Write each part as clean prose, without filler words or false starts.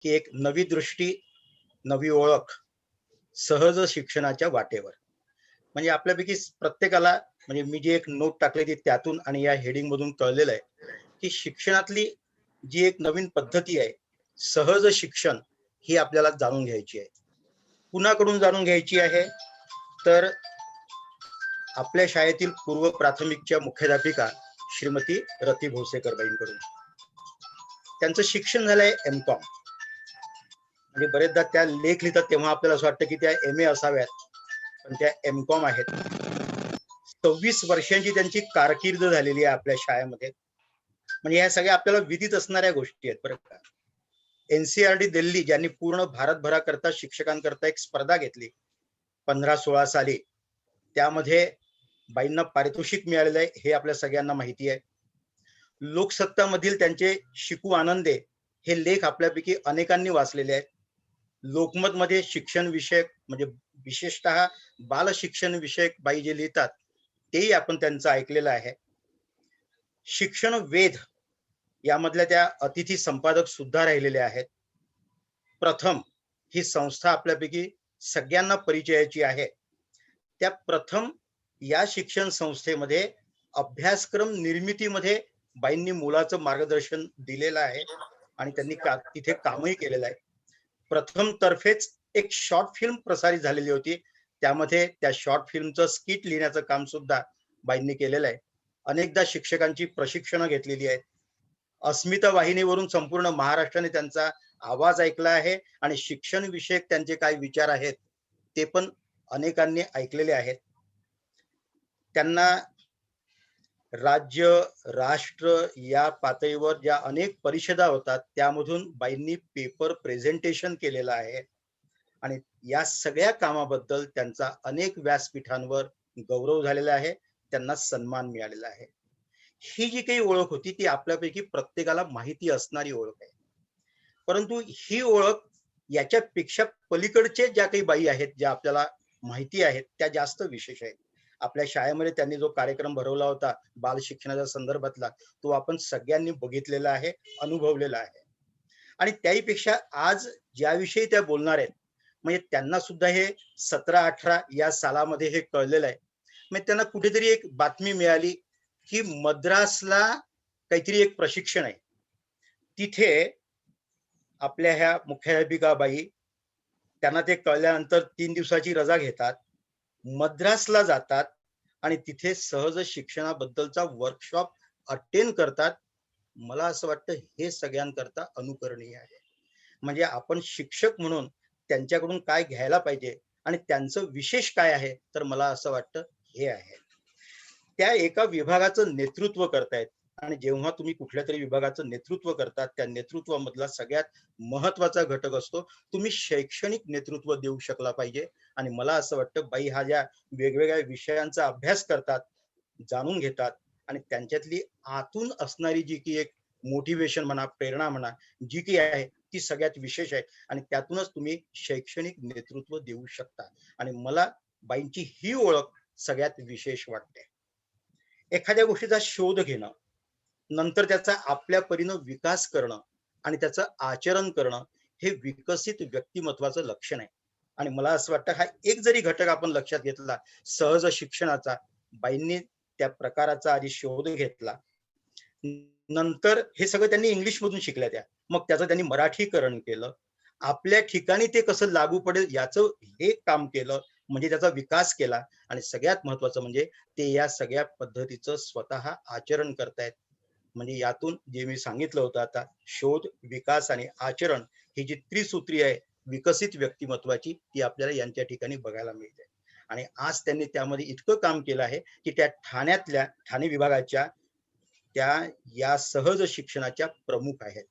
की एक नवी दृष्टी, नवी ओळख, सहज शिक्षणाच्या वाटेवर. म्हणजे आपल्यापैकी प्रत्येकाला म्हणजे मी जी एक नोट टाकली त्यातून आणि या हेडिंग मधून कळलेलं आहे की शिक्षणातली जी एक नवीन पद्धती आहे, सहज शिक्षण, ही आपल्याला जाणून घ्यायची आहे. कुणाकडून जाणून घ्यायची आहे? तर आपल्या शाळेतील पूर्व प्राथमिकच्या मुख्याध्यापिका श्रीमती रती भोसेकर बाईंकडून. त्यांचं शिक्षण झालंय एम.कॉम. म्हणजे बरेचदा त्या लेख लिहितात तेव्हा आपल्याला असं वाटतं की त्या एम.ए. असाव्यात, पण त्या एम.कॉम आहेत. 26 वर्षांची त्यांची कारकीर्द झालेली आहे आपल्या शाळेमध्ये. म्हणजे या सगळ्या आपल्याला विदित असणाऱ्या गोष्टी आहेत बरं का. एनसीआरटी दिल्ली ज्यांनी पूर्ण भारतभराकरता शिक्षकांकरता एक स्पर्धा घेतली 15-16 साली, त्यामध्ये बाईंना पारितोषिक मिळालेलं आहे हे आपल्या सगळ्यांना माहिती आहे. लोकसत्ता मधील त्यांचे शिकू आनंदे हे लेख आपल्यापैकी अनेकांनी वाचलेले आहेत. लोकमत मध्ये शिक्षण विषयक म्हणजे विशेषतः बाल शिक्षण विषयक बाई जे लिहितात तेही आपण त्यांचं ऐकलेलं आहे. शिक्षण वेध यामधल्या त्या अतिथी संपादक सुद्धा राहिलेले आहेत. प्रथम ही संस्था आपल्यापैकी सगळ्यांना परिचयाची आहे. त्या प्रथम या शिक्षण संस्थेमध्ये अभ्यासक्रम निर्मितीमध्ये बाईंनी मुलाचं मार्गदर्शन दिलेलं आहे आणि त्यांनी तिथे कामही केलेलं आहे. प्रथम तर्फेच एक शॉर्ट फिल्म प्रसारित झालेली होती, त्यामध्ये त्या शॉर्ट फिल्मचं स्किट लिहिण्याचं काम सुद्धा बाईंनी केलेलं आहे. अनेकदा शिक्षकांची प्रशिक्षण घेतलेली आहेत. अस्मिता वाहिनीवरून संपूर्ण महाराष्ट्राने त्यांचा आवाज ऐकला आहे आणि शिक्षण विषयक त्यांचे काय विचार आहेत ते पण अनेकांनी ऐकलेले आहेत. त्यांना राज्य, राष्ट्र या पातळीवर ज्या अनेक परिषदा होतात त्यामधून बाईंनी पेपर प्रेझेंटेशन केलेलं आहे आणि या सगळ्या कामाबद्दल त्यांचा अनेक व्यासपीठांवर गौरव झालेला आहे, त्यांना सन्मान मिळालेला आहे. ही जी काही ओळख होती ती आपल्यापैकी प्रत्येकाला माहिती असणारी ओळख आहे. परंतु ही ओळख याच्यापेक्षा पलीकडचे ज्या काही बाई आहेत ज्या आपल्याला माहिती आहेत त्या जास्त विशेष आहेत. आपल्या शाळेमध्ये त्यांनी जो कार्यक्रम भरवला होता बाल शिक्षणाच्या संदर्भातला, तो आपण सगळ्यांनी बघितलेला आहे, अनुभवलेला आहे. आणि त्याहीपेक्षा आज ज्याविषयी त्या बोलणार आहेत म्हणजे त्यांना सुद्धा हे 17-18 या सालामध्ये हे कळलेलं आहे. मग त्यांना कुठेतरी एक बातमी मिळाली की मद्रासला काहीतरी एक प्रशिक्षण आहे. तिथे आपल्या ह्या मुख्याध्यापिका बाई त्यांना ते कळल्यानंतर 3 दिवसाची रजा घेतात, मद्रासला जातात आणि तिथे सहज शिक्षणाबद्दलचा वर्कशॉप अटेंड करतात. मला असं वाटतं हे सगळ्यांकरता अनुकरणीय आहे. म्हणजे आपण शिक्षक म्हणून त्यांच्याकडून काय घ्यायला पाहिजे आणि त्यांचं विशेष काय आहे, तर मला असं वाटतं हे आहे. त्या एका विभागाचं नेतृत्व करतायत आणि जेव्हा तुम्ही कुठल्या तरी विभागाचं नेतृत्व करतात त्या नेतृत्वामधला सगळ्यात महत्वाचा घटक असतो तुम्ही शैक्षणिक नेतृत्व देऊ शकला पाहिजे. आणि मला असं वाटतं बाई हा ज्या वेगवेगळ्या विषयांचा अभ्यास करतात, जाणून घेतात आणि त्यांच्यातली आतून असणारी जी की एक मोटिवेशन म्हणा, प्रेरणा म्हणा, जी की आहे ती सगळ्यात विशेष आहे आणि त्यातूनच तुम्ही शैक्षणिक नेतृत्व देऊ शकता. आणि मला बाईंची ही ओळख सगळ्यात विशेष वाटते. एखाद्या गोष्टीचा शोध घेणं, नंतर त्याचा आपल्या परीनं विकास करणं आणि त्याचं आचरण करणं हे विकसित व्यक्तिमत्वाचं लक्षण आहे. आणि मला असं वाटतं हा एक जरी घटक आपण लक्षात घेतला सहज शिक्षणाचा, बाईंनी त्या प्रकाराचा आधी शोध घेतला, नंतर हे सगळं त्यांनी इंग्लिश मधून शिकल्या त्या, मग त्याचं त्यांनी मराठीकरण केलं, आपल्या ठिकाणी ते कसं लागू पडेल याचं हे काम केलं, म्हणजे त्याचा विकास केला आणि सगळ्यात महत्वाचं म्हणजे ते या सगळ्या पद्धतीचं स्वतः आचरण करतायत. म्हणजे यातून जे मी सांगितलं होतं आता शोध, विकास आणि आचरण ही जी त्रिसूत्री आहे विकसित व्यक्तिमत्वाची ती आपल्याला यांच्या ठिकाणी बघायला मिळते. आणि आज त्यांनी त्यामध्ये इतकं काम केलं आहे की त्या ठाणे विभागाच्या त्या या सहज शिक्षणाच्या प्रमुख आहेत.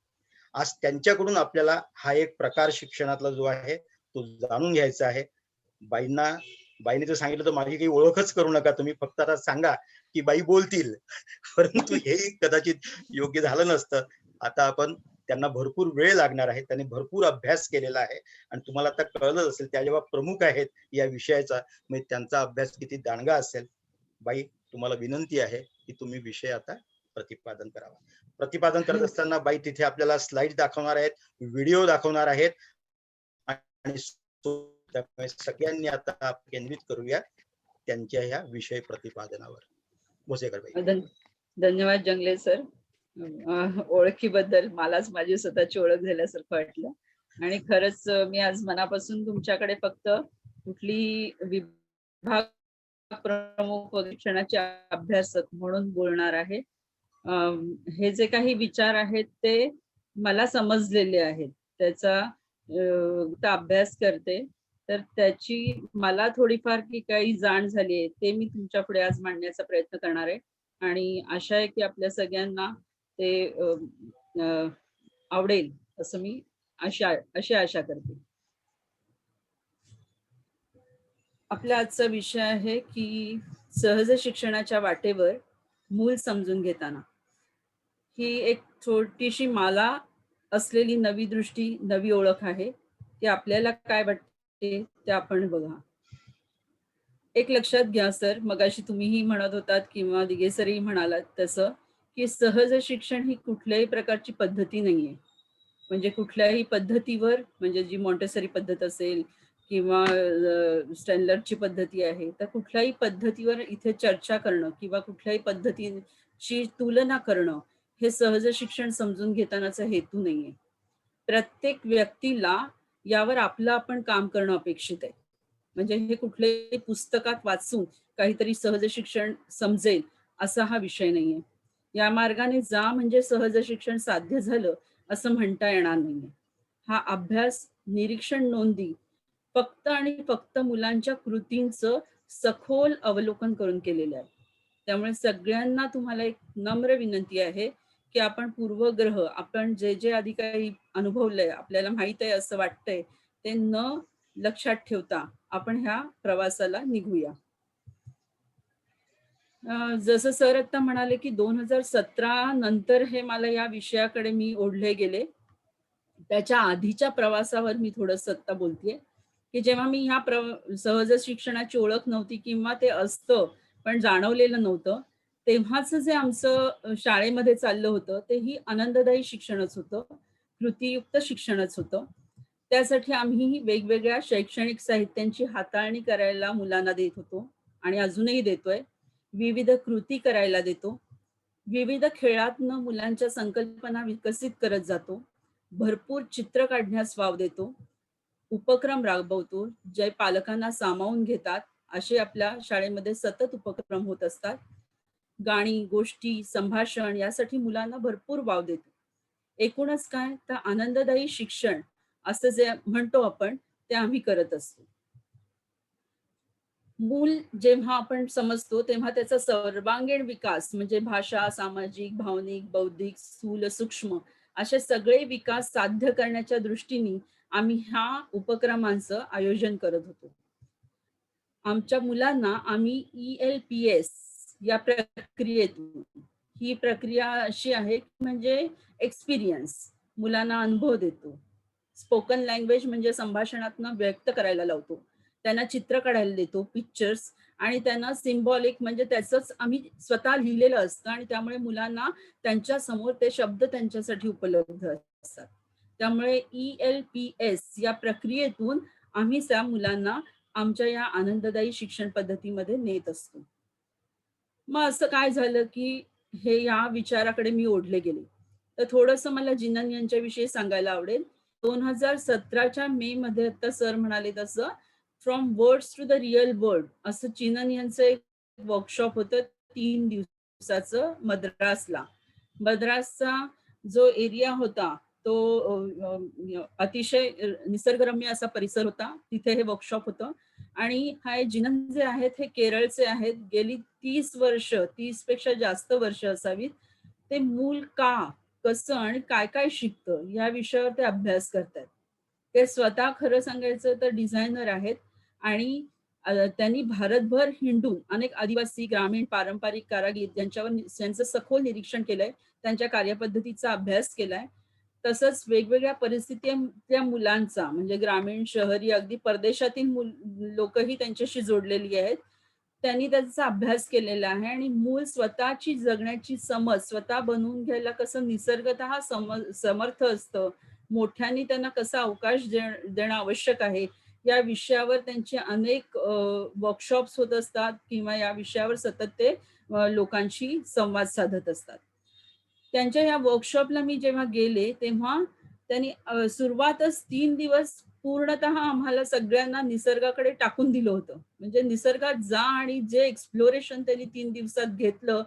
आज त्यांच्याकडून आपल्याला हा एक प्रकार शिक्षणातला जो आहे तो जाणून घ्यायचा आहे. बाईंना बाईने जर सांगितलं तर माझी काही ओळखच करू नका, तुम्ही फक्त आता सांगा की बाई बोलतील परंतु हे कदाचित योग्य झालं नसतं. आता आपण त्यांना भरपूर वेळ लागणार आहे, त्यांनी भरपूर अभ्यास केलेला आहे आणि तुम्हाला आता कळलं असेल त्या जेव्हा प्रमुख आहेत या विषयाचा म्हणजे त्यांचा अभ्यास किती दांडगा असेल. बाई तुम्हाला विनंती आहे की तुम्ही विषय आता प्रतिपादन करावा. प्रतिपादन करत असताना बाई तिथे आपल्याला स्लाइड दाखवणार आहेत, व्हिडिओ दाखवणार आहेत आणि त्यामुळे सगळ्यांनी आता केंद्रित करूया त्यांच्या ह्या विषय प्रतिपादनावर. भोसेकर बाई. धन्यवाद जंगले सर. ओळखीबद्दल मलाच माझी स्वतःची ओळख झाल्यासारखं वाटलं आणि खरंच मी आज मनापासून तुमच्याकडे फक्त कुठली विभाग प्रमुख शिक्षणाचे अभ्यासक म्हणून बोलणार आहे. हे जे काही विचार आहेत ते मला समजलेले आहेत, त्याचा अभ्यास करते, तर त्याची मला थोडीफार की काही जाण झाली आहे ते मी तुमच्या पुढे आज मांडण्याचा प्रयत्न करणार आहे आणि आशा आहे की आपल्या सगळ्यांना ते आवडेल असं मी अशी आशा करते. आपला आजचा विषय आहे की सहज शिक्षणाच्या वाटेवर मूल समजून घेताना. ही एक छोटीशी मला असलेली नवी दृष्टी, नवी ओळख आहे. ती आपल्याला काय वाटते ते आपण बघा. एक लक्षात घ्या सर, मगाशी तुम्हीही म्हणत होतात किंवा दिघे सरही म्हणालात तसं, की सहज शिक्षण ही कुठल्याही प्रकारची पद्धती नाहीये. म्हणजे कुठल्याही पद्धतीवर, म्हणजे जी मॉन्टेसरी पद्धत असेल किंवा स्टॅनलर्डची पद्धती आहे, तर कुठल्याही पद्धतीवर इथे चर्चा करणं किंवा कुठल्याही पद्धतीची तुलना करणं हे सहज शिक्षण समजून घेतानाचा हेतू नाहीये. प्रत्येक व्यक्तीला यावर आपलं आपण काम करणं अपेक्षित आहे. म्हणजे हे कुठल्याही पुस्तकात वाचून काहीतरी सहज शिक्षण समजेल असा हा विषय नाहीये. या मार्गाने जा म्हणजे सहज शिक्षण साध्य झालं असं म्हणता येणार नाहीये. हा अभ्यास, निरीक्षण, नोंदी फक्त आणि फक्त मुलांच्या कृतींचं सखोल अवलोकन करून केलेलं आहे. त्यामुळे सगळ्यांना तुम्हाला एक नम्र विनंती आहे की आपण पूर्वग्रह, आपण जे जे आधी काही अनुभवलंय, आपल्याला माहित आहे असं वाटतंय, ते न लक्षात ठेवता आपण ह्या प्रवासाला निघूया. जसं सर आता म्हणाले की 2017 नंतर हे मला या विषयाकडे मी ओढले गेले. त्याच्या आधीच्या प्रवासावर मी थोडंसं आता बोलतेय की जेव्हा मी ह्या सहज शिक्षणाची ओळख नव्हती किंवा ते असतं पण जाणवलेलं नव्हतं, तेव्हाच जे आमचं शाळेमध्ये चाललं होतं तेही आनंददायी शिक्षणच होतं, कृतीयुक्त शिक्षणच होतं. त्यासाठी आम्ही वेगवेगळ्या शैक्षणिक साहित्यांची हाताळणी करायला मुलांना देत होतो आणि अजूनही देतोय. विविध कृती करायला देतो. विविध खेळातनं मुलांच्या संकल्पना विकसित करत जातो. भरपूर चित्र काढण्यास वाव देतो. उपक्रम राबवतो जे पालकांना सामावून घेतात, असे आपल्या शाळेमध्ये सतत उपक्रम होत असतात. गाणी, गोष्टी, संभाषण यासाठी मुलांना भरपूर वाव देतो. एकूणच काय तर आनंददायी शिक्षण असं जे म्हणतो आपण ते आम्ही करत असतो. मूल जेव्हा आपण समजतो तेव्हा त्याचा सर्वांगीण विकास म्हणजे भाषा, सामाजिक, भावनिक, बौद्धिक, स्थूल, सूक्ष्म असे सगळे विकास साध्य करण्याच्या दृष्टीने आम्ही ह्या उपक्रमांचं आयोजन करत होतो. आमच्या मुलांना आम्ही ELPS या प्रक्रियेतून, ही प्रक्रिया अशी आहे म्हणजे एक्सपिरियन्स, मुलांना अनुभव देतो. स्पोकन लँग्वेज म्हणजे संभाषणातनं व्यक्त करायला लावतो. त्यांना चित्र काढायला देतो, पिक्चर्स, आणि त्यांना सिम्बॉलिक म्हणजे त्याचंच आम्ही स्वतः लिहिलेलं असतं आणि त्यामुळे मुलांना त्यांच्या समोर ते शब्द त्यांच्यासाठी उपलब्ध असतात. त्यामुळे ELPS या प्रक्रियेतून आम्ही त्या मुलांना आमच्या या आनंददायी शिक्षण पद्धतीमध्ये नेत असतो. मग असं काय झालं की हे या विचाराकडे मी ओढले गेले. तर थोडंसं मला जिनन यांच्याविषयी सांगायला आवडेल. 2017च्या मे मध्ये आता सर म्हणाले तसं from words to the real world असं चिनन यांचं एक वर्कशॉप होतं 3 दिवसाचं मद्रासला. मद्रासचा जो एरिया होता तो अतिशय निसर्गरम्य असा परिसर होता. तिथे हे वर्कशॉप होतं आणि हा जिनन जे आहेत हे केरळचे आहेत. गेली 30 वर्ष, 30 पेक्षा जास्त वर्ष असावीत, ते मूल का, कसं आणि काय काय शिकतं या विषयावर ते अभ्यास करतात. ते स्वतः खरं सांगायचं तर डिझायनर आहेत आणि त्यांनी भारतभर हिंडून अनेक आदिवासी, ग्रामीण, पारंपरिक कारागीर त्यांचं सखोल निरीक्षण केलंय, त्यांच्या कार्यपद्धतीचा अभ्यास केलाय. तसंच वेगवेगळ्या परिस्थितीतल्या मुलांचा म्हणजे ग्रामीण, शहरी, अगदी परदेशातील लोकही त्यांच्याशी जोडलेली आहेत. त्यांनी त्याचा अभ्यास केलेला आहे आणि मूल स्वतःची जगण्याची समज स्वतः बनवून घ्यायला कसं निसर्गतः समर्थ असतं, मोठ्यांनी त्यांना कसा अवकाश देणं आवश्यक आहे, या विषयावर त्यांचे अनेक वर्कशॉप्स होत असतात किंवा या विषयावर सतत ते लोकांशी संवाद साधत असतात. त्यांच्या या वर्कशॉपला मी जेव्हा गेले, तेव्हा त्यांनी सुरुवातच 3 दिवस पूर्णतः आम्हाला सगळ्यांना निसर्गाकडे टाकून दिलं होतं. म्हणजे निसर्गात जा आणि जे एक्सप्लोरेशन त्यांनी 3 दिवसात घेतलं,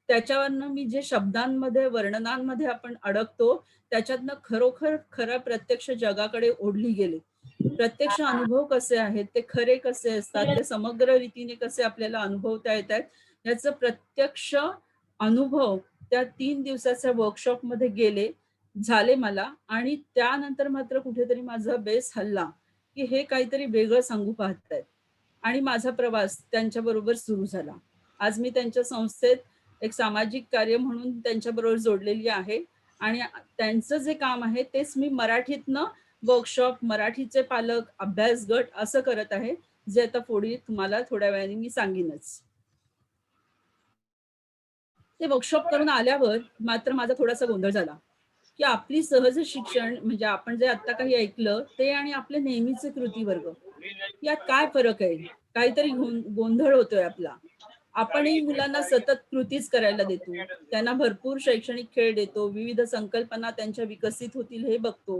त्याच्यावरनं मी जे शब्दांमध्ये, वर्णनांमध्ये आपण अडकतो, त्याच्यातनं खरोखर खरं प्रत्यक्ष जगाकडे ओढली गेले. प्रत्यक्ष अनुभव कसे आहेत, ते खरे कसे असतात, ते समग्र रीतीने कसे आपल्याला अनुभवता येतात, याचं प्रत्यक्ष अनुभव त्या 3 दिवसाच्या वर्कशॉपमध्ये झाले मला आणि त्यानंतर मात्र कुठेतरी माझा बेस हलला, की हे काहीतरी वेगळं सांगू पाहतायत आणि माझा प्रवास त्यांच्याबरोबर सुरू झाला. आज मी त्यांच्या संस्थेत एक सामाजिक कार्य म्हणून त्यांच्याबरोबर जोडलेली आहे आणि त्यांचं जे काम आहे तेच मी मराठीतनं वर्कशॉप, मराठीचे पालक, अभ्यास गट असं करत आहे, जे आता पुढे तुम्हाला थोड्या वेळाने मी सांगीनच. ते वर्कशॉप करून आल्यावर मात्र माझा थोडासा गोंधळ झाला, की आपली सहज शिक्षण म्हणजे आपण जे आता काही ऐकलं ते आणि आपले नेहमीचे कृती वर्ग यात काय फरक आहे? काहीतरी गोंधळ होतोय आपला. आपणही मुलांना सतत कृतीच करायला देतो. त्यांना भरपूर शैक्षणिक खेळ देतो. विविध संकल्पना त्यांच्या विकसित होतील हे बघतो.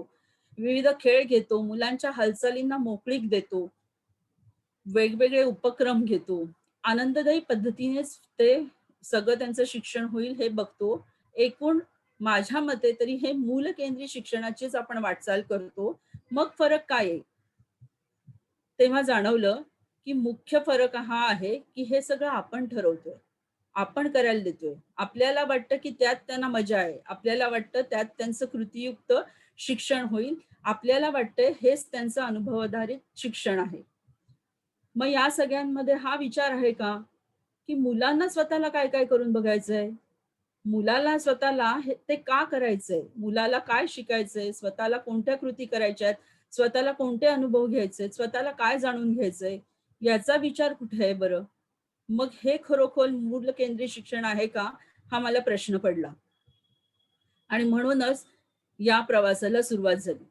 विविध खेळ घेतो. मुलांच्या हालचालींना मोकळीक देतो. वेगवेगळे उपक्रम घेतो. आनंददायी पद्धतीनेच ते सगळं त्यांचं शिक्षण होईल हे बघतो. एकूण माझ्या मते तरी हे मूलकेंद्री शिक्षणाचीच आपण वाटचाल करतो. मग फरक काय आहे? तेव्हा जाणवलं, की मुख्य फरक हा आहे, की हे सगळं आपण ठरवतोय. आपण करायला देतोय. आपल्याला वाटतं, की त्यात त्यांना मजा आहे. आपल्याला वाटतं त्यात त्यांचं कृतीयुक्त शिक्षण होईल. आपल्याला वाटतंय हेच त्यांचं अनुभवाधारित शिक्षण आहे. मग या सगळ्यांमध्ये हा विचार आहे का, की मुलांना स्वतःला काय-काय करून बघायचंय? मुलाला स्वतःला ते का करायचंय? मुलाला काय शिकायचंय? स्वतःला कोणत्या कृती करायच्यात? स्वतःला कोणते अनुभव घ्यायचेत? स्वतःला काय जाणून घ्यायचंय? याचा विचार कुठे आहे बरं? मग हे खरोखर मूलकेंद्री शिक्षण आहे का? हा मला प्रश्न पडला. आणि म्हणूनच या प्रवासाला सुरुवात झाली.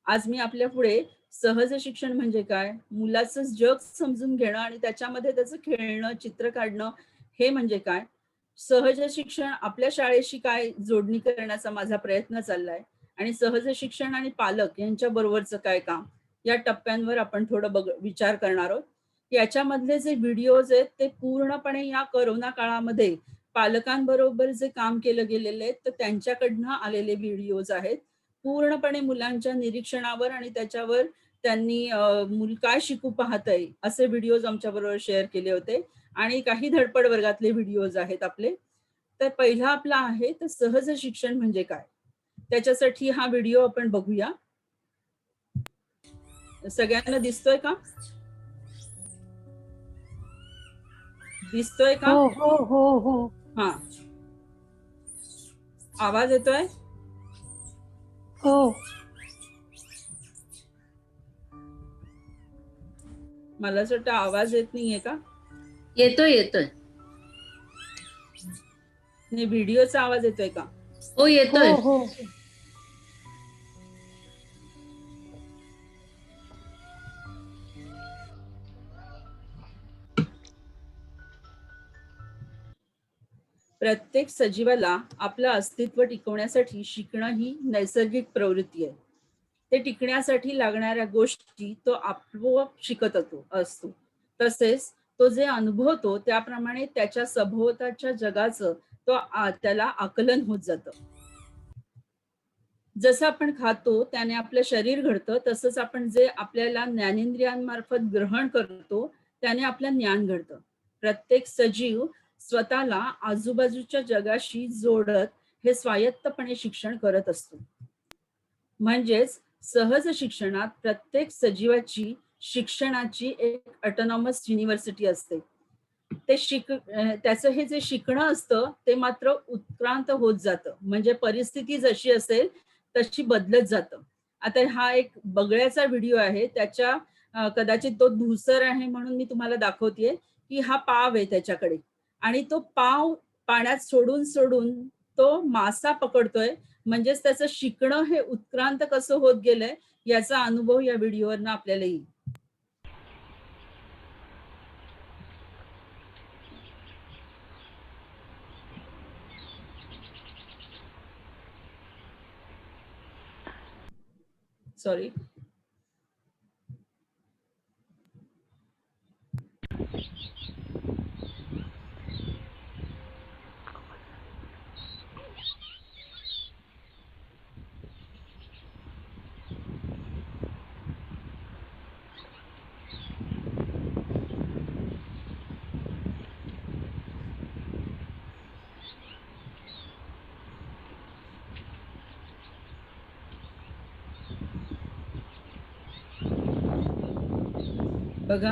आज मी आपल्या पुढे सहज शिक्षण म्हणजे काय? मुलाचं जग समजून घेणं आणि त्याच्यामध्ये त्याचं खेळणं, चित्र काढणं हे म्हणजे काय? सहज शिक्षण आपल्या शाळेशी काय जोडणी करण्याचा माझा प्रयत्न चाललाय आणि सहज शिक्षण आणि पालक यांच्या बरोबरचं काय काम? या टप्प्यांवर आपण थोडं विचार करणार आहोत. याच्यामधले जे व्हिडिओज आहेत ते पूर्णपणे या कोरोना काळामध्ये पालकांबरोबर जे काम केलं गेलेलं आहे, तर त्यांच्याकडनं आलेले व्हिडिओज आहेत. पूर्णपणे मुलांच्या निरीक्षणावर आणि त्याच्यावर त्यांनी मूल काय शिकू पाहतंय असे व्हिडिओज आमच्याबरोबर शेअर केले होते आणि काही धडपड वर्गातले व्हिडिओज आहेत आपले. तर पहिला आपला आहे तर सहज शिक्षण म्हणजे काय? त्याच्यासाठी हा व्हिडिओ आपण बघूया. सगळ्यांना दिसतोय का? दिसतोय का? हो हो हो हो. हां. आवाज येतोय? हो. मला असं वाटतं आवाज येत नाहीये का? येतोय येतोय. नाही, व्हिडिओचा आवाज येतोय का? हो येतोय. हो हो. प्रत्येक सजीवाला आपलं अस्तित्व टिकवण्यासाठी शिकणं ही नैसर्गिक प्रवृत्ती आहे. ते टिकण्यासाठी लागणाऱ्या गोष्टी तो आपोआप शिकत असतो. तसेच तो जे अनुभवतो त्याप्रमाणे त्याच्या सभोवतालच्या जगाचं त्याला आकलन होत जातं. जसं आपण खातो त्याने आपलं शरीर घडतं, तसंच आपण जे आपल्याला ज्ञानेंद्रियांमार्फत ग्रहण करतो त्याने आपलं ज्ञान घडतं. प्रत्येक सजीव स्वतःला आजूबाजूच्या जगाशी जोडत हे स्वायत्तपणे शिक्षण करत असतो. म्हणजेच सहज शिक्षणात प्रत्येक सजीवाची शिक्षणाची एक ऑटोनॉमस युनिव्हर्सिटी असते. त्याचं हे जे शिकणं असतं ते मात्र उत्क्रांत होत जातं. म्हणजे परिस्थिती जशी असेल तशी बदलत जातं. आता हा एक बगळ्याचा व्हिडिओ आहे. त्याच्या कदाचित तो धूसर आहे म्हणून मी तुम्हाला दाखवतेय, की हा पाव आहे त्याच्याकडे आणि तो पाव पाण्यात सोडून सोडून तो मासा पकडतोय. म्हणजेच त्याचं शिकणं हे उत्क्रांत कसं होत गेलंय याचा अनुभव या व्हिडिओवरनं आपल्याला येईल. सॉरी. बघा,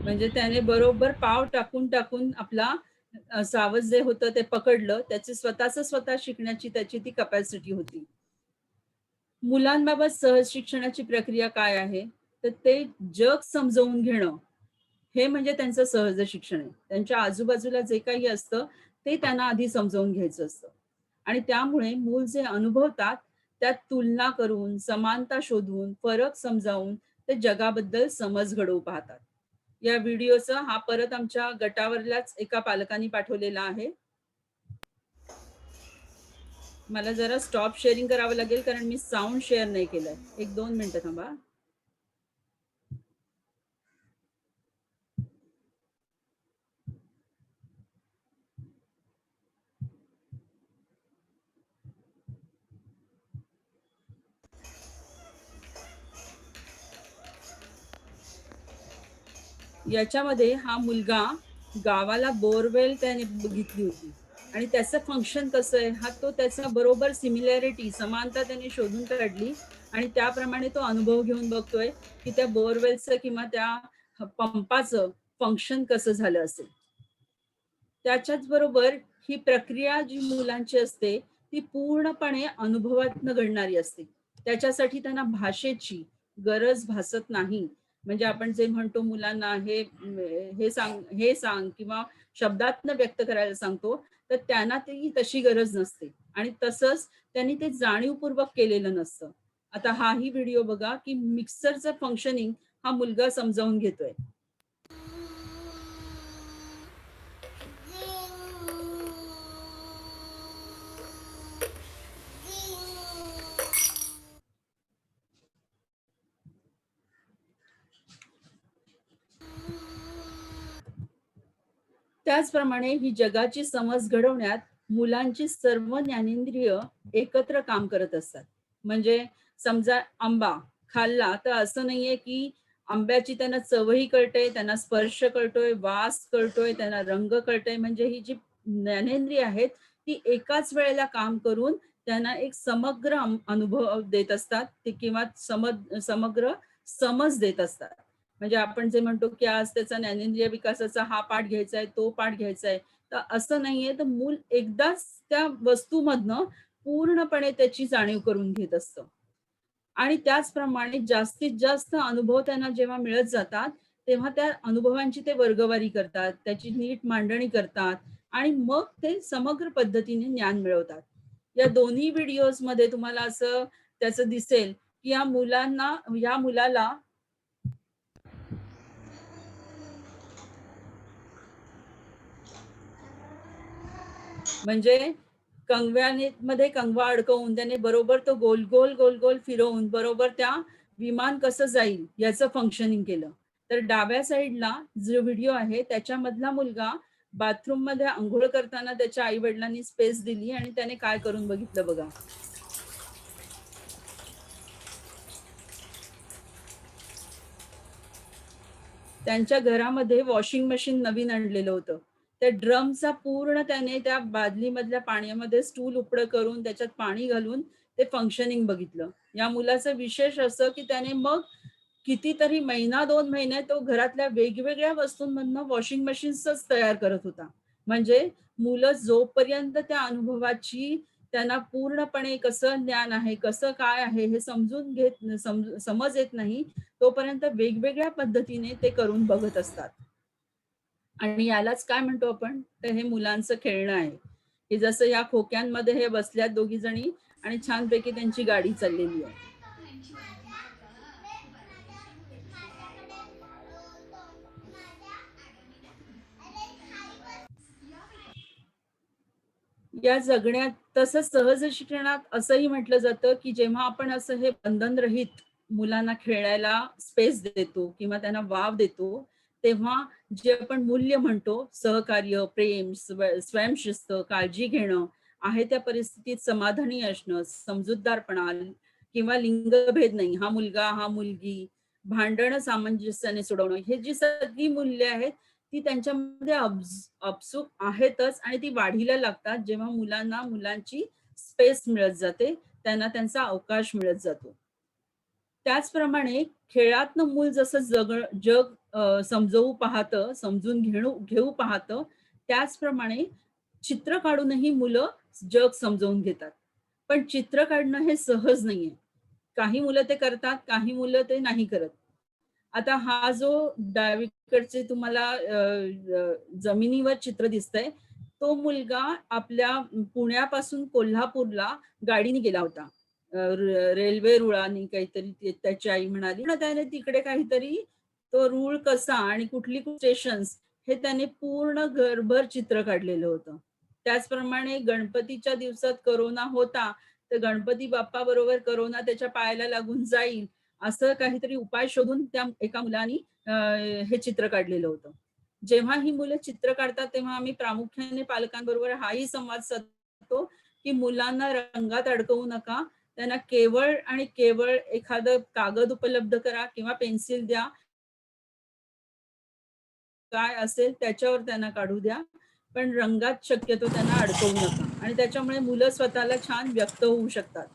म्हणजे त्याने बरोबर पाव टाकून टाकून आपला सावज जे होतं ते पकडलं. त्याचे स्वतः शिकण्याची त्याची ती कॅपॅसिटी होती. मुलांबाबत सहज शिक्षणाची प्रक्रिया काय आहे? तर ते जग समजावून घेणं, हे म्हणजे त्यांचं सहज शिक्षण आहे. त्यांच्या आजूबाजूला जे काही असतं ते त्यांना आधी समजावून घ्यायचं असतं. आणि त्यामुळे मूल जे अनुभवतात त्यात तुलना करून, समानता शोधून, फरक समजावून ते जगाबद्दल समज घडवू पाहतात. या व्हिडिओचा हा परत आमच्या गटावरल्याच एका पालकांनी पाठवलेला आहे. मला जरा स्टॉप शेअरिंग करावं लागेल कारण मी साऊंड शेअर नाही केलंय. 1-2 मिनिटं थांबा. याच्यामध्ये हा मुलगा गावाला बोरवेल त्याने बघितली होती आणि त्याचं फंक्शन कसं आहे हा तो त्याचा बरोबर सिमिलॅरिटी समानता त्याने शोधून काढली आणि त्याप्रमाणे तो अनुभव घेऊन बघतोय की त्या बोरवेलचं किंवा त्या पंपाचं फंक्शन कसं झालं असेल. त्याच्याच बरोबर ही प्रक्रिया जी मुलांची असते ती पूर्णपणे अनुभवातनं घडणारी असते. त्याच्यासाठी त्यांना भाषेची गरज भासत नाही. म्हणजे आपण जे म्हणतो मुलांना हे सांग किंवा शब्दातनं व्यक्त करायला सांगतो, तर त्यांना ती तशी गरज नसते आणि तसंच त्यांनी ते जाणीवपूर्वक केलेलं नसतं. आता हाही व्हिडिओ बघा की मिक्सरचं फंक्शनिंग हा मुलगा समजावून घेतोय. त्याचप्रमाणे ही जगाची समज घडवण्यात मुलांची सर्व ज्ञानेंद्रिय एकत्र काम करत असतात. म्हणजे समजा आंबा खाल्ला तर असं नाहीये की आंब्याची त्यांना चवही कळते, त्यांना स्पर्श कळतोय, वास कळतोय, त्यांना रंग कळतोय. म्हणजे ही जी ज्ञानेंद्रिय आहेत ती एकाच वेळेला काम करून त्यांना एक समग्र अनुभव देत असतात ते किंवा समग्र समज देत असतात. म्हणजे आपण जे म्हणतो की आज त्याचा ज्ञानेंद्रिय विकासाचा हा पाठ घ्यायचा आहे, तो पाठ घ्यायचा आहे. तर असं नाहीये. तर मूल एकदाच त्या वस्तूमधनं पूर्णपणे त्याची जाणीव करून घेत असतं. आणि त्याचप्रमाणे जास्तीत जास्त अनुभव त्यांना जेव्हा मिळत जातात, तेव्हा त्या अनुभवांची ते वर्गवारी करतात, त्याची नीट मांडणी करतात आणि मग ते समग्र पद्धतीने ज्ञान मिळवतात. या दोन्ही व्हिडिओजमध्ये तुम्हाला असं त्याचं दिसेल की या मुलाला म्हणजे मध्ये कंगवा अडकवून त्याने बरोबर तो गोल गोल गोल गोल फिरवून बरोबर त्या विमान कसं जाईल याचं फंक्शनिंग केलं. तर डाव्या साईडला जो व्हिडिओ आहे त्याच्यामधला मुलगा बाथरूम मध्ये आंघोळ करताना त्याच्या आई वडिलांनी स्पेस दिली आणि त्याने काय करून बघितलं बघा. त्यांच्या घरामध्ये वॉशिंग मशीन नवीन आणलेलं होतं. त्या ड्रमचा पूर्ण त्याने त्या बादलीमधल्या पाण्यामध्ये स्टूल उपडं करून त्याच्यात पाणी घालून ते फंक्शनिंग बघितलं. या मुलाचं विशेष असं की त्याने मग कितीतरी महिना 2 महिने तो घरातल्या वेगवेगळ्या वस्तूंमधनं वॉशिंग मशीन्सच तयार करत होता. म्हणजे मुलं जोपर्यंत त्या अनुभवाची त्यांना पूर्णपणे कसं ज्ञान आहे, कसं काय आहे हे समज येत नाही, तोपर्यंत वेगवेगळ्या पद्धतीने ते करून बघत असतात. आणि यालाच काय म्हणतो आपण, तर हे मुलांचं खेळणं आहे, की जसं या खोक्यांमध्ये हे बसल्यात दोघी जणी आणि छानपैकी त्यांची गाडी चाललेली आहे. या जगण्यात तसंच सहज शिक्षणात असंही म्हटलं जातं, की जेव्हा आपण असं हे बंधनरहित मुलांना खेळायला स्पेस देतो किंवा त्यांना वाव देतो, तेव्हा जे आपण मूल्य म्हणतो, सहकार्य, प्रेम, स्वयंशिस्त, काळजी घेणं, आहे त्या परिस्थितीत समाधानी असणं, समजूतदारपणा किंवा लिंगभेद नाही, हा मुलगा, हा मुलगी, भांडणं सामंजस्याने सोडवणं, हे जी सगळी मूल्य आहेत, ती त्यांच्यामध्ये आपसूक आहेतच आणि ती वाढीला लागतात जेव्हा मुलांना मुलांची स्पेस मिळत जाते, त्यांना त्यांचा अवकाश मिळत जातो. त्याचप्रमाणे खेळातनं मूल जसं जग समजवू पाहतं, समजून घेऊ पाहतं, त्याचप्रमाणे चित्र काढूनही मुलं जग समजावून घेतात. पण चित्र काढणं हे सहज नाहीये. काही मुलं ते करतात, काही मुलं ते नाही करत. आता हा जो डावीकडचे तुम्हाला जमिनीवर चित्र दिसतंय, तो मुलगा आपल्या पुण्यापासून कोल्हापूरला गाडीने गेला होता. रेल्वे रुळाने काहीतरी त्याची आई म्हणाली ना, त्याने तिकडे काहीतरी तो रूळ कसा आणि कुठली स्टेशन्स हे त्याने पूर्ण घरभर चित्र काढलेलं होतं. त्याचप्रमाणे गणपतीच्या दिवसात कोरोना होता, तर गणपती बाप्पा बरोबर कोरोना त्याच्या पायाला लागून जाईल असं काहीतरी उपाय शोधून त्या एका मुलाने हे चित्र काढलेलं होतं. जेव्हा ही मुलं चित्र काढतात, तेव्हा आम्ही प्रामुख्याने पालकांबरोबर हाही संवाद साधतो, की मुलांना रंगात अडकवू नका. त्यांना केवळ आणि केवळ एखादं कागद उपलब्ध करा किंवा पेन्सिल द्या. काय असेल त्याच्यावर त्यांना काढू द्या. पण रंगात शक्यतो त्यांना अडकवू नका आणि त्याच्यामुळे मुलं स्वतःला छान व्यक्त होऊ शकतात.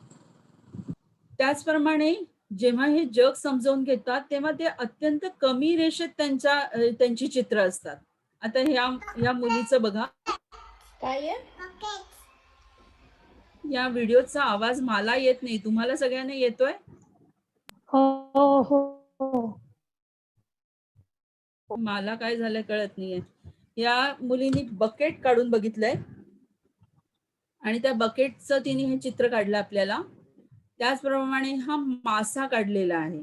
त्याचप्रमाणे जेव्हा हे जग समजावून घेतात, तेव्हा ते अत्यंत कमी रेषेत त्यांची चित्र असतात. आता या मुलीचं बघा. काय आहे? या व्हिडिओचा आवाज मला येत नाही. तुम्हाला सगळ्यांना येतोय? हो, हो, हो. मला काय झालंय कळत नाहीये. या मुलीने बकेट काढून बघितलंय आणि त्या बकेटचं तिने हे चित्र काढलं आपल्याला. त्याचप्रमाणे हा मासा काढलेला आहे.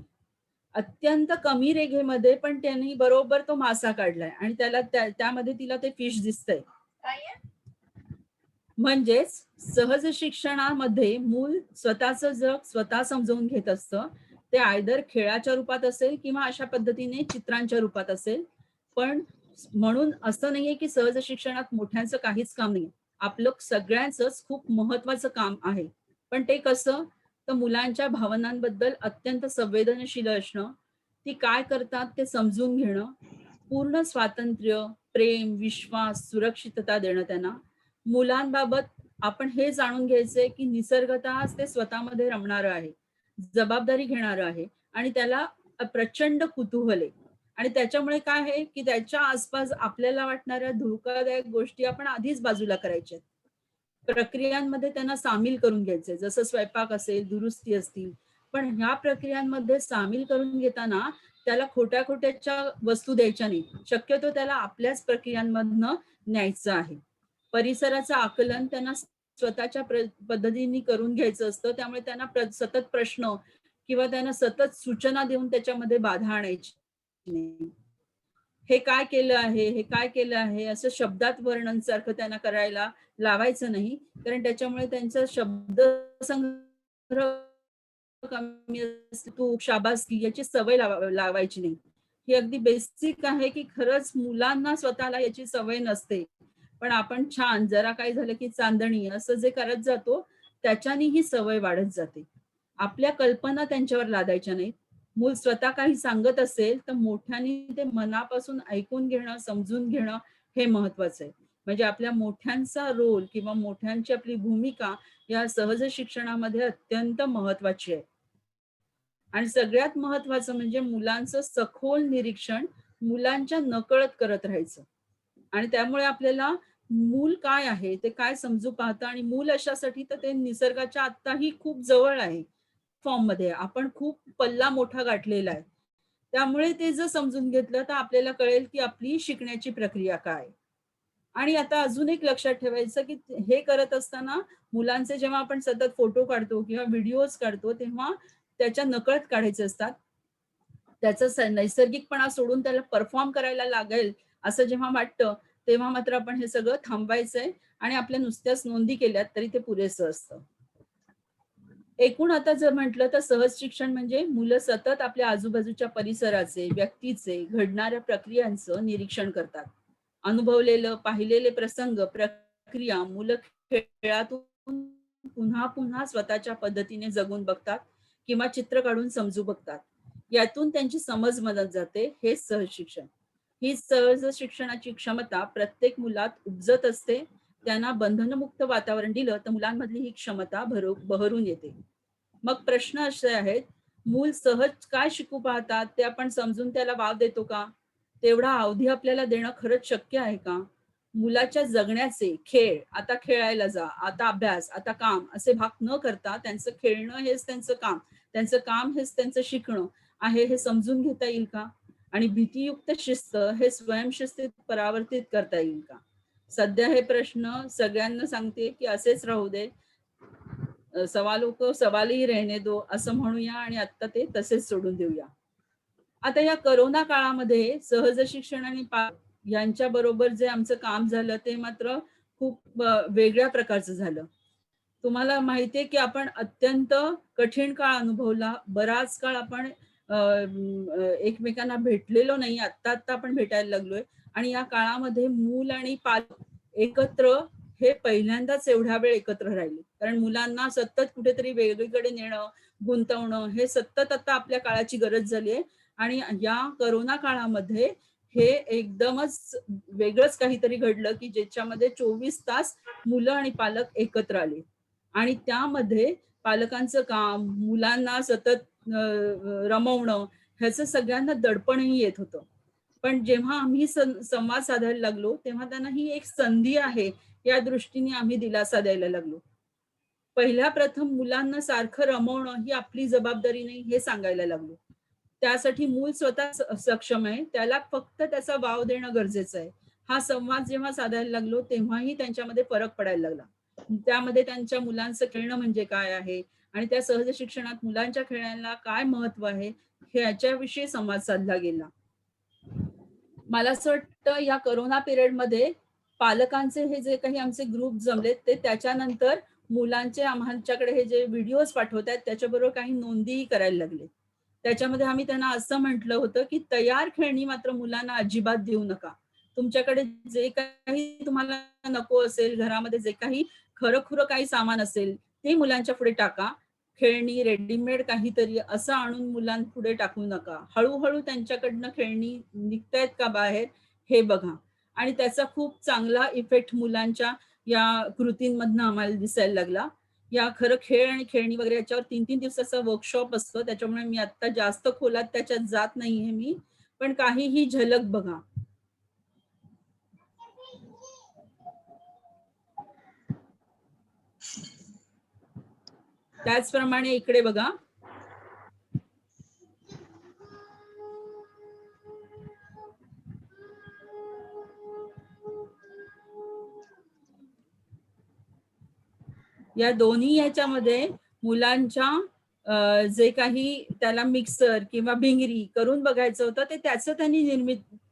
अत्यंत कमी रेघेमध्ये पण त्यांनी बरोबर तो मासा काढलाय आणि त्यामध्ये तिला ते फिश दिसतंय. म्हणजेच सहज शिक्षणामध्ये मूल स्वतःचं जग स्वतः समजावून घेत असतं. ते आयदर खेळाच्या रूपात असेल किंवा अशा पद्धतीने चित्रांच्या रूपात असेल. पण म्हणून असं नाहीये की सहज शिक्षणात मोठ्यांचं काहीच काम नाही. आपलं सगळ्यांचंच खूप महत्वाचं काम आहे. पण ते कसं? तर मुलांच्या भावनांबद्दल अत्यंत संवेदनशील असणं, ती काय करतात ते समजून घेणं, पूर्ण स्वातंत्र्य, प्रेम, विश्वास, सुरक्षितता देणं त्यांना. मुलांबाबत आपण हे जाणून घ्यायचंय की निसर्गतःच ते स्वतःमध्ये रमणारं आहे, जबाबदारी घेणारं आहे आणि त्याला प्रचंड कुतूहल आहे. आणि त्याच्यामुळे काय आहे की त्याच्या आसपास आपल्याला वाटणाऱ्या धोकादायक गोष्टी आपण आधीच बाजूला करायच्या. प्रक्रियांमध्ये त्यांना सामील करून घ्यायचंय, जसं स्वयंपाक असेल, दुरुस्ती असतील. पण ह्या प्रक्रियांमध्ये सामील करून घेताना त्याला खोट्या खोट्याच्या वस्तू द्यायच्या नाही. शक्यतो त्याला आपल्याच प्रक्रियांमधनं न्यायचं आहे. परिसराचं आकलन त्यांना स्वतःच्या पद्धतीने करून घ्यायचं असतं. त्यामुळे त्यांना सतत प्रश्न किंवा त्यांना सतत सूचना देऊन त्याच्यामध्ये बाधा आणायची नाही. हे काय केलं आहे, हे काय केलं आहे, असं शब्दात वर्णन सारखं त्यांना करायला लावायचं नाही. कारण त्याच्यामुळे त्यांचा शब्दसंग्रह कमी असतो. शाबासकी याची सवय लावायची नाही. ही अगदी बेसिक आहे की खरंच मुलांना स्वतःला याची सवय नसते. पण आपण छान जरा काय झालं की चांदणी असं जे करत जातो, त्याच्याने ही सवय वाढत जाते. आपल्या कल्पना त्यांच्यावर लादायच्या नाहीत. मूल स्वतः काही सांगत असेल तर मोठ्यांनी ते मनापासून ऐकून घेणं, समजून घेणं हे महत्वाचं आहे. म्हणजे आपल्या मोठ्यांचा रोल किंवा मोठ्यांची आपली भूमिका या सहज शिक्षणामध्ये अत्यंत महत्वाची आहे. आणि सगळ्यात महत्वाचं म्हणजे मुलांचं सखोल निरीक्षण मुलांच्या नकळत करत राहायचं. आणि त्यामुळे आपल्याला मूल काय आहे ते काय समजू पाहतं आणि मूल अशासाठी तर ते निसर्गाच्या आत्ताही खूप जवळ आहे. फॉर्म मध्ये आपण खूप पल्ला मोठा गाठलेला आहे. त्यामुळे ते जर समजून घेतलं तर आपल्याला कळेल की आपली शिकण्याची प्रक्रिया काय. आणि आता अजून एक लक्षात ठेवायचं की हे करत असताना मुलांचे जेव्हा आपण सतत फोटो काढतो किंवा व्हिडिओज काढतो तेव्हा त्याच्या नकळत काढायचे असतात. त्याचा नैसर्गिकपणा सोडून त्याला परफॉर्म करायला लागेल असं जेव्हा वाटतं, तेव्हा मात्र आपण हे सगळं थांबवायचंय आणि आपल्या नुसत्याच नोंदी केल्यात तरी ते पुरेसं असतं. एकूण आता जर म्हटलं तर सहज शिक्षण म्हणजे मुलं सतत आपल्या आजूबाजूच्या परिसराचे, व्यक्तीचे, घडणाऱ्या प्रक्रियांचं निरीक्षण करतात. अनुभवलेलं, पाहिलेले प्रसंग, प्रक्रिया मुलं खेळातून पुन्हा पुन्हा स्वतःच्या पद्धतीने जगून बघतात किंवा चित्र काढून समजू बघतात. यातून त्यांची समज मदत जाते. हेच सहज शिक्षण. ही सहज शिक्षणाची क्षमता प्रत्येक मुलात उपजत असते. त्यांना बंधनमुक्त वातावरण दिलं तर मुलांमधली ही क्षमता बहरून येते. मग प्रश्न असे आहेत, मूल सहज काय शिकू पाहतात ते आपण समजून त्याला वाव देतो का? तेवढा अवधी आपल्याला देणं खरंच शक्य आहे का? मुलाच्या जगण्याचे खेळ, आता खेळायला जा, आता अभ्यास, आता काम असे भाग न करता त्यांचं खेळणं हेच त्यांचं काम हेच त्यांचं शिकणं आहे हे समजून घेता येईल का? आणि भीतीयुक्त शिस्त हे स्वयंशिस्तीत परावर्तित करता येईल का? सध्या हे प्रश्न सगळ्यांना सांगते की असेच राहू दे. सवालों को सवाल ही रहने दो असं म्हणूया आणि आता ते तसेच सोडून देऊया. आता या करोना काळामध्ये सहज शिक्षण आणि यांच्या बरोबर जे आमचं काम झालं ते मात्र खूप वेगळ्या प्रकारचं झालं. तुम्हाला माहितीये की आपण अत्यंत कठीण काळ अनुभवला. बराच काळ आपण एकमेकांना भेटलेलो नाही. आत्ता आपण भेटायला लागलोय आणि या काळामध्ये मूल आणि पालक एकत्र हे पहिल्यांदाच एवढ्या वेळ एकत्र राहिले. कारण मुलांना सतत कुठेतरी वेगळीकडे नेणं, गुंतवणं हे सतत आता आपल्या काळाची गरज झाली आहे आणि या करोना काळामध्ये हे एकदमच वेगळंच काहीतरी घडलं की ज्याच्यामध्ये 24 तास मुलं आणि पालक एकत्र आले आणि त्यामध्ये पालकांचं काम, मुलांना सतत रमवणं ह्याचं सगळ्यांना दडपणही येत होतं. पण जेव्हा आम्ही संवाद साधायला लागलो तेव्हा त्यांना ही एक संधी आहे या दृष्टीने आम्ही दिलासा द्यायला लागलो. पहिल्या प्रथम मुलांना सारखं रमवणं ही आपली जबाबदारी नाही हे सांगायला लागलो. त्यासाठी मूल स्वतः सक्षम आहे. त्याला फक्त त्याचा वाव देणं गरजेचं आहे. हा संवाद जेव्हा साधायला लागलो तेव्हाही त्यांच्यामध्ये फरक पडायला लागला. त्यामध्ये त्यांच्या मुलांचं खेळणं म्हणजे काय आहे आणि त्या सहज शिक्षणात मुलांच्या खेळण्याला काय महत्व आहे ह्याच्याविषयी संवाद साधला गेला. मला असं वाटतं या कोरोना पिरियडमध्ये पालकांचे हे जे काही आमचे ग्रुप जमलेत ते त्याच्यानंतर मुलांचे आमच्याकडे हे जे व्हिडिओज पाठवतात त्याच्याबरोबर काही नोंदीही करायला लागले. त्याच्यामध्ये आम्ही त्यांना असं म्हटलं होतं की तयार खेळणी मात्र मुलांना अजिबात देऊ नका. तुमच्याकडे जे काही तुम्हाला नको असेल, घरामध्ये जे काही खरं काही सामान असेल ते मुलांच्या पुढे टाका. खेळणी, रेडीमेड काहीतरी असं आणून मुलांपुढे टाकू नका. हळूहळू त्यांच्याकडनं खेळणी निघतायत का बाहेर हे बघा. आणि त्याचा खूप चांगला इफेक्ट मुलांच्या या कृतींमधनं आम्हाला दिसायला लागला. या खरं खेळ आणि खेळणी वगैरे याच्यावर 3-3 दिवसाचा वर्कशॉप असतो. त्याच्यामुळे मी आता जास्त खोलात त्याच्यात जात नाहीये मी. पण काहीही झलक बघा. त्याचप्रमाणे इकडे बघा. या दोन्ही याच्यामध्ये मुलांच्या जे काही त्याला मिक्सर किंवा भिंगरी करून बघायचं होतं ते त्याचं त्यांनी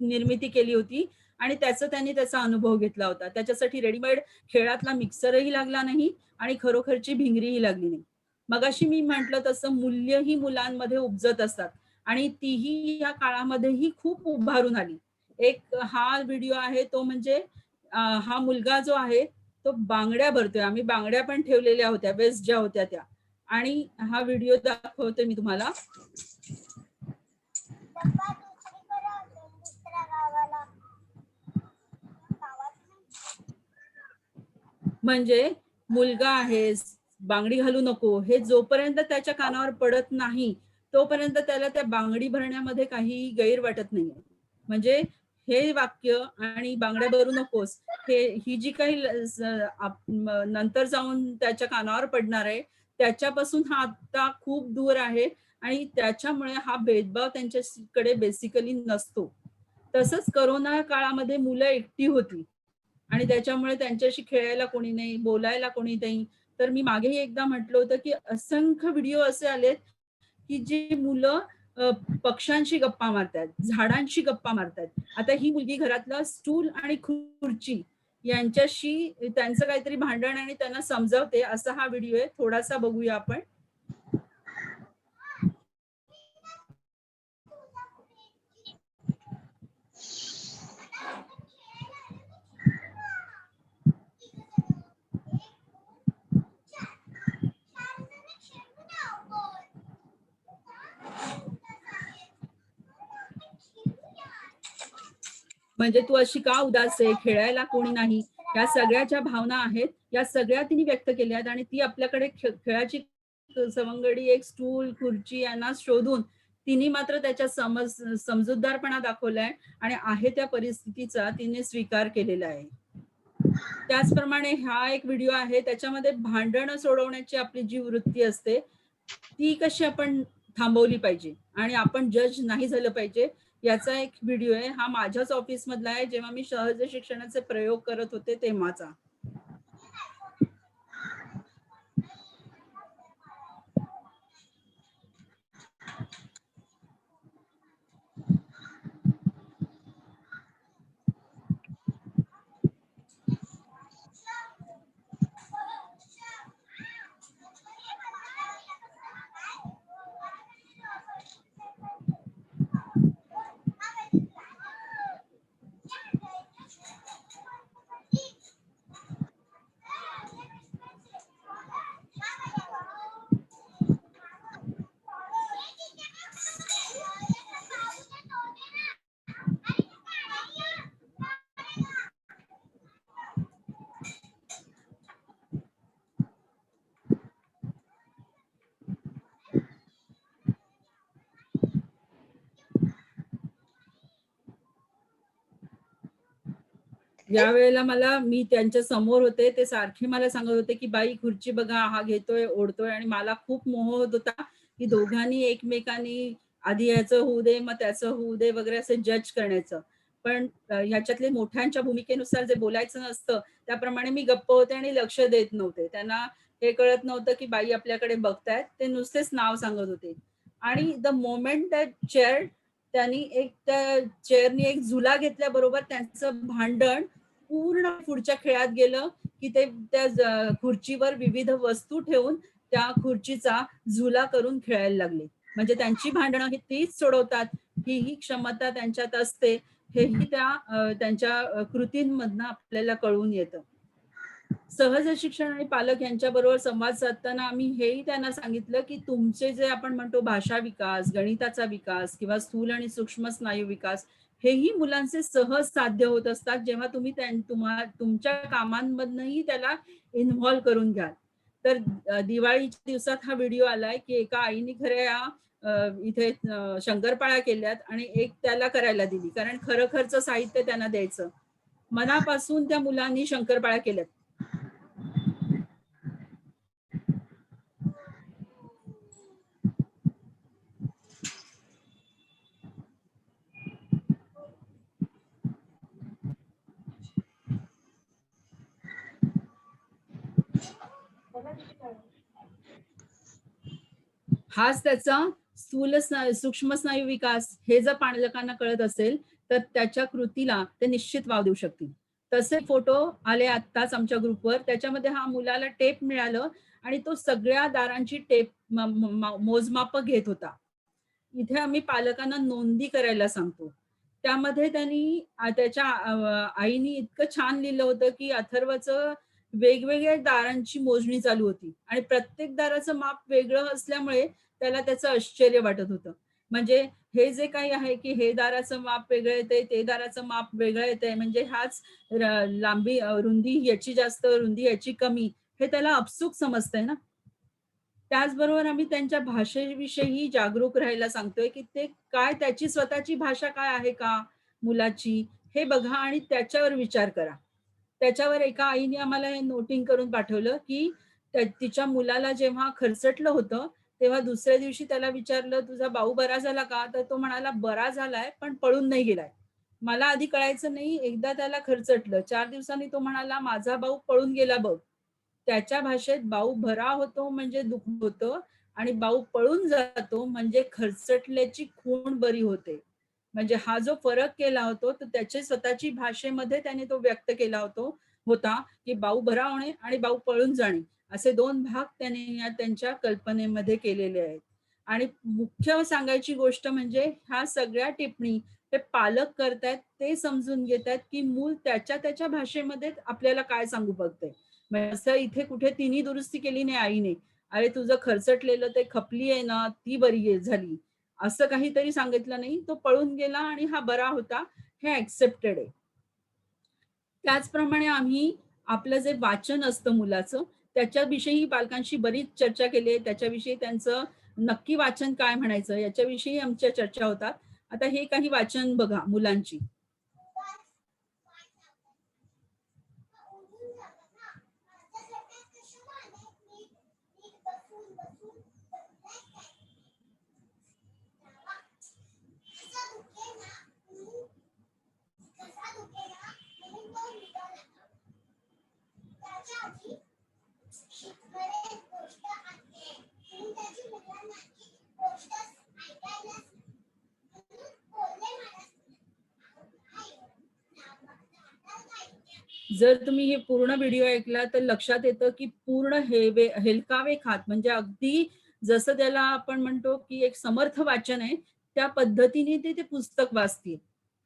निर्मिती केली होती आणि त्यांनी त्याचा अनुभव घेतला होता. त्याच्यासाठी रेडीमेड खेळातला मिक्सरही लागला नाही आणि खरोखरची भिंगरीही लागली नाही. मगाशी मी म्हटलं तसं मूल्य ही मुलांमध्ये उपजत असतात आणि तीही या काळामध्येही खूप उभारून आली. एक हा व्हिडिओ आहे तो म्हणजे हा मुलगा जो आहे तो बांगड्या भरतोय. आम्ही बांगड्या पण ठेवलेल्या होत्या, वेस्ट ज्या होत्या त्या. आणि हा व्हिडिओ दाखवते मी तुम्हाला. म्हणजे मुलगा आहे, बांगडी घालू नको हे जोपर्यंत त्याच्या कानावर पडत नाही तोपर्यंत त्याला त्या बांगडी भरण्यामध्ये काही गैर वाटत नाहीये. म्हणजे हे वाक्य आणि बांगड्या भरू नकोस ही जी काही नंतर जाऊन त्याच्या कानावर पडणार आहे त्याच्यापासून हा आता खूप दूर आहे आणि त्याच्यामुळे हा भेदभाव त्यांच्याकडे बेसिकली नसतो. तसंच करोना काळामध्ये मुलं एकटी होती आणि त्याच्यामुळे त्यांच्याशी खेळायला कोणी नाही, बोलायला कोणी नाही. तर मी मागेही एकदा म्हटलं होतं, की असंख्य व्हिडिओ असे आलेत, की जी मुलं पक्ष्यांशी गप्पा मारतायत, झाडांशी गप्पा मारतायत. आता ही मुलगी घरातलं स्टूल आणि खुर्ची यांच्याशी त्यांचं काहीतरी भांडण आणि त्यांना समजावते, असा हा व्हिडिओ आहे. थोडासा बघूया आपण. म्हणजे तू अशी का उदास आहे, खेळायला कोणी नाही, या सगळ्या ज्या भावना आहेत, या सगळ्या तिने व्यक्त केल्या आहेत आणि ती आपल्याकडे खेळाची सवंगडी, एक स्टूल, खुर्ची यांना शोधून तिने मात्र त्याच्या समजूतदारपणा दाखवलाय आणि आहे त्या परिस्थितीचा तिने स्वीकार केलेला आहे. त्याचप्रमाणे हा एक व्हिडिओ आहे, त्याच्यामध्ये भांडणं सोडवण्याची आपली जी वृत्ती असते, ती कशी आपण थांबवली पाहिजे आणि आपण जज नाही झालं पाहिजे, याचा एक व्हिडिओ आहे. हा माझ्याच ऑफिस मधला आहे, जेव्हा मी सहज शिक्षणाचे प्रयोग करत होते तेव्हाचा. या वेळेला मी त्यांच्या समोर होते, ते सारखे मला सांगत होते, की "बाई खुर्ची बघा, हा घेतोय, ओढतोय." आणि मला खूप मोह होत होता, की दोघांनी एकमेकांनी आधी ह्याचं होऊ दे, मग त्याचं होऊ दे वगैरे असं जज करण्याचं. पण ह्याच्यातले मोठ्यांच्या भूमिकेनुसार जे बोलायचं नसतं, त्याप्रमाणे मी गप्प होते आणि लक्ष देत नव्हते. त्यांना हे कळत नव्हतं, की बाई आपल्याकडे बघतायत. ते नुसतेच नाव सांगत होते. आणि द मोमेंट दॅट चेअर त्या चेअरनी एक झुला घेतल्याबरोबर त्यांचं भांडण पूर्ण पुढच्या खेळात गेलं, की ते त्या खुर्चीवर विविध वस्तू ठेवून त्या खुर्चीचा झुला करून खेळायला लागले. म्हणजे त्यांची भांडणं ही तीच सोडवतात, ही क्षमता त्यांच्यात असते, हेही त्यांच्या कृतींमधनं आपल्याला कळून येतं. सहज शिक्षण आणि पालक यांच्याबरोबर संवाद साधताना आम्ही हेही त्यांना सांगितलं, की तुमचे जे आपण म्हणतो भाषा विकास, गणिताचा विकास किंवा स्थूल आणि सूक्ष्म स्नायू विकास, हेही मुलांचे सहज साध्य होत असतात, जेव्हा तुम्ही तुमच्या कामांमधनंही त्याला इन्व्हॉल्व करून घ्याल. तर दिवाळीच्या दिवसात हा व्हिडिओ आलाय, की एका आईने खऱ्या इथे शंकरपाळ्या केल्यात आणि एक त्याला करायला दिली. कारण खरं-खरचं साहित्य त्यांना द्यायचं. मनापासून त्या मुलांनी शंकरपाळ्या केल्यात. हाच त्याचा सूक्ष्म स्नायू विकास हे जर पालकांना कळत असेल, तर त्याच्या कृतीला ते निश्चित वाव देऊ शकतील. तसे फोटो आले आत्ताच आमच्या ग्रुपवर. त्याच्यामध्ये हा मुलाला टेप मिळालं आणि तो सगळ्या दारांची टेप मोजमाप घेत होता. इथे आम्ही पालकांना नोंदी करायला सांगतो. त्यामध्ये त्याच्या आईनी इतकं छान लिहिलं होतं, की अथर्वचं वेगवेगळ्या दारांची मोजणी चालू होती आणि प्रत्येक दाराचं माप वेगळं असल्यामुळे त्याला त्याचं आश्चर्य वाटत होतं. म्हणजे हे जे काही आहे, की हे दाराचं माप वेगळं येतंय, ते दाराचं माप वेगळं येतंय, म्हणजे हाच लांबी रुंदी याची जास्त, रुंदी याची कमी, हे त्याला आपसूक समजतंय ना. त्याचबरोबर आम्ही त्यांच्या भाषेविषयी जागरूक राहायला सांगतोय, की ते काय त्याची स्वतःची भाषा काय आहे का मुलाची, हे बघा आणि त्याच्यावर विचार करा. त्याच्यावर एका आईने आम्हाला हे नोटिंग करून पाठवलं, की तिच्या मुलाला जेव्हा खरचटलं होतं, तेव्हा दुसऱ्या दिवशी त्याला विचारलं, तुझा भाऊ बरा झाला का? तर तो म्हणाला, बरा झालाय पण पळून नाही गेलाय. मला आधी कळायचं नाही. एकदा त्याला खरचटलं. 4 दिवसांनी तो म्हणाला, माझा भाऊ पळून गेला बघ. त्याच्या भाषेत भाऊ भरा होतो म्हणजे दुःख होतं आणि भाऊ पळून जातो म्हणजे खरचटल्याची खूण बरी होते. म्हणजे हा जो फरक केला होता, तो त्याची स्वतःची भाषेमध्ये त्याने तो व्यक्त केला होता, की भाऊ भरा होणे आणि भाऊ पळून जाणे. असे 2 भाग त्याने या त्यांच्या कल्पनेमध्ये केलेले आहेत. आणि मुख्य सांगायची गोष्ट म्हणजे ह्या सगळ्या टिप्पणी ते पालक करतायत, ते समजून घेतायत, की मूल त्याच्या भाषेमध्ये आपल्याला काय सांगू बघतंय. म्हणजे असं इथे कुठे तिन्ही दुरुस्ती केली नाही आईने. "अरे तुझं खरचटलेलं ते खपली आहे ना, ती बरी झाली." असं काहीतरी सांगितलं नाही. तो पळून गेला आणि हा बरा होता, हे एक्सेप्टेड आहे. त्याचप्रमाणे आम्ही आपलं जे वाचन असतं मुलाचं, त्याच्याविषयी पालकांशी बरीच चर्चा केली आहे. त्याच्याविषयी त्यांचं नक्की वाचन काय म्हणायचं याच्याविषयी आमच्या चर्चा होतात. आता हे काही वाचन बघा मुलांची. जर तुम्ही हे पूर्ण व्हिडिओ ऐकला तर लक्षात येतं, की पूर्ण हेलकावे खात म्हणजे अगदी जसं त्याला आपण म्हणतो, की एक समर्थ वाचन आहे, त्या पद्धतीने ते पुस्तक वाचतीये.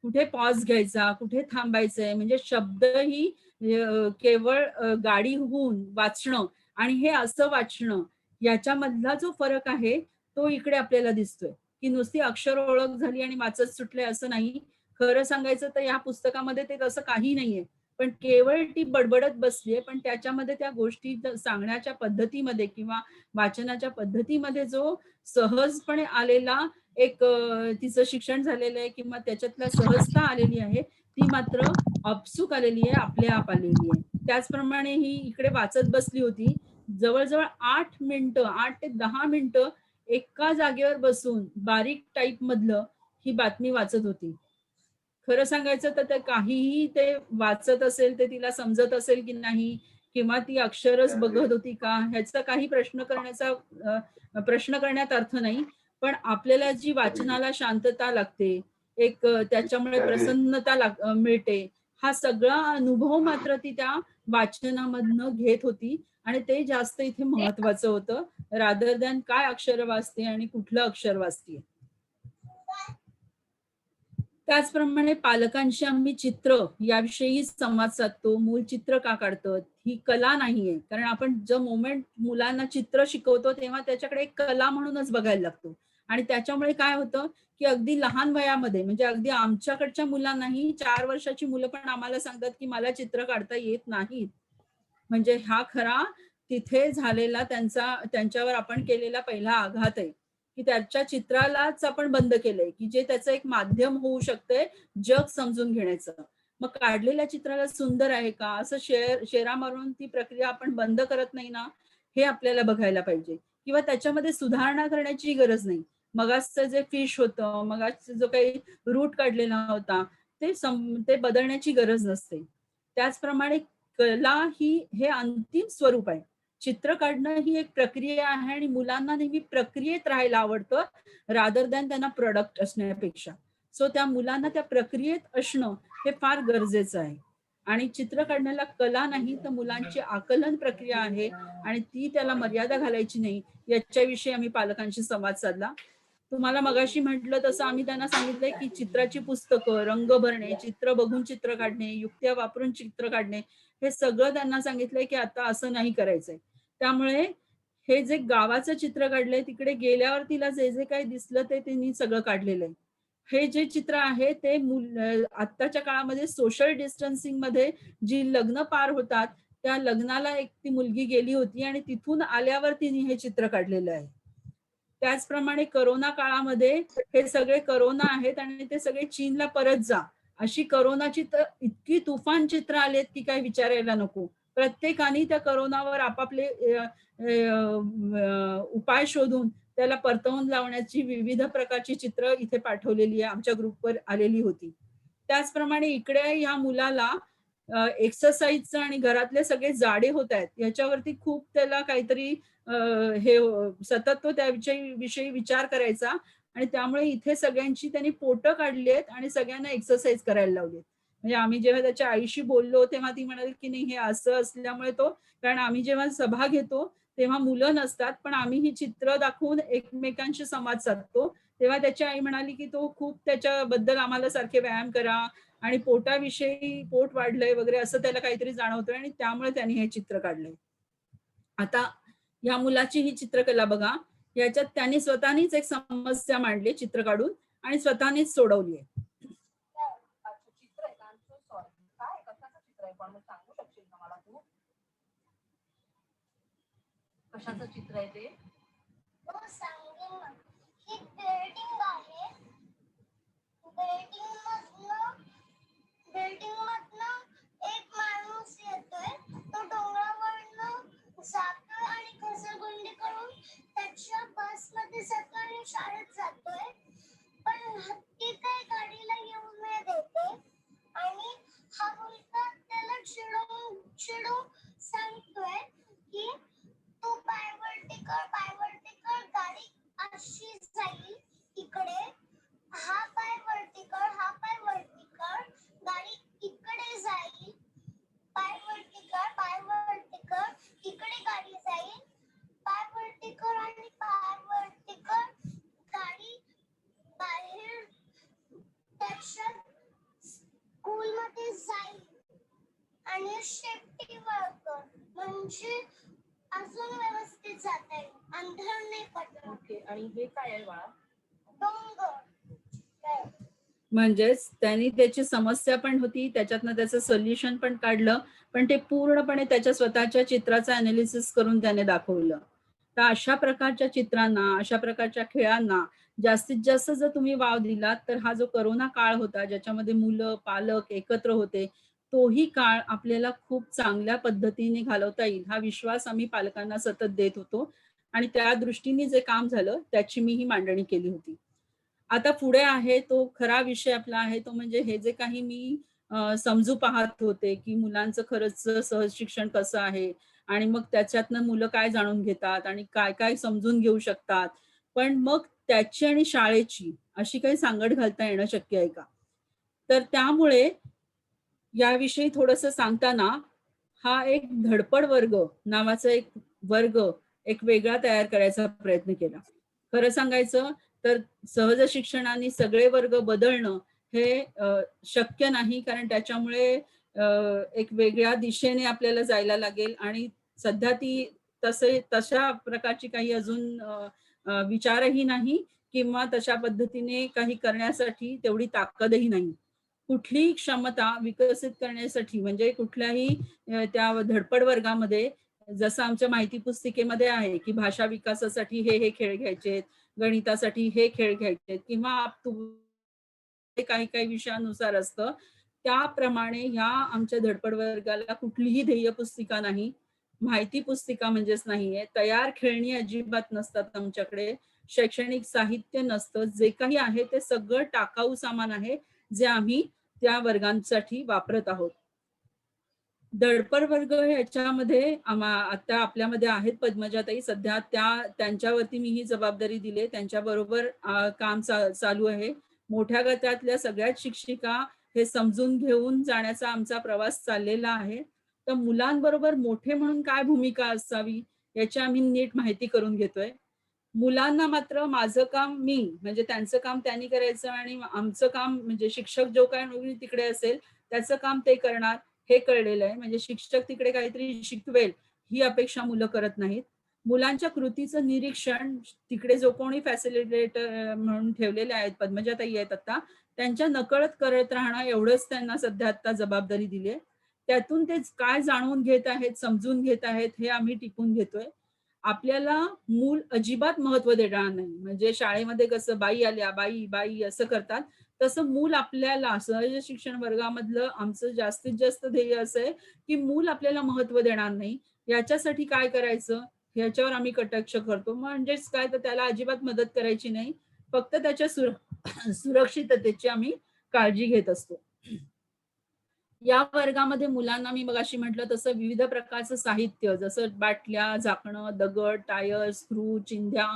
कुठे पॉज घ्यायचा, कुठे थांबायचंय म्हणजे शब्दही केवळ गाडी होऊन वाचणं आणि हे असं वाचणं याच्यामधला जो फरक आहे, तो इकडे आपल्याला दिसतोय, की नुसती अक्षर ओळख झाली आणि वाचत सुटले असं नाही. खरं सांगायचं तर या पुस्तकामध्ये ते तसं काही नाहीये. पण केवळ ती बडबडत बसलीये, पण त्याच्यामध्ये त्या गोष्टी सांगण्याच्या पद्धतीमध्ये किंवा वाचनाच्या पद्धतीमध्ये जो सहजपणे आलेला एक तिचं शिक्षण झालेलं आहे किंवा त्याच्यातला सहजता आलेली आहे, ती मात्र आपसूक आलेली आहे, आपल्या-आप आलेली आहे. त्याचप्रमाणे ही इकडे वाचत बसली होती. जवळ-जवळ 8 मिनिटं, 8 ते 10 मिनिटं एका जागेवर बसून बारीक टाइपमधलं ही बातमी वाचत होती. खरं सांगायचं तर ते काहीही ते वाचत असेल, ते तिला समजत असेल की नाही किंवा ती अक्षरच बघत होती का? ह्याचा काही प्रश्न करण्यात अर्थ नाही. पण आपल्याला जी वाचनाला शांतता लागते, एक त्याच्यामुळे प्रसन्नता मिळते. हा सगळा अनुभव मात्र ती त्या वाचनामधनं घेत होती आणि ते जास्त इथे महत्वाचं होतं. रादर दॅन काय अक्षर वाचते आणि कुठलं अक्षर वाचतीये. त्याचप्रमाणे पालकांशी आम्ही चित्र याविषयी संवाद साधतो. मूल चित्र का काढतं? ही कला नाहीये. कारण आपण जो मोमेंट मुलांना चित्र शिकवतो, तेव्हा त्याच्याकडे एक कला म्हणूनच बघायला लागतो. आणि त्याच्यामुळे काय होतं, की अगदी लहान वयामध्ये म्हणजे अगदी आमच्याकडच्या मुलांनाही 4 वर्षाची मुलं पण आम्हाला सांगतात, की मला चित्र काढता येत नाहीत. म्हणजे हा खरा तिथे झालेला त्यांच्यावर आपण केलेला पहिला आघात आहे, की त्याच्या चित्रालाच आपण बंद केलंय, की जे त्याचं एक माध्यम होऊ शकतंय जग समजून घेण्याचं. मग काढलेल्या चित्राला सुंदर आहे का? असं शेरा मारून ती प्रक्रिया आपण बंद करत नाही ना, हे आपल्याला बघायला पाहिजे किंवा त्याच्यामध्ये सुधारणा करण्याची गरज नाही. मगाचचं जे फिश होतं, मगाचा जो काही रूट काढलेला होता, ते बदलण्याची गरज नसते. त्याचप्रमाणे कला हे अंतिम स्वरूप आहे. चित्र काढणं ही एक प्रक्रिया आहे आणि मुलांना नेहमी प्रक्रियेत राहायला आवडतं, रादर दॅन त्यांना प्रॉडक्ट असण्यापेक्षा. सो त्या मुलांना त्या प्रक्रियेत असणं हे फार गरजेचं आहे. आणि चित्र काढण्याला कला नाही तर मुलांची आकलन प्रक्रिया आहे आणि ती त्याला मर्यादा घालायची नाही, याच्याविषयी आम्ही पालकांशी संवाद साधला. तुम्हाला मगाशी म्हटलं तसं आम्ही त्यांना सांगितलंय, की चित्राची पुस्तकं, रंग भरणे, चित्र बघून चित्र काढणे, युक्त्या वापरून चित्र काढणे, हे सगळं त्यांना सांगितलंय, की आता असं नाही करायचंय. त्यामुळे हे जे गावाचं चित्र काढलंय, तिकडे गेल्यावर तिला जे काही दिसलं ते तिने सगळं काढलेलं आहे. हे जे चित्र आहे ते आत्ताच्या काळामध्ये सोशल डिस्टन्सिंगमध्ये जी लग्न पार होतात, त्या लग्नाला एक ती मुलगी गेली होती आणि तिथून आल्यावर तिने हे चित्र काढलेलं आहे. त्याचप्रमाणे कोरोना काळामध्ये हे सगळे कोरोना आहेत आणि ते सगळे चीनला परत जा. अशी कोरोनाची तर इतकी तुफान चित्र आलेत, की काही विचारायला नको. प्रत्येकाने त्या करोनावर आपापले उपाय शोधून त्याला परतवून लावण्याची विविध प्रकारची चित्र इथे पाठवलेली आहे, आमच्या ग्रुपवर आलेली होती. त्याचप्रमाणे इकडे या मुलाला एक्सरसाइजचं आणि घरातले सगळे जाडे होत आहेत याच्यावरती खूप त्याला काहीतरी सतत तो त्याविषयी विचार करायचा आणि त्यामुळे इथे सगळ्यांची त्यांनी पोटं काढली आहेत आणि सगळ्यांना एक्सरसाइज करायला लावली. म्हणजे आम्ही जेव्हा त्याच्या आईशी बोललो तेव्हा ती म्हणाली की नाही, हे असं असल्यामुळे तो, कारण आम्ही जेव्हा सभा घेतो तेव्हा मुलं नसतात पण आम्ही ही चित्र दाखवून एकमेकांशी संवाद साधतो, तेव्हा त्याची आई म्हणाली की तो खूप त्याच्याबद्दल आम्हाला सारखे व्यायाम करा आणि पोटाविषयी, पोट वाढलंय वगैरे असं त्याला काहीतरी जाणवतंय आणि त्यामुळे त्यांनी हे चित्र काढलंय. आता या मुलाची ही चित्रकला बघा, याच्यात त्यांनी स्वतःनीच एक समस्या मांडली चित्र काढून आणि स्वतःनीच सोडवली आहे. कशाचं चित्र आहे ते? हो सांगेन ना. ही बिल्डिंग आहे. बिल्डिंग मधनं एक माणूस येतोय. तो डोंगरावरनं जातोय आणि घसरगुंडी करून त्याच्या बसमध्ये जातोय आणि शाळेत जातोय. पण हत्ती काय गाडीला येऊ नये देते आणि हा मुलगा त्याला चिडून सांगतोय की तू पायवरती कर, गाडी अशी जाईल इकडे, हा पाय वरती कर, गाडी इकडे जाईल, पाय वरती कर, इकडे गाडी जाईल, पाय वरती कर आणि पाय वरती कर, गाडी बाहेर त्याच्या स्कूलमध्ये जाईल आणि सेफ्टीवर कर, म्हणजे अजून व्यवस्थित जाता येईल, अंधार नाही पडणार. ओके, आणि हे काय आहे बाळा? डोंगर. म्हणजेच त्यांनी त्याची समस्या पण होती, त्याच्यातनं त्याचं सोल्युशन पण काढलं, पण ते पूर्णपणे त्याच्या स्वतःच्या चित्राचं अनालिसिस करून त्याने दाखवलं. तर अशा प्रकारच्या चित्रांना, अशा प्रकारच्या खेळांना जास्तीत जास्त जर तुम्ही वाव दिलात तर हा जो करोना काळ होता ज्याच्यामध्ये मुलं, पालक एकत्र होते, तोही काळ आपल्याला खूप चांगल्या पद्धतीने घालवता येईल हा विश्वास आम्ही पालकांना सतत देत होतो आणि त्या दृष्टीने जे काम झालं त्याची मी ही मांडणी केली होती. आता पुढे आहे तो खरा विषय आपला आहे तो म्हणजे हे जे काही मी समजू पाहत होते की मुलांचं खरंच सहज शिक्षण कसं आहे आणि मग त्याच्यातनं मुलं काय जाणून घेतात आणि काय काय समजून घेऊ शकतात, पण मग त्याची आणि शाळेची अशी काही सांगड घालता येणं शक्य आहे का? तर त्यामुळे याविषयी थोडंसं सांगताना हा एक धडपड वर्ग नावाचा एक वर्ग एक वेगळा तयार करायचा प्रयत्न केला. खरं सांगायचं तर सहज शिक्षणाने सगळे वर्ग बदलणं हे शक्य नाही, कारण त्याच्यामुळे एक वेगळ्या दिशेने आपल्याला जायला लागेल आणि सध्या ती तशा प्रकारची काही अजून विचारही नाही किंवा तशा पद्धतीने काही करण्यासाठी तेवढी ताकदही नाही. कुठलीही क्षमता विकसित करण्यासाठी म्हणजे कुठल्याही त्या धडपड वर्गामध्ये जसं आमच्या माहिती पुस्तिकेमध्ये आहे की भाषा विकासासाठी हे खेळ घ्यायचे, गणितासाठी हे खेळ घ्यायचे किंवा काही काही विषयानुसार असतं, त्याप्रमाणे ह्या आमच्या धडपड वर्गाला कुठलीही ध्येय पुस्तिका नाही, माहिती पुस्तिका म्हणजेच नाहीये, तयार खेळणी अजिबात नसतात आमच्याकडे, शैक्षणिक साहित्य नसतं, जे काही आहे ते सगळं टाकाऊ सामान आहे जे आम्ही त्या वर्गांसाठी वापरत आहोत. धडपड वर्ग ह्याच्यामध्ये आता आपल्यामध्ये आहेत पद्मजाताई, सध्या त्यांच्यावरती मी ही जबाबदारी दिली, त्यांच्याबरोबर काम चालू आहे. मोठ्या गटातल्या सगळ्याच शिक्षिका हे समजून घेऊन जाण्याचा आमचा प्रवास चाललेला आहे. तर मुलांबरोबर मोठे म्हणून काय भूमिका असावी याची आम्ही नीट माहिती करून घेतोय. मुलांना मात्र माझं काम मी म्हणजे त्यांचं काम त्यांनी करायचं आणि आमचं काम म्हणजे शिक्षक जो काय तिकडे असेल त्याचं काम ते करणार हे कळलेलं आहे. म्हणजे शिक्षक तिकडे काहीतरी शिकवेल ही अपेक्षा मुलं करत नाहीत. मुलांच्या कृतीचं निरीक्षण तिकडे जो कोणी फॅसिलिटेटर म्हणून ठेवलेले आहेत, पद्मजाताई आहेत आता, त्यांच्या नकळत करत राहणं एवढंच त्यांना सध्या आता जबाबदारी दिली आहे. त्यातून ते काय जाणून घेत आहेत, समजून घेत आहेत हे आम्ही टिपून घेतोय. आपल्याला मूल अजिबात महत्व देणार नाही. म्हणजे शाळेमध्ये कसं बाई आल्या, बाई, बाई असं करतात. तसं मूल आपल्याला सहज शिक्षण वर्गामधलं आमचं जास्तीत जास्त ध्येय असं आहे, की मूल आपल्याला महत्व देणार नाही. याच्यासाठी काय करायचं? ह्याच्यावर आम्ही कटाक्ष करतो. म्हणजेच काय तर त्याला अजिबात मदत करायची नाही. फक्त त्याच्या सुरक्षिततेची आम्ही काळजी घेत असतो. या वर्गामध्ये मुलांना मी मगाशी म्हटलं तसं विविध प्रकारचं साहित्य जसं बाटल्या, झाकणं, दगड, टायर, स्क्रू, चिंध्या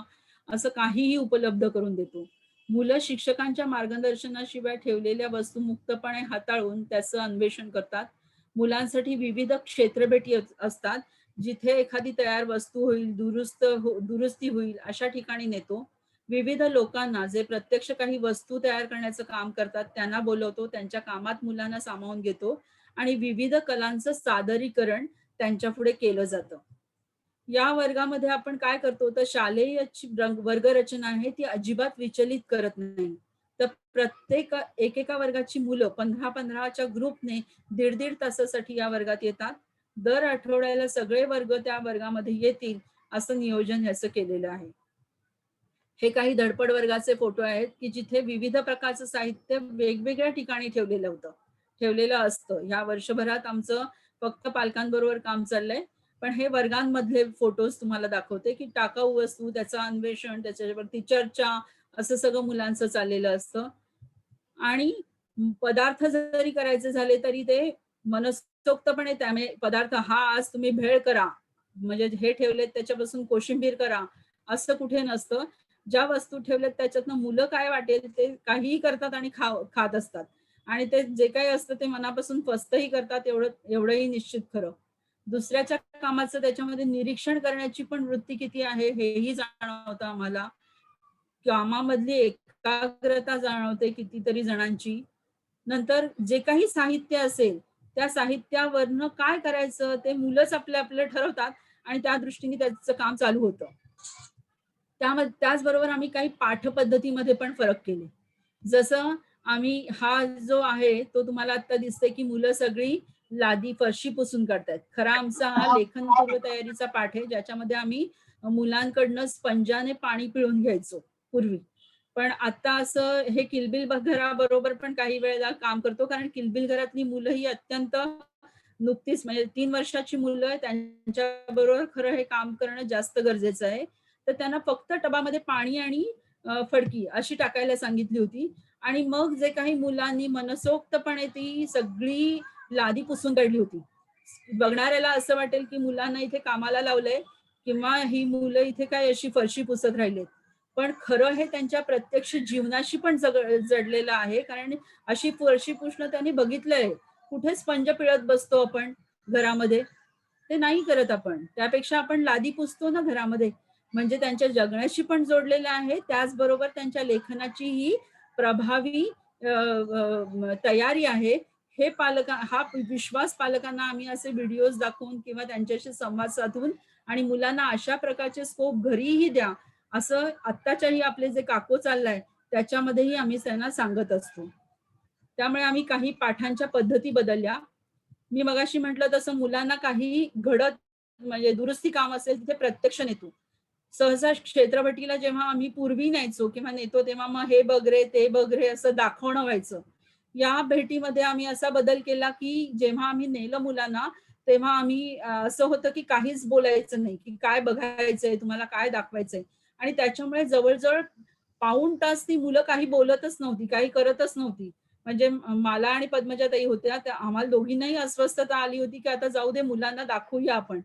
असं काहीही उपलब्ध करून देतो. मुलं शिक्षकांच्या मार्गदर्शनाशिवाय ठेवलेल्या वस्तू मुक्तपणे हाताळून त्याचं अन्वेषण करतात. मुलांसाठी विविध क्षेत्रभेटी असतात. जिथे एखादी तयार वस्तू होईल, दुरुस्ती होईल अशा ठिकाणी नेतो. विविध लोकांना जे प्रत्यक्ष काही वस्तू तयार करण्याचं काम करतात त्यांना बोलवतो. त्यांच्या कामात मुलांना सामावून घेतो आणि विविध कलांचं सादरीकरण त्यांच्यापुढे केलं जातं. या वर्गामध्ये आपण काय करतो तर शालेय वर्गरचना आहे ती अजिबात विचलित करत नाही. तर प्रत्येक एकेका वर्गाची मुलं 15-15च्या ग्रुपने 1.5 तासासाठी या वर्गात येतात. दर आठवड्याला सगळे वर्ग त्या वर्गामध्ये येतील असं नियोजन याचं केलेलं आहे. हे काही धडपड वर्गाचे फोटो आहेत की जिथे विविध प्रकारचं साहित्य वेगवेगळ्या ठिकाणी ठेवलेलं असतं. ह्या वर्षभरात आमचं फक्त पालकांबरोबर काम चाललंय. पण हे वर्गांमधले फोटोज तुम्हाला दाखवते की टाकाऊ वस्तू, त्याचं अन्वेषण, त्याच्यावरती चर्चा असं सगळं मुलांचं चाललेलं असतं. आणि पदार्थ जरी करायचे झाले तरी ते मनसोक्तपणे त्यामुळे पदार्थ हा आज तुम्ही भेळ करा, म्हणजे हे ठेवलेत त्याच्यापासून कोशिंबीर करा असं कुठे नसतं. ज्या वस्तू ठेवल्यात त्याच्यातनं मुलं काय वाटेल ते काहीही करतात आणि खात असतात. आणि ते जे काही असतं ते मनापासून फस्तही करतात एवढंही निश्चित खरं. दुसऱ्याच्या कामाचं त्याच्यामध्ये निरीक्षण करण्याची पण वृत्ती किती आहे हेही जाणवतं आम्हाला. कामामधली एकाग्रता जाणवते कितीतरी जणांची. नंतर जे काही साहित्य असेल त्या साहित्यावरनं काय करायचं ते मुलंच आपलं ठरवतात आणि त्या दृष्टीने त्याचं काम चालू होतं. त्याचबरोबर आम्ही काही पाठपद्धतीमध्ये पण फरक केले. जसं आम्ही हा जो आहे तो तुम्हाला आता दिसतंय की मुलं सगळी लादी फरशी पुसून काढतायत. खरा आमचा हा लेखन पूर्व तयारीचा पाठ आहे ज्याच्यामध्ये आम्ही मुलांकडनं स्पंजाने पाणी पिळून घ्यायचो पूर्वी. पण आता असं हे किलबिल घराबरोबर पण काही वेळेला काम करतो, कारण किलबिल घरातली मुलं ही अत्यंत नुकतीच म्हणजे 3 वर्षाची मुलं त्यांच्या बरोबर खरं हे काम करणं जास्त गरजेचं आहे. तर त्यांना फक्त टबामध्ये पाणी आणि फडकी अशी टाकायला सांगितली होती आणि मग जे काही मुलांनी मनसोक्तपणे ती सगळी लादी पुसून काढली होती. बघणाऱ्याला असं वाटेल की मुलांना इथे कामाला लावलंय किंवा ही मुलं इथे काय अशी फरशी पुसत राहिलेत. पण खरं हे त्यांच्या प्रत्यक्ष जीवनाशी पण जडलेलं आहे, कारण अशी फरशी पुसणं त्यांनी बघितलंय. कुठे स्पंज पिळत बसतो आपण घरामध्ये, ते नाही करत आपण. त्यापेक्षा आपण लादी पुसतो ना घरामध्ये, म्हणजे त्यांच्या जगण्याशी पण जोडलेलं आहे. त्याचबरोबर त्यांच्या लेखनाची ही प्रभावी तयारी आहे. हे हा विश्वास पालकांना आम्ही असे व्हिडिओज दाखवून किंवा त्यांच्याशी संवाद साधून आणि मुलांना अशा प्रकारचे स्कोप घरीही द्या असं आत्ताच्याही आपले जे काको चाललाय त्याच्यामध्येही आम्ही त्यांना सांगत असतो. त्यामुळे आम्ही काही पाठांच्या पद्धती बदलल्या. मी मगाशी म्हटलं तसं मुलांना काही घडत म्हणजे दुरुस्ती काम असेल तिथे प्रत्यक्ष नेतो. सहसा क्षेत्रभटीला जेव्हा आम्ही पूर्वी न्यायचो किंवा नेतो तेव्हा मग हे बघ रे ते बघ रे असं दाखवणं व्हायचं. या भेटीमध्ये आम्ही असा बदल केला की जेव्हा आम्ही नेलं मुलांना तेव्हा आम्ही असं होतं की काहीच बोलायचं नाही की काय बघायचंय तुम्हाला काय दाखवायचंय. आणि त्याच्यामुळे जवळजवळ पाऊण तास ती मुलं काही बोलतच नव्हती, काही करतच नव्हती. म्हणजे मला आणि पद्मजाताई होत्या त्या आम्हाला दोघींनाही अस्वस्थता आली होती की आता जाऊ दे मुलांना दाखवूया आपण.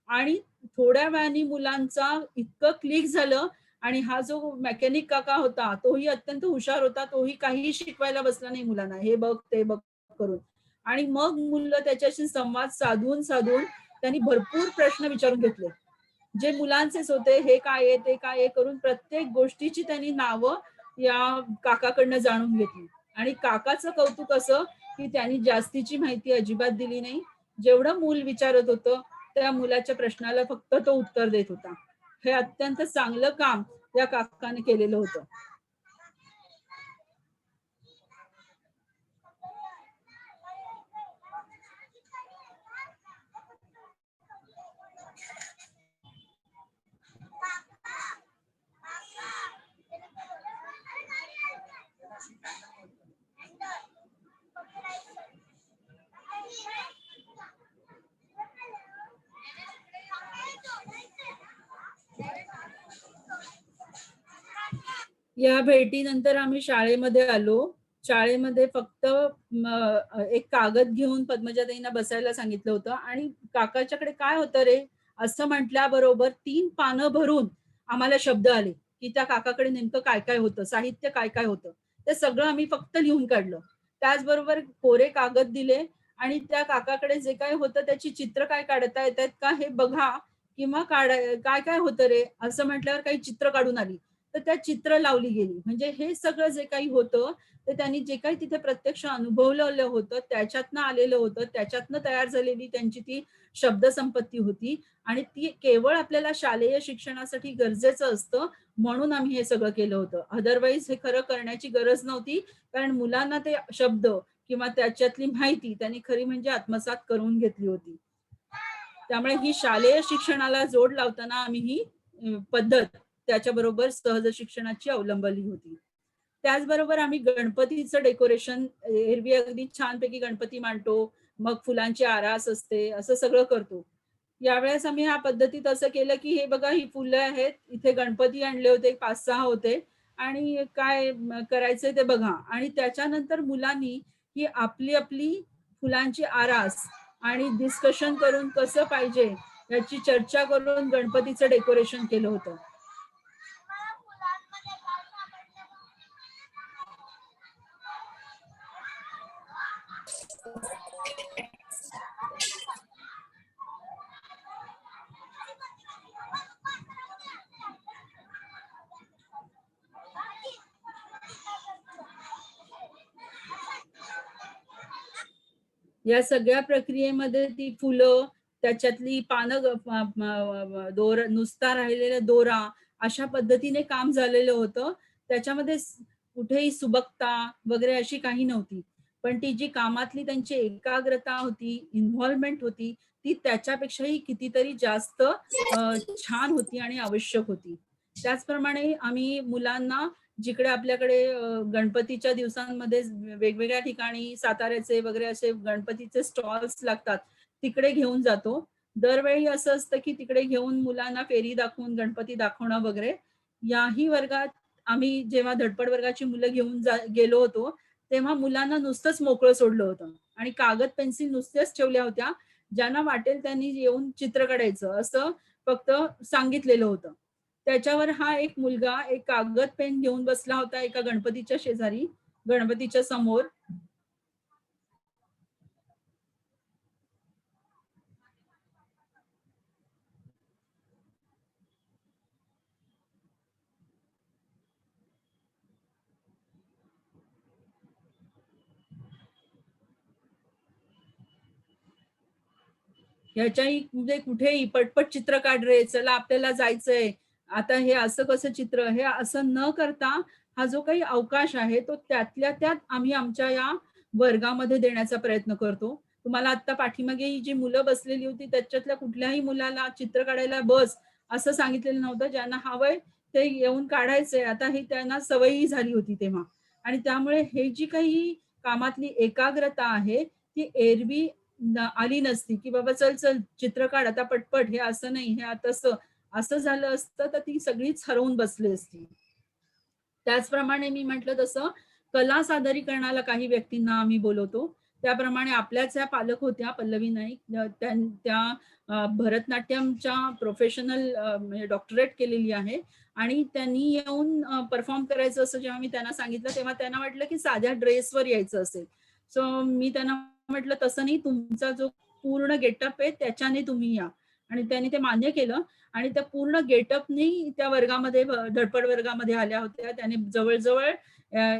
आणि थोड्या वेळाने मुलांचा इतकं क्लिक झालं आणि हा जो मेकॅनिक काका होता तोही अत्यंत हुशार होता. तोही काहीही शिकवायला बसला नाही मुलांना, हे बघ ते बघ करून. आणि मग मुलं त्याच्याशी संवाद साधून त्यांनी भरपूर प्रश्न विचारून घेतले जे मुलांचेच होते. हे काय आहे ते काय आहे करून प्रत्येक गोष्टीची त्यांनी नावं या काकाकडनं जाणून घेतली. आणि काकाचं कौतुक असं की त्यांनी जास्तीची माहिती अजिबात दिली नाही. जेवढं मूल विचारत होतं त्या मुलाच्या प्रश्नाला फक्त तो उत्तर देत होता. हे अत्यंत चांगलं काम या काकाने केलेलं होतं. या भेटीनंतर आम्ही शाळेमध्ये आलो. शाळेमध्ये फक्त एक कागद घेऊन पद्मजाताईंना बसायला सांगितलं होतं आणि काकाच्याकडे काय होतं रे? असं म्हटल्याबरोबर 3 पानं भरून आम्हाला शब्द आले, की त्या काकाकडे नेमकं काय-काय होतं, साहित्य काय-काय होतं. ते सगळं आम्ही फक्त लिहून काढलं. त्याचबरोबर कोरे कागद दिले आणि त्या काकाकडे जे काही होतं त्याची चित्र काय काढता येतायत का हे बघा किंवा काय-काय होतं रे? असं म्हटल्यावर काही चित्र काढून आली. तर त्या चित्र लावली गेली. म्हणजे हे सगळं जे काही होतं, ते त्यांनी जे काही तिथे प्रत्यक्ष अनुभवलेलं होतं, त्याच्यातनं आलेलं होतं, त्याच्यातनं तयार झालेली त्यांची ती शब्दसंपत्ती होती आणि ती केवळ आपल्याला शालेय शिक्षणासाठी गरजेचं असतं, म्हणून आम्ही हे सगळं केलं होतं. अदरवाईज हे खरं करण्याची गरज नव्हती, कारण मुलांना ते शब्द किंवा त्याच्यातली माहिती त्यांनी खरी म्हणजे आत्मसात करून घेतली होती. त्यामुळे ही शालेय शिक्षणाला जोड लावताना आम्ही ही पद्धत त्याच्याबरोबर सहज शिक्षणाची अवलंबली होती. त्याचबरोबर आम्ही गणपतीचं डेकोरेशन एरवी अगदी छानपैकी गणपती मांडतो, मग फुलांची आरास असते, असं सगळं करतो. यावेळेस आम्ही ह्या पद्धतीत असं केलं, की हे बघा ही फुलं आहेत, इथे गणपती आणले होते, 5-6 होते आणि काय करायचंय ते बघा आणि त्याच्यानंतर मुलांनी ही आपली फुलांची आरास आणि डिस्कशन करून कसं पाहिजे याची चर्चा करून गणपतीचं डेकोरेशन केलं होतं. मला फुलांमध्ये काय सापडलं? या सगळ्या प्रक्रियेमध्ये ती फुलं, त्याच्यातली पानं नुसता राहिलेला दोरा अशा पद्धतीने काम झालेलं होतं. त्याच्यामध्ये कुठेही सुबकता वगैरे अशी काही नव्हती. पण ती जी कामातली त्यांची एकाग्रता होती, इन्व्हॉल्वमेंट होती, ती त्याच्यापेक्षाही कितीतरी जास्त छान होती आणि आवश्यक होती. त्याचप्रमाणे आम्ही मुलांना जिकडे आपल्याकडे गणपतीच्या दिवसांमध्ये वेगवेगळ्या ठिकाणी साताऱ्याचे वगैरे असे गणपतीचे स्टॉल्स लागतात, तिकडे घेऊन जातो. दरवेळी असं असतं, की तिकडे घेऊन मुलांना फेरी दाखवून गणपती दाखवणं वगैरे. याही वर्गात आम्ही जेव्हा धडपड वर्गाची मुलं घेऊन गेलो होतो, तेव्हा मुलांना नुसतंच मोकळं सोडलं होतं आणि कागद, पेन्सिल नुसत्याच ठेवल्या होत्या. ज्यांना वाटेल त्यांनी येऊन चित्र काढायचं असं फक्त सांगितलेलं होतं. त्याच्यावर हा एक मुलगा एक कागद पेन घेऊन बसला होता एका गणपतीच्या शेजारी, गणपतीच्या समोर. ह्याच्याही म्हणजे कुठेही पटपट चित्र काढ रे, चला आपल्याला जायचंय. आता हे असं कसं चित्र, हे असं न करता हा जो काही अवकाश आहे तो त्यातल्या त्यात आम्ही आमच्या या वर्गामध्ये देण्याचा प्रयत्न करतो. तुम्हाला आता पाठीमागे ही जी मुलं बसलेली होती त्याच्यातल्या कुठल्याही मुलाला चित्र काढायला बस असं सांगितलेलं नव्हतं. ज्यांना हवंय ते येऊन काढायचंय. आता ही त्यांना सवयही झाली होती तेव्हा आणि त्यामुळे हे जी काही कामातली एकाग्रता आहे ती एरवी आली नसती, की बाबा चल चल चित्र काढ आता पटपट, हे असं नाही, हे तसं असं झालं असतं तर ती सगळीच हरवून बसली असती. त्याचप्रमाणे मी म्हटलं तसं कला सादरीकरणाला काही व्यक्तींना आम्ही बोलवतो. त्याप्रमाणे आपल्याच ह्या पालक होत्या पल्लवी नाईक. त्या भरतनाट्यमच्या प्रोफेशनल म्हणजे डॉक्टरेट केलेली आहे आणि त्यांनी येऊन परफॉर्म करायचं असं जेव्हा मी त्यांना सांगितलं, तेव्हा त्यांना वाटलं की साध्या ड्रेसवर यायचं असेल. सो मी त्यांना म्हटलं तसं नाही, तुमचा जो पूर्ण गेटअप आहे त्याच्याने तुम्ही या आणि त्यांनी ते मान्य केलं आणि त्या पूर्ण गेटअपनी त्या वर्गामध्ये धडपड वर्गामध्ये आल्या होत्या. त्याने जवळ-जवळ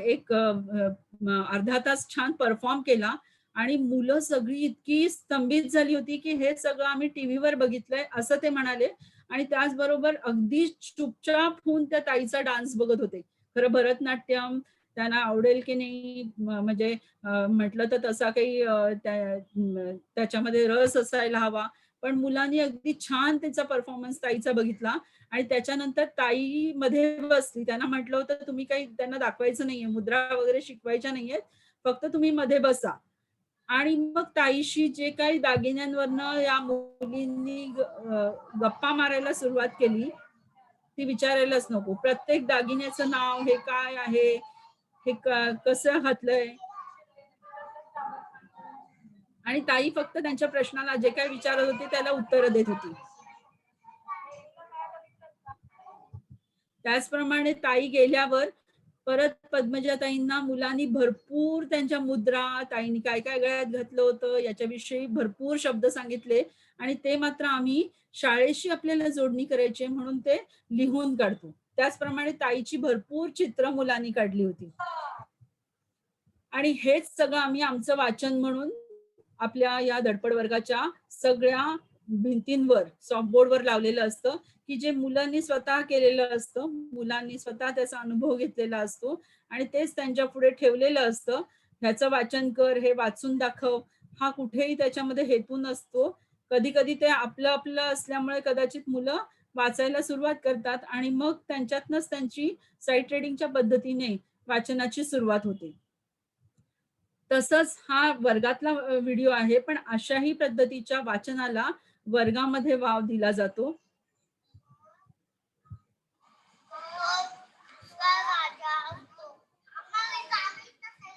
एक अर्धा तास छान परफॉर्म केला आणि मुलं सगळी इतकी स्तंभित झाली होती, की हे सगळं आम्ही टीव्हीवर बघितलंय असं ते म्हणाले आणि त्याचबरोबर अगदी चुपचाप होऊन त्या ताईचा डान्स बघत होते. खरं भरतनाट्यम त्यांना आवडेल की नाही म्हणजे म्हटलं तर तसा काही त्याच्यामध्ये रस असायला हवा. पण मुलांनी अगदी छान त्याचा परफॉर्मन्स ताईचा बघितला आणि त्याच्यानंतर ताई मध्ये बसली. त्यांना म्हटलं होतं, "तुम्ही काही त्यांना दाखवायचं नाहीये, मुद्रा वगैरे शिकवायच्या नाहीयेत. फक्त तुम्ही मध्ये बसा." आणि मग ताईशी जे काही दागिन्यांवरनं या मुलींनी गप्पा मारायला सुरुवात केली, ती विचारायलाच नको. प्रत्येक दागिन्याचं नाव, हे काय आहे, हे कसं घातलंय, आणि ताई फक्त त्यांच्या प्रश्नाला जे काय विचारत होती त्याला उत्तरं देत होती. त्याचप्रमाणे ताई गेल्यावर परत पद्मजाताईंना मुलांनी भरपूर त्यांच्या मुद्रा, ताईंनी काय काय गळ्यात घातलं होतं याच्याविषयी भरपूर शब्द सांगितले, आणि ते मात्र आम्ही शाळेशी आपल्याला जोडणी करायची म्हणून ते लिहून काढतो. त्याचप्रमाणे ताईची भरपूर चित्र मुलांनी काढली होती, आणि हेच सगळं आम्ही आमचं वाचन म्हणून आपल्या या धडपड वर्गाच्या सगळ्या भिंतींवर, सॉफ्टबोर्डवर लावलेलं असतं, की जे मुलांनी स्वतः केलेलं असतं, मुलांनी स्वतः त्याचा अनुभव घेतलेला असतो, आणि तेच त्यांच्या पुढे ठेवलेलं असतं. ह्याचं वाचन कर, हे वाचून दाखव, हा कुठेही त्याच्यामध्ये हेतू नसतो. कधी कधी ते आपलं आपलं असल्यामुळे कदाचित मुलं वाचायला सुरुवात करतात, आणि मग त्यांच्यातनच त्यांची साईट रीडिंगच्या पद्धतीने वाचनाची सुरुवात होते. तसंच हा वर्गातला व्हिडिओ आहे, पण अशाही पद्धतीच्या वाचनाला वर्गामध्ये वाव दिला जातो. राजा असतो. आम्हाला सांगितलं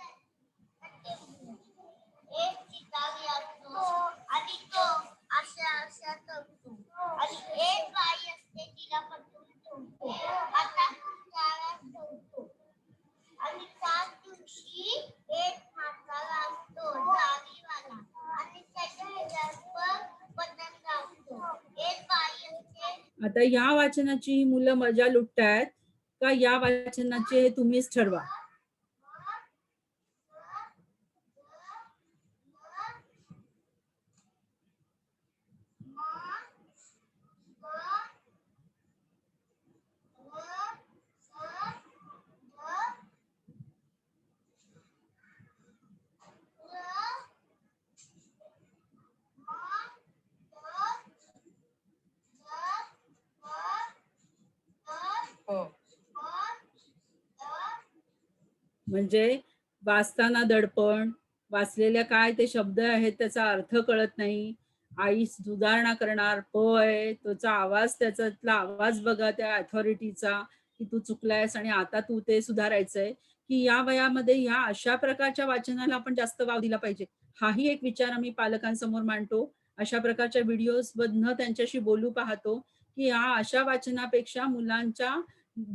एक चितारी असतो आणि तो अशा अशा करतो आणि एक बाई असते तिला पटवून ठेवतो. आता शाळा ठेवतो आणि त्याच दिवशी एक म्हातारा असतो जाळीवाला आणि त्याच्या ह्याच्यावर पतंग असतो. एक बाई असते. आता या वाचनाची ही मुलं मजा लुटतायत का या वाचनाचे हे तुम्हीच ठरवा. म्हणजे वाचताना दडपण, वाचलेल्या काय ते शब्द आहेत त्याचा अर्थ कळत नाही, आई सुधारणा करणार, प आहे त्याचा आवाज, त्याच्यातला आवाज बघा त्या अथॉरिटीचा, की तू चुकलायस आणि आता तू ते सुधारायचंय, की या वयामध्ये ह्या अशा प्रकारच्या वाचनाला आपण जास्त वाव दिला पाहिजे. हाही एक विचार आम्ही पालकांसमोर मांडतो. अशा प्रकारच्या व्हिडिओज मधनं त्यांच्याशी बोलू पाहतो, की या अशा वाचनापेक्षा मुलांच्या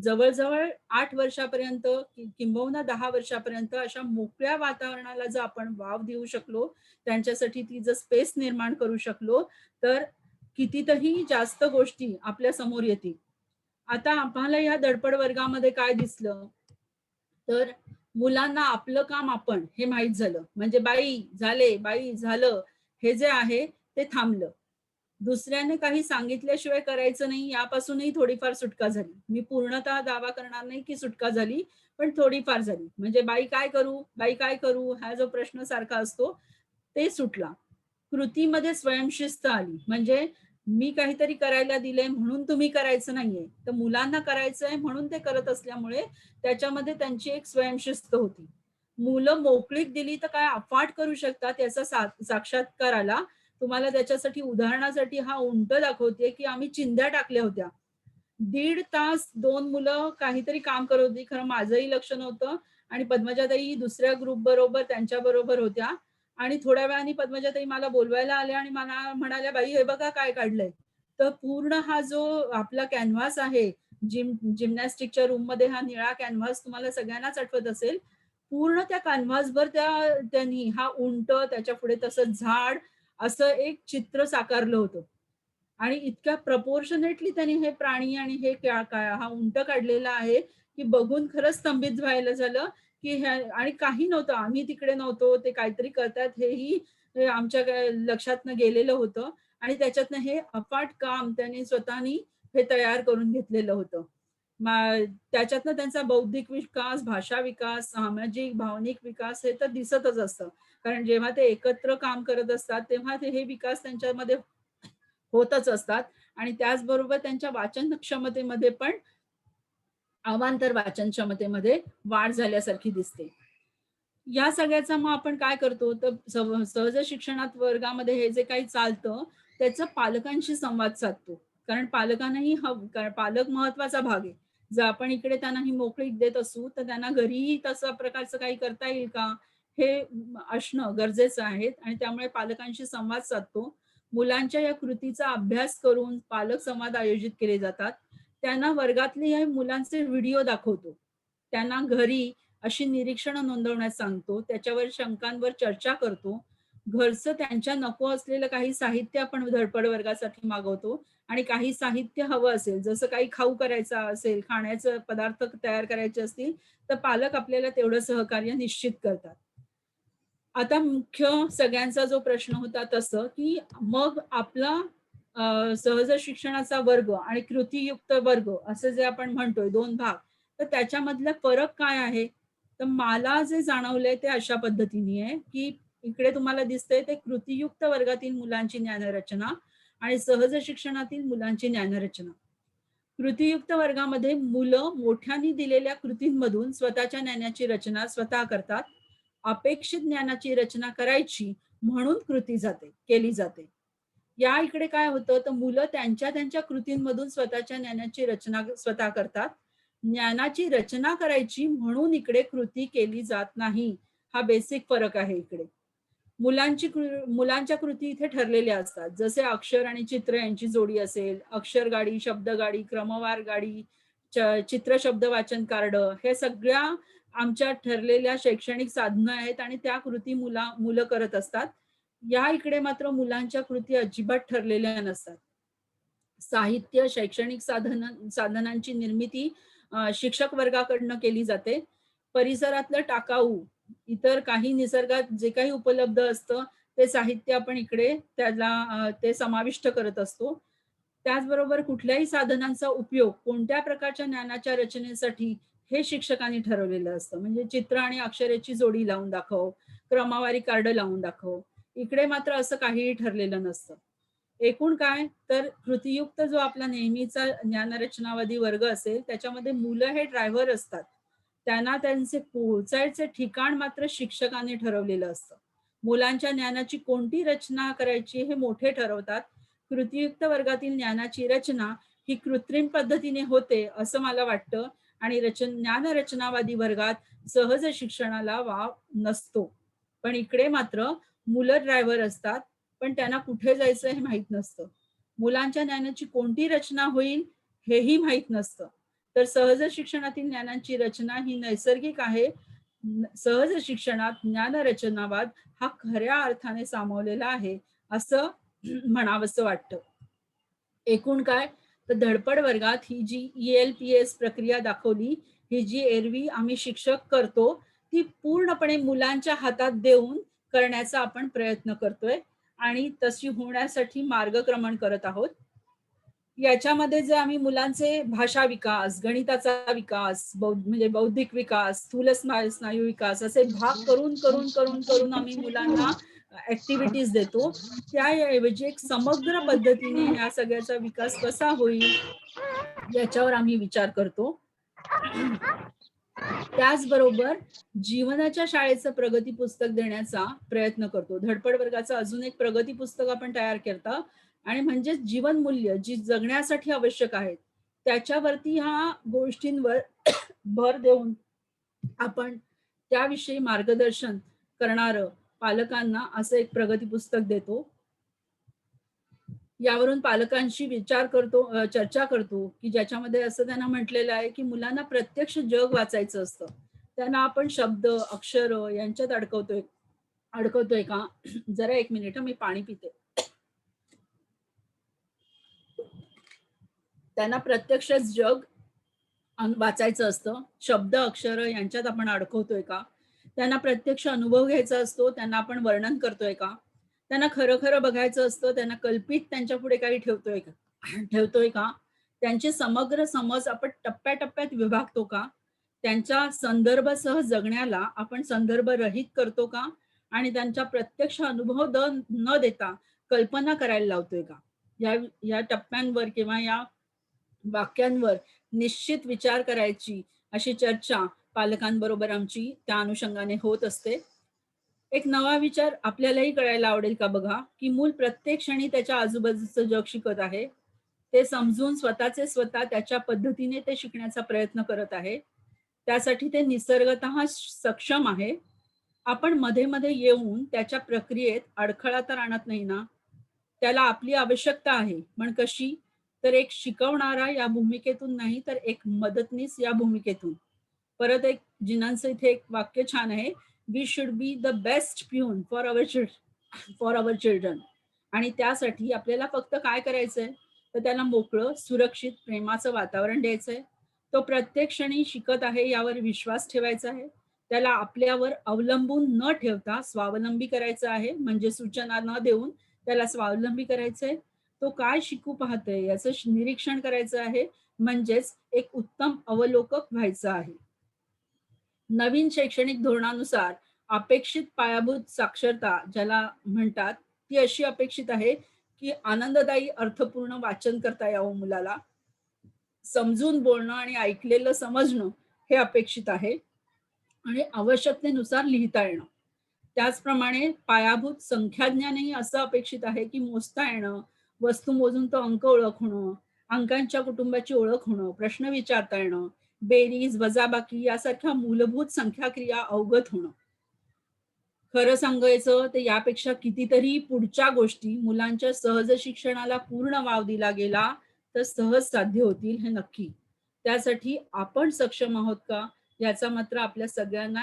जवळजवळ 8 वर्षापर्यंत किंबहुना 10 वर्षापर्यंत अशा मोकळ्या वातावरणाला जर आपण वाव देऊ शकलो, त्यांच्यासाठी ती जर स्पेस निर्माण करू शकलो, तर कितीतरी जास्त गोष्टी आपल्या समोर येतील. आता आम्हाला या धडपड वर्गामध्ये काय दिसलं, तर मुलांना आपलं काम आपण हे माहीत झालं. म्हणजे बाई झाले, बाई झालं, हे जे आहे ते थांबलं. दुसऱ्याने काही सांगितल्याशिवाय करायचं नाही, यापासूनही थोडीफार सुटका झाली. मी पूर्णतः दावा करणार नाही की सुटका झाली, पण थोडीफार झाली. म्हणजे बाई काय करू, बाई काय करू, हा जो प्रश्न सारखा असतो ते सुटला. कृतीमध्ये स्वयंशिस्त आली. म्हणजे मी काहीतरी करायला दिलंय म्हणून तुम्ही करायचं नाहीये, तर मुलांना करायचंय म्हणून ते करत असल्यामुळे त्याच्यामध्ये त्यांची एक स्वयंशिस्त होती. मुलं मोकळीक दिली तर काय अफाट करू शकतात याचा साक्षात्कार आला. तुम्हाला त्याच्यासाठी उदाहरणासाठी हा उंट दाखवते, की आम्ही चिंध्या टाकल्या होत्या. 1.5 तास 2 मुलं काहीतरी काम करत होती. खरं माझंही लक्ष नव्हतं, आणि पद्मजाताई दुसऱ्या ग्रुप बरोबर त्यांच्या बरोबर होत्या, आणि थोड्या वेळाने पद्मजाताई मला बोलवायला आल्या आणि मला म्हणाल्या, बाई हे बघा काय काढलंय. तर पूर्ण हा जो आपला कॅनव्हास आहे, जिम्नॅस्टिकच्या रूम मध्ये हा निळा कॅनव्हास तुम्हाला सगळ्यांनाच आठवत असेल. पूर्ण त्या कॅनव्हासवर त्यांनी हा उंट, त्याच्या पुढे तसं झाड, असं एक चित्र साकारलं होतं. आणि इतक्या प्रपोर्शनेटली त्यांनी हे प्राणी आणि हे हा उंट काढलेला आहे, की बघून खरंच स्तंभित व्हायला झालं, की आणि काही नव्हतं, आम्ही तिकडे नव्हतो, ते काहीतरी करतात हेही आमच्या लक्षातनं गेलेलं होतं, आणि त्याच्यातनं हे अफाट काम त्यांनी स्वतःनी हे तयार करून घेतलेलं होतं. त्याच्यातनं त्यांचा बौद्धिक विकास, भाषा विकास, सामाजिक भावनिक विकास हे तर दिसतच असतं. कारण जेव्हा ते एकत्र काम करत असतात तेव्हा ते हे विकास त्यांच्यामध्ये होतच असतात, आणि त्याचबरोबर त्यांच्या वाचन क्षमतेमध्ये पण अवांतर वाचन क्षमतेमध्ये वाढ झाल्यासारखी दिसते. या सगळ्याचा मग आपण काय करतो, तर सहज शिक्षणात वर्गामध्ये हे जे काही चालतं त्याचं पालकांशी संवाद साधतो. कारण पालकांनाही कारण पालक महत्वाचा भाग आहे. जर आपण इकडे त्यांना ही मोकळीक देत असू, तर त्यांना घरीही तसं प्रकारचं काही करता येईल का? हे असणं गरजेचं आहे आणि त्यामुळे पालकांशी संवाद साधतो. मुलांच्या या कृतीचा अभ्यास करून पालक संवाद आयोजित केले जातात. त्यांना वर्गातले या मुलांचे व्हिडिओ दाखवतो. त्यांना घरी अशी निरीक्षणं नोंदवण्यास सांगतो. त्याच्यावर शंकांवर चर्चा करतो. घरचं त्यांच्या नको असलेलं काही साहित्य आपण धडपड वर्गासाठी मागवतो आणि काही साहित्य हवं असेल, जसं काही खाऊ करायचं असेल, खाण्याचे पदार्थ तयार करायचे असतील, तर पालक आपल्याला तेवढं सहकार्य निश्चित करतात. आता मुख्य सगळ्यांचा जो प्रश्न होता तसं, की मग आपला सहज शिक्षणाचा वर्ग आणि कृतीयुक्त वर्ग असं जे आपण म्हणतोय 2 भाग, तर त्याच्यामधला फरक काय आहे? तर मला जे जाणवलंय ते अशा पद्धतीने आहे, की इकडे तुम्हाला दिसतंय ते कृतीयुक्त वर्गातील मुलांची ज्ञानरचना आणि सहज शिक्षणातील मुलांची ज्ञानरचना. कृतीयुक्त वर्गामध्ये मुलं मोठ्यांनी दिलेल्या कृतींमधून स्वतःच्या ज्ञानाची रचना स्वतः करतात. अपेक्षित ज्ञानाची रचना करायची म्हणून केली जाते. या इकडे काय होतं, तर मुलं त्यांच्या त्यांच्या कृतींमधून स्वतःच्या ज्ञानाची रचना स्वतः करतात. ज्ञानाची रचना करायची म्हणून इकडे कृती केली जात नाही. हा बेसिक फरक आहे इकडे. मुलांच्या कृती इथे ठरलेल्या असतात. जसे अक्षर आणि चित्र यांची जोडी असेल, अक्षर गाडी, शब्द गाडी, क्रमवार गाडी, चित्र शब्द वाचन कार्ड, हे सगळ्या आमच्या ठरलेल्या शैक्षणिक साधनं आहेत आणि त्या कृती मुलं करत असतात. या इकडे मात्र मुलांच्या कृती अजिबात ठरलेल्या नसतात. साहित्य, शैक्षणिक साधनांची निर्मिती शिक्षक वर्गाकडनं केली जाते. परिसरातलं टाकाऊ, इतर काही निसर्गात जे काही उपलब्ध असतं ते साहित्य आपण इकडे त्याला ते समाविष्ट करत असतो. त्याचबरोबर कुठल्याही साधनांचा उपयोग कोणत्या प्रकारच्या ज्ञानाच्या रचनेसाठी हे शिक्षकांनी ठरवलेलं असतं. म्हणजे चित्र आणि अक्षराची जोडी लावून दाखव, क्रमवारी कार्ड लावून दाखव. इकडे मात्र असं काहीही ठरलेलं नसतं. एकूण काय, तर कृतीयुक्त जो आपला नेहमीचा ज्ञानरचनावादी वर्ग असेल, त्याच्यामध्ये मुलं हे ड्रायव्हर असतात. त्यांना त्यांचे पोहोचायचे ठिकाण मात्र शिक्षकाने ठरवलेलं असतं. मुलांच्या ज्ञानाची कोणती रचना करायची हे मोठे ठरवतात. कृतीयुक्त वर्गातील ज्ञानाची रचना ही कृत्रिम पद्धतीने होते असं मला वाटतं आणि ज्ञानरचनावादी वर्गात सहज शिक्षणाला वाव नसतो. पण इकडे मात्र मुलं ड्रायव्हर असतात, पण त्यांना कुठे जायचं हे माहीत नसतं. मुलांच्या ज्ञानाची कोणती रचना होईल हेही माहीत नसतं. तर सहज शिक्षणातील ज्ञानाची रचना ही नैसर्गिक आहे. सहज शिक्षणात ज्ञानरचनावाद हा खऱ्या अर्थाने सामावलेला आहे असं म्हणावंसं वाटतं. एकूण काय, तर धडपड वर्गात ही जी ELPS प्रक्रिया दाखवली, ही जी एरवी आम्ही शिक्षक करतो, ती पूर्णपणे मुलांच्या हातात देऊन करण्याचा आपण प्रयत्न करतोय आणि तशी होण्यासाठी मार्गक्रमण करत आहोत. याच्यामध्ये जे आम्ही मुलांचे भाषा विकास, गणिताचा विकास, म्हणजे बौद्धिक विकास, स्थूल स्नायू विकास असे भाग करून आम्ही मुलांना ऍक्टिव्हिटीज देतो. त्याऐवजी एक समग्र पद्धतीने ह्या सगळ्याचा विकास कसा होईल याच्यावर आम्ही विचार करतो. त्याचबरोबर जीवनाच्या शाळेचं प्रगती पुस्तक देण्याचा प्रयत्न करतो. धडपड वर्गाचं अजून एक प्रगती पुस्तक आपण तयार करतो आणि म्हणजे जीवन मूल्य जी जगण्यासाठी आवश्यक आहेत त्याच्यावरती ह्या गोष्टींवर भर देऊन आपण त्याविषयी मार्गदर्शन करणारं पालकांना असं एक प्रगती पुस्तक देतो. यावरून पालकांशी चर्चा करतो की ज्याच्यामध्ये असं त्यांना म्हटलेलं आहे की मुलांना प्रत्यक्ष जग वाचायचं असतं. त्यांना आपण शब्द, अक्षर यांच्यात अडकवतोय का? जरा एक मिनिट, मी पाणी पिते. त्यांना प्रत्यक्ष जग वाचायचं असतं. शब्द, अक्षर यांच्यात आपण अडकवतोय का? त्यांना प्रत्यक्ष अनुभव घ्यायचा असतो, त्यांना आपण वर्णन करतोय का? त्यांना खरं खरं बघायचं असतं, त्यांना कल्पित त्यांच्या पुढे काही ठेवतोय का? त्यांचे समग्र समज आपण टप्प्याटप्प्यात विभागतो का? त्यांच्या संदर्भासह जगण्याला आपण संदर्भ रहित करतो का? आणि त्यांचा प्रत्यक्ष अनुभव न देता कल्पना करायला लावतोय का? या टप्प्यांवर किंवा या वाक्यांवर निश्चित विचार करायची अशी चर्चा पालकांबरोबर आमची त्या अनुषंगाने होत असते. एक नवा विचार आपल्यालाही कळायला आवडेल का बघा, की मूल प्रत्येक क्षणी त्याच्या आजूबाजूचं जग शिकत आहे. ते समजून स्वतःचे स्वतः त्याच्या पद्धतीने ते शिकण्याचा प्रयत्न करत आहे. त्यासाठी ते निसर्गतः सक्षम आहे. आपण मध्ये-मध्ये येऊन त्याच्या प्रक्रियेत अडथळा तर आणत नाही ना? त्याला आपली आवश्यकता आहे. पण कशी? तर एक शिकवणारा या भूमिकेतून नाही, तर एक मदतनीस या भूमिकेतून. परत एक जिनांचं इथे एक वाक्य छान आहे. We should be the best peon for our children. आणि त्यासाठी आपल्याला फक्त काय करायचंय? तर त्याला मोकळं, सुरक्षित, प्रेमाचं वातावरण द्यायचंय. तो प्रत्येक क्षणी शिकत आहे यावर विश्वास ठेवायचा आहे. त्याला आपल्यावर अवलंबून न ठेवता स्वावलंबी करायचं आहे. म्हणजे सूचना न देऊन त्याला स्वावलंबी करायचंय. तो काय शिकू पाहतोय याचं निरीक्षण करायचं आहे. म्हणजेच एक उत्तम अवलोकक व्हायचं आहे. नवीन शैक्षणिक धोरणानुसार अपेक्षित पायाभूत साक्षरता ज्याला म्हणतात, ती अशी अपेक्षित आहे, की आनंददायी अर्थपूर्ण वाचन करता यावं मुलाला. समजून बोलणं आणि ऐकलेलं समजणं हे अपेक्षित आहे आणि आवश्यकतेनुसार लिहिता येणं. त्याचप्रमाणे पायाभूत संख्याज्ञानही असं अपेक्षित आहे, की मोजता येणं, वस्तू मोजून तो अंक ओळखणं, अंकांच्या कुटुंबाची ओळख होणं, प्रश्न विचारता येणं, बेरीज, वजाबाकी यासारख्या मूलभूत संख्याक्रिया अवगत होणं. खरं सांगायचं तर यापेक्षा कितीतरी पुढच्या गोष्टी मुलांच्या सहज शिक्षणाला पूर्ण वाव दिला गेला तर सहज साध्य होतील हे नक्की. त्यासाठी आपण सक्षम आहोत का याचा मात्र आपल्या सगळ्यांना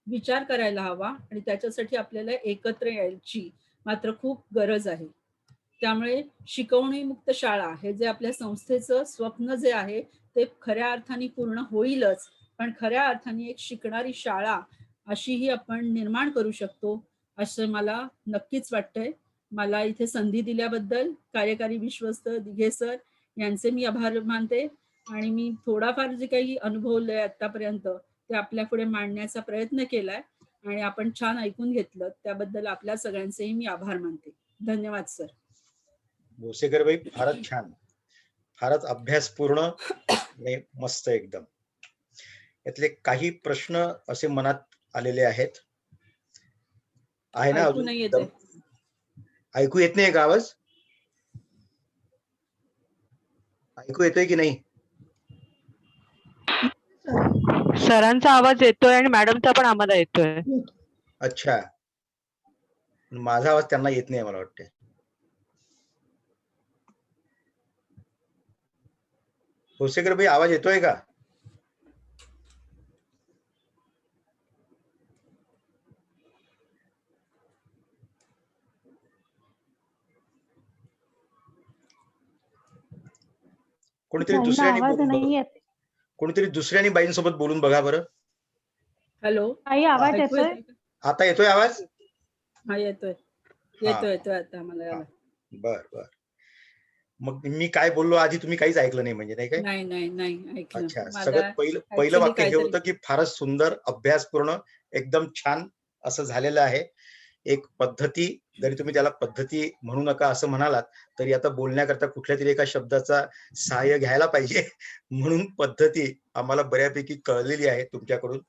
विचार करायला हवा आणि त्याच्यासाठी आपल्याला एकत्र यायची मात्र खूप गरज आहे. त्यामुळे शिकवणी मुक्त शाळा हे जे आपल्या संस्थेचं स्वप्न जे आहे ते खऱ्या अर्थाने पूर्ण होईलच, पण खऱ्या अर्थाने एक शिकणारी शाळा अशीही आपण निर्माण करू शकतो असं मला नक्कीच वाटतंय. मला इथे संधी दिल्याबद्दल कार्यकारी विश्वस्त दिघे सर यांचे मी आभार मानते आणि मी थोडाफार जे काही अनुभवलंय आतापर्यंत ते आपल्या पुढे मांडण्याचा प्रयत्न केलाय आणि आपण छान ऐकून घेतलं त्याबद्दल आपल्या सगळ्यांचेही मी आभार मानते. धन्यवाद सर. भोसेकर बाई फारच छान, फारच अभ्यासपूर्ण आणि मस्त एकदम. यातले काही प्रश्न असे मनात आलेले आहेत. आहे ना ऐकू अजून? नाही येते. ऐकू येत नाही का आवाज? ऐकू येतोय की नाही? सरांचा आवाज येतोय आणि मॅडमचा पण आम्हाला येतोय. अच्छा, माझा आवाज त्यांना येत नाही मला वाटते. भोसेकर भाई आवाज येतोय का? कोणीतरी त्यांना दुसऱ्याने आवाज बोलून नाही बघा. येत. कोणीतरी दुसऱ्याने बाईंसोबत बोलून बघा बरं. हॅलो, आई आवाज ऐकू येतोय? येतोय का? आता येतोय आवाज? हा येतोय हा. येतोय येतोय आता मला हा. याला. बर बर. मग मी काय बोललो आधी तुम्ही काहीच ऐकलं नाही म्हणजे, नाही काय? नाही नाही नाही ऐकलं. अच्छा, माझा सगळ्यात पहिलं actually वाक्य हे काहीतरी होतं की फारच सुंदर, अभ्यासपूर्ण, एकदम छान असं झालेलं आहे. एक पद्धती, जरी तुम्ही त्याला पद्धती म्हणू नका असं म्हणालात तरी आता बोलण्याकरता कुठल्या तरी एका शब्दाचा सहाय्य घ्यायला पाहिजे म्हणून पद्धती आम्हाला बऱ्यापैकी कळलेली आहे तुमच्याकडून.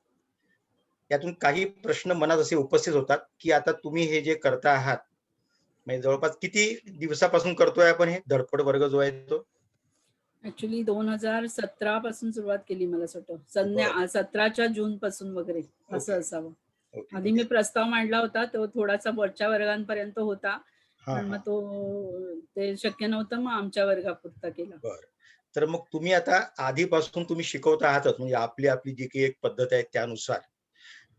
यातून काही प्रश्न मनात असे उपस्थित होतात की आता तुम्ही हे जे करता आहात म्हणजे जवळपास किती दिवसापासून करतोय आपण हे धडपड वर्ग जो आहे तो? ऍक्च्युली 2017 पासून सुरुवात केली मला असं वाटतं. बरं. 17च्या जून पासून वगैरे ओके. असं असावं. ओके, आधी मी प्रस्ताव मांडला होता तो थोडासा वरच्या वर्गांपर्यंत होता, हा पण हा. मग ते शक्य नव्हतं मग आमच्या वर्गापुरता केला. बर, तर मग तुम्ही आता आधीपासून तुम्ही शिकवत आहातच म्हणजे आपली आपली जी काही एक पद्धत आहे त्यानुसार,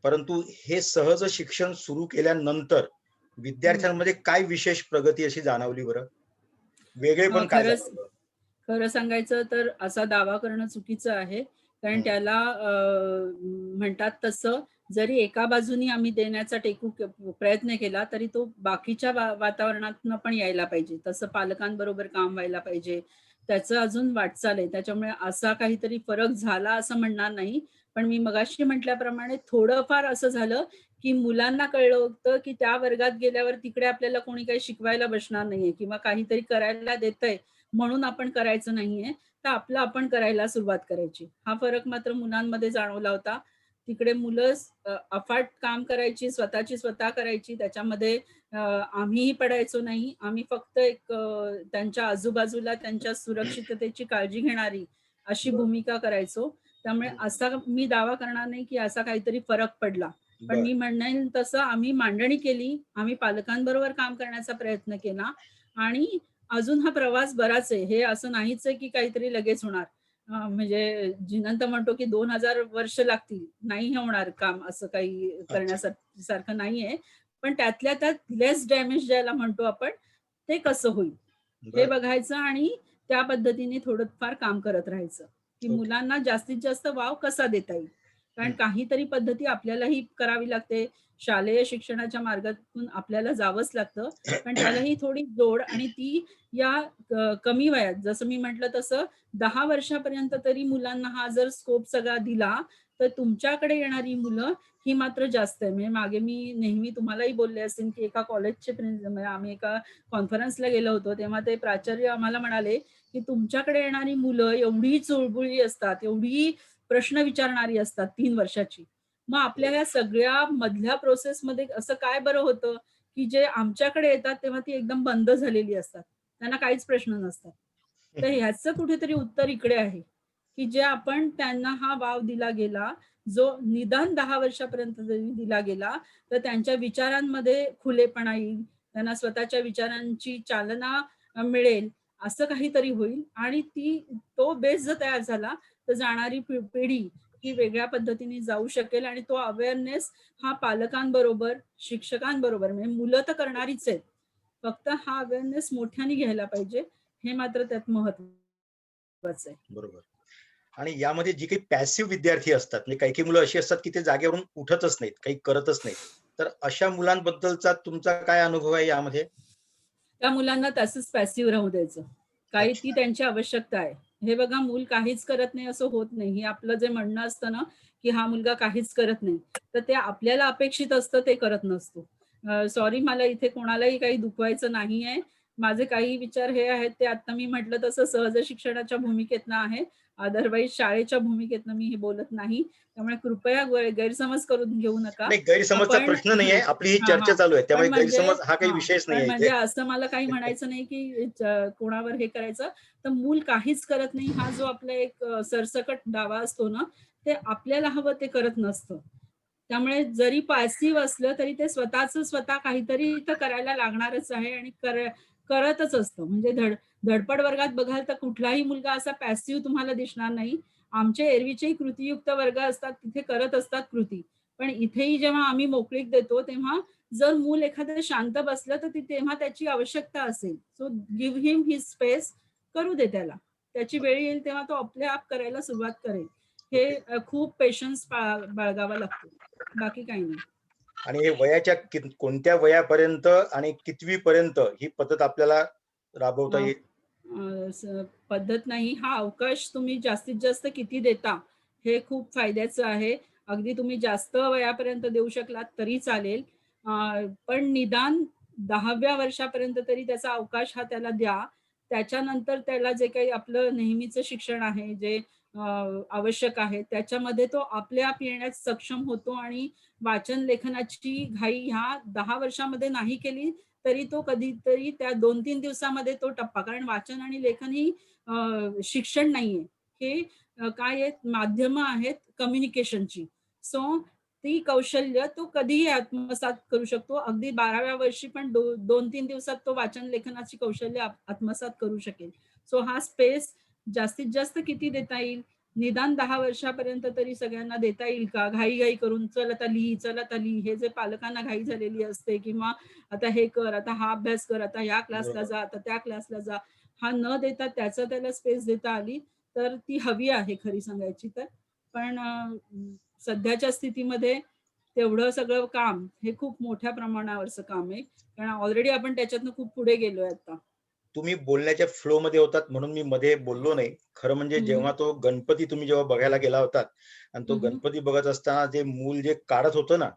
परंतु हे सहज शिक्षण सुरू केल्यानंतर विद्यार्थ्यांमध्ये काय विशेष प्रगती अशी जाणवली बरं? वेगळे पण काय जाणवलं? खरं सांगायचं तर असा दावा करणं चुकीचं आहे, कारण त्याला म्हणतात तसं जरी एका बाजूनी आम्ही देण्याचा प्रयत्न केला तरी तो बाकीच्या वातावरणातनं पण यायला पाहिजे. तसं पालकांबरोबर काम व्हायला पाहिजे. त्याचं अजून वाटचाल आहे. त्याच्यामुळे असा काहीतरी फरक झाला असं म्हणणार नाही. पण मी मगाशी म्हटल्याप्रमाणे थोडंफार असं झालं, की मुलांना कळलं होतं, की त्या वर्गात गेल्यावर तिकडे आपल्याला कोणी काही शिकवायला बसणार नाहीये किंवा काहीतरी करायला देतंय म्हणून आपण करायचं नाहीये, तर आपलं आपण करायला सुरुवात करायची. हा फरक मात्र मुलांमध्ये जाणवला होता. तिकडे मुलं अफाट काम करायची, स्वतः करायची. त्याच्यामध्ये आम्हीही पडायचो नाही. आम्ही फक्त एक त्यांच्या आजूबाजूला त्यांच्या सुरक्षिततेची काळजी घेणारी अशी भूमिका करायचो. त्यामुळे असा मी दावा करणार नाही की असा काहीतरी फरक पडला. पण बर मी म्हणेन तसं आम्ही मांडणी केली. आम्ही पालकांबरोबर काम करण्याचा प्रयत्न केला आणि अजून हा प्रवास बराच आहे. हे असं नाहीच आहे की काहीतरी लगेच होणार. म्हणजे जिनंत म्हणतो की 2000 वर्ष लागतील. नाही होणार काम असं काही अच्छा करण्यासारखं नाहीये. पण त्यातल्या त्यात लेस डॅमेज ज्याला म्हणतो आपण, ते कसं होईल? हे बर बघायचं आणि त्या पद्धतीने थोडंफार काम करत राहायचं, की ओके मुलांना जास्तीत जास्त वाव कसा देता येईल. कारण काहीतरी पद्धती आपल्यालाही करावी लागते. शालेय शिक्षणाच्या मार्गातून आपल्याला जावंच लागतं. पण त्यालाही थोडी जोड आणि ती या कमी वयात जसं मी म्हटलं तसं 10 वर्षापर्यंत तरी मुलांना हा जर स्कोप सगळा दिला, तर तुमच्याकडे येणारी मुलं ही मात्र जास्त आहे. म्हणजे मागे मी नेहमी तुम्हालाही बोलले असेल, की एका कॉलेजचे म्हणजे आम्ही एका कॉन्फरन्सला गेलो होतो, तेव्हा ते प्राचार्य आम्हाला म्हणाले, की तुमच्याकडे येणारी मुलं एवढी चुळबुळी असतात, एवढी प्रश्न विचारणारी असतात 3 वर्षाची. मग आपल्या या सगळ्या मधल्या प्रोसेसमध्ये असं काय बरं होतं, की जे आमच्याकडे येतात तेव्हा ती एकदम बंद झालेली असतात. त्यांना काहीच प्रश्न नसतात. तर ह्याचं कुठेतरी उत्तर इकडे आहे, की जे आपण त्यांना हा वाव दिला गेला, जो निदान 10 वर्षापर्यंत जरी दिला गेला, तर त्यांच्या विचारांमध्ये खुलेपणा येईल, त्यांना स्वतःच्या विचारांची चालना मिळेल, असं काहीतरी होईल आणि तो बेस जर तयार झाला, तर जाणारी पिढी ही वेगळ्या पद्धतीने जाऊ शकेल आणि तो अवेअरनेस हा पालकांबरोबर, शिक्षकांबरोबर म्हणजे मुलं तर करणारीच आहेत. फक्त हा अवेअरनेस मोठ्याने घ्यायला पाहिजे. हे मात्र त्यात महत्वाचं आहे. बरोबर. आणि यामध्ये जी काही पॅसिव्ह विद्यार्थी असतात म्हणजे काही काही मुलं अशी असतात की ते जागेवरून उठतच नाहीत, काही करतच नाहीत. तर अशा मुलांबद्दलचा तुमचा काय अनुभव आहे यामध्ये? त्या मुलांना तसंच पॅसिव्ह राहू द्यायचं. काही ती अच्छा त्यांची आवश्यकता आहे. हे बघा मूल काहीच करत नाही असं होत नाही. हे आपलं जे म्हणणं असतं ना, की हा मुलगा काहीच करत नाही. तर ते आपल्याला अपेक्षित असतं ते करत नसतो. सॉरी मला इथे कोणालाही काही दुखवायचं नाहीये. माझे काही विचार हे आहेत ते आता मी म्हटलं तसं सहज शिक्षणाच्या भूमिकेतनं आहे. अदरवाईज शाळेच्या भूमिकेतनं मी हे बोलत नाही. त्यामुळे कृपया गैरसमज करून घेऊ नका. नाही, गैरसमजचा पण प्रश्न नाहीये, आपली ही हां, चर्चा हां. चालू आहे पण त्यामुळे म्हणजे गैरसमज हा काही हां, विषयच पण नाहीये म्हणजे इथे. असं मला काही म्हणायचं नाही, की कोणावर हे करायचं. तर मूल काहीच करत नाही हा जो आपला एक सरसकट दावा असतो ना, ते आपल्याला हवं ते करत नसतं. त्यामुळे जरी पॅसिव्ह असलं तरी ते स्वतः काहीतरी तर करायला लागणारच आहे आणि करतच असतं. म्हणजे धडपड वर्गात बघाल तर कुठलाही मुलगा असा पॅसिव्ह तुम्हाला दिसणार नाही. आमचे एरवीचेही कृतीयुक्त वर्ग असतात, तिथे करत असतात कृती. पण इथेही जेव्हा आम्ही मोकळीक देतो, तेव्हा जर मूल एखादं शांत बसलं, तर तेव्हा त्याची आवश्यकता असेल. सो गिव्ह हिम हिज स्पेस, करू दे त्याला. त्याची वेळ येईल तेव्हा तो आपल्या आप करायला सुरुवात करेल. हे ओके. खूप पेशन्स बाळगावा लागतो. बाकी काही नाही. आणि हे वयाच्या कोणत्या वयापर्यंत आणि कितवी पर्यंत ही पद्धत आपल्याला राबवता अ, येईल? पद्धत नाही. हा अवकाश तुम्ही जास्तीत जास्त किती देता, हे खूप फायद्याचं आहे. अगदी तुम्ही जास्त वयापर्यंत देऊ शकलात तरी चालेल. पण निदान 10व्या वर्षापर्यंत तरी त्याचा अवकाश हा त्याला द्या. त्याच्यानंतर त्याला जे काही आपलं नेहमीचं शिक्षण आहे, जे आवश्यक आहे, त्याच्यामध्ये तो आपल्या-आप येण्यास सक्षम होतो आणि वाचन-लेखनाची घाई ह्या 10 वर्षामध्ये नाही केली, तरी तो कधीतरी त्या 2-3 दिवसामध्ये तो टप्पा कारण वाचन आणि लेखन ही शिक्षण नाहीये. हे काय आहेत माध्यमं आहेत कम्युनिकेशनची. सो ती कौशल्य तो कधीही आत्मसात करू शकतो. अगदी 12व्या वर्षी पण 2-3 दिवसात तो वाचन लेखनाची कौशल्य आत्मसात करू शकेल. सो हा स्पेस जास्तीत जास्त किती देता येईल? निदान 10 वर्षापर्यंत तरी सगळ्यांना देता येईल का? घाई-घाई करून चल आता लिही, चल आता लिही. हे जे पालकांना घाई झालेली असते किंवा आता हे कर, आता हा अभ्यास कर, आता या क्लासला बरोबर. जा, आता त्या क्लासला जा. हा न देता त्याचा त्याला स्पेस देता आली, तर ती हवी आहे खरी सांगायची तर. पण सध्याच्या स्थितीमध्ये तेवढं सगळं काम हे खूप मोठ्या प्रमाणावरचं काम आहे. कारण ऑलरेडी आपण त्याच्यातनं खूप पुढे गेलोय आता. तुम्ही बोलण्याच्या फ्लो मध्ये होतात म्हणून मी मध्ये बोललो नाही. खरं म्हणजे हं, हं. जेव्हा तो गणपती तुम्ही जेव्हा बघायला गेला होतात आणि तो हं, हं. गणपती बघत असताना जे मूल जे काढत होतं ना,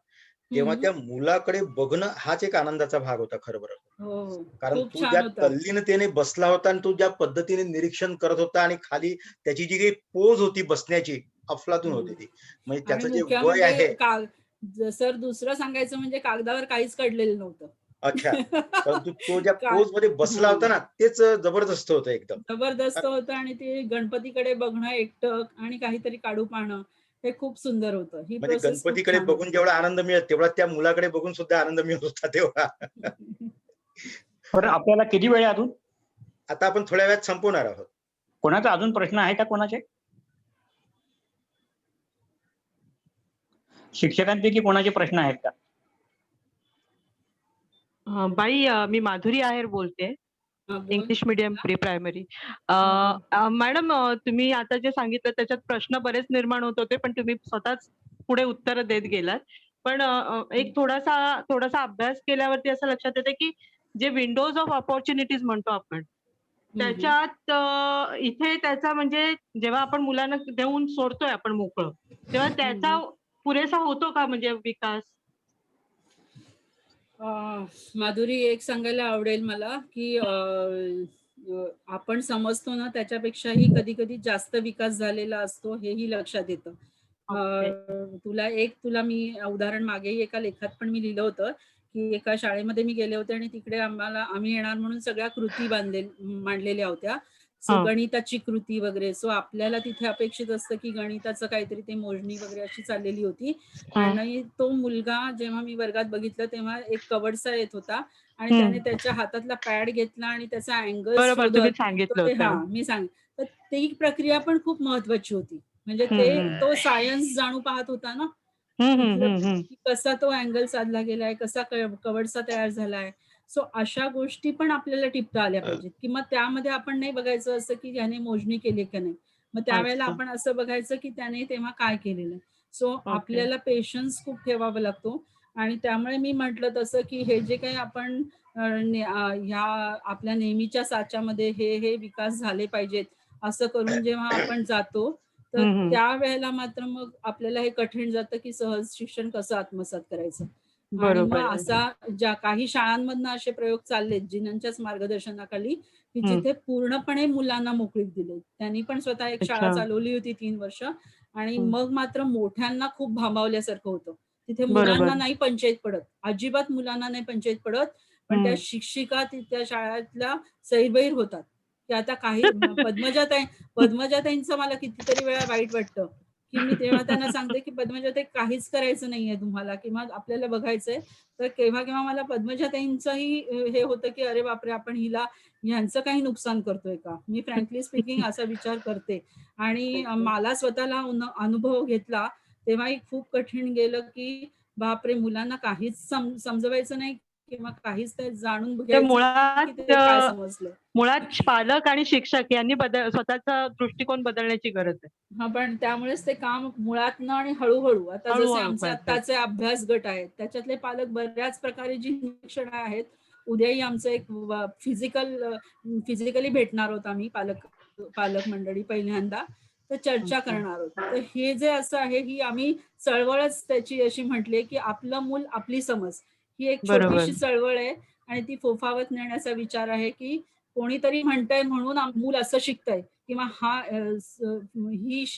तेव्हा त्या मुलाकडे बघणं हाच एक आनंदाचा भाग होता खरं बरं. हो, हो. कारण खूप तू ज्या छान होता. तल्लीनतेने बसला होता आणि तू ज्या पद्धतीने निरीक्षण करत होता आणि खाली त्याची जी काही पोज होती बसण्याची, अफलातून होती ती. म्हणजे आणि त्याचं जे मुख्य वय आहे. म्हणजे सर दुसरं सांगायचं म्हणजे कागदावर काहीच काढलेलं नव्हतं. अच्छा. परंतु तो ज्या का पोज मध्ये बसला होता ना, तेच जबरदस्त होतं एकदम. जबरदस्त होतं आणि ते गणपतीकडे बघणं एकटक आणि काहीतरी काढू पाहणं हे खूप सुंदर होतं. ही म्हणजे प्रोसेस खूप गणपतीकडे छान बघून होती. जेवढा आनंद मिळत, तेवढा त्या मुलाकडे बघून सुद्धा आनंद मिळत होता तेव्हा. बरं, आपल्याला किती वेळ आहे अजून? आता आपण थोड्या वेळात संपवणार आहोत. कोणाचा अजून प्रश्न आहे का कोणाचे? शिक्षकांपैकी कोणाचे प्रश्न आहेत का? बाई मी माधुरी आहेर बोलते. हा, बोल. English medium pre primary. Madam तुम्ही आता जे सांगितलं त्याच्यात प्रश्न बरेच निर्माण होत होते, पण तुम्ही स्वतःच पुढे उत्तर देत गेलात. पण एक थोडासा अभ्यास केल्यावरती असं लक्षात येते की जे विंडोज ऑफ ऑपॉर्च्युनिटीज म्हणतो आपण, त्याच्यात इथे त्याचा म्हणजे जेव्हा आपण मुलांना देऊन सोडतोय आपण मोकळं, तेव्हा त्याचा पुरेसा होतो का म्हणजे विकास? माधुरी, एक सांगायला आवडेल मला की आपण समजतो ना त्याच्यापेक्षाही कधी कधी जास्त विकास झालेला असतो हेही लक्षात येतं. तुला मी उदाहरण मागेही एका लेखात पण मी लिहिलं होतं की एका शाळेमध्ये मी गेले होते आणि तिकडे आम्ही येणार म्हणून सगळ्या कृती मांडलेल्या होत्या. सो गणिताची कृती वगैरे. सो आपल्याला तिथे अपेक्षित असतं की गणिताचं काहीतरी ते मोजणी वगैरे अशी चाललेली होती. आणि तो मुलगा जेव्हा मी वर्गात बघितलं तेव्हा एक कवडसा येत होता आणि त्याने त्याच्या हातातला पॅड घेतला आणि त्याचा अँगल बरोबर, तुम्ही शोधत सांगितलं मी होतं. सांग तर ती प्रक्रिया पण खूप महत्वाची होती. म्हणजे तो सायन्स जाणू पाहत होता ना, कुठलं की कसा तो अँगल साधला गेलाय, कसा कवडसा तयार झालाय. सो अशा गोष्टी पण आपल्याला टिपता आल्या पाहिजेत की मग त्यामध्ये आपण नाही बघायचं असं की याने मोजणी केली का नाही, मग त्यावेळेला अच्छा. आपण असं बघायचं की त्याने तेव्हा काय केलेलं. सो आपल्याला पेशन्स खूप ठेवावा लागतो. आणि त्यामुळे मी म्हटलं तसं की हे जे काही आपण ह्या आपल्या नेहमीच्या साच्यामध्ये हे विकास झाले पाहिजेत असं करून जेव्हा आपण जातो तर त्यावेळेला मात्र मग आपल्याला हे कठीण जातं की सहज शिक्षण कसं आत्मसात करायचं. आणि मग बरोबर. असा ज्या काही शाळांमधनं असे प्रयोग चाललेत जिन्यांच्याच मार्गदर्शनाखाली की जिथे पूर्णपणे मुलांना मोकळीक दिली. त्यांनी पण स्वतः एक शाळा अच्छा. चालवली होती 3 वर्ष आणि मग मात्र मोठ्यांना खूप भांबावल्यासारखं होतं. तिथे बरोबर. मुलांना नाही पंचायत पडत, अजिबात मुलांना नाही पंचायत पडत. पण त्या शिक्षिका त्या शाळेतल्या सैरभैर होतात की आता काही पद्मजाताईंचं मला कितीतरी वेळा वाईट वाटतं की मी तेव्हा त्यांना सांगते की पद्मजाताई काहीच करायचं नाहीये तुम्हाला किंवा आपल्याला बघायचंय. तर केव्हा केव्हा मला पद्मजाताईंचंही हे होतं की अरे बापरे, आपण ह्यांचं काही नुकसान करतोय का. मी फ्रँकली स्पीकिंग असा विचार करते. आणि मला स्वतःला अनुभव घेतला तेव्हाही खूप कठीण गेलं की बापरे, मुलांना काहीच समजवायचं नाही किंवा काहीच ते जाणून ते घ्यायचं नाही की ते काय समजलं. मुळात पालक आणि शिक्षक यांनी स्वतःचा दृष्टिकोन बदलण्याची गरज आहे. हा, पण त्यामुळेच ते काम मुळातनं आणि हळूहळू आता जसे हळूहळू आमचे करतात. आत्ताचे अभ्यास गट आहेत त्याच्यातले पालक बऱ्याच प्रकारे जी निरीक्षणं आहेत. उद्याही आमचं एक फिजिकली भेटणार आहोत आम्ही पालक मंडळी पहिल्यांदा, तर चर्चा करणार आहोत. तर हे जे असं आहे ही आम्ही चळवळच त्याची अशी म्हटली की आपलं मूल आपली समज ही एक बरोबर. छोटीशी चळवळ आहे आणि ती फोफावत नेण्याचा विचार आहे की कोणीतरी म्हणतंय म्हणून मूल असं शिकतंय किंवा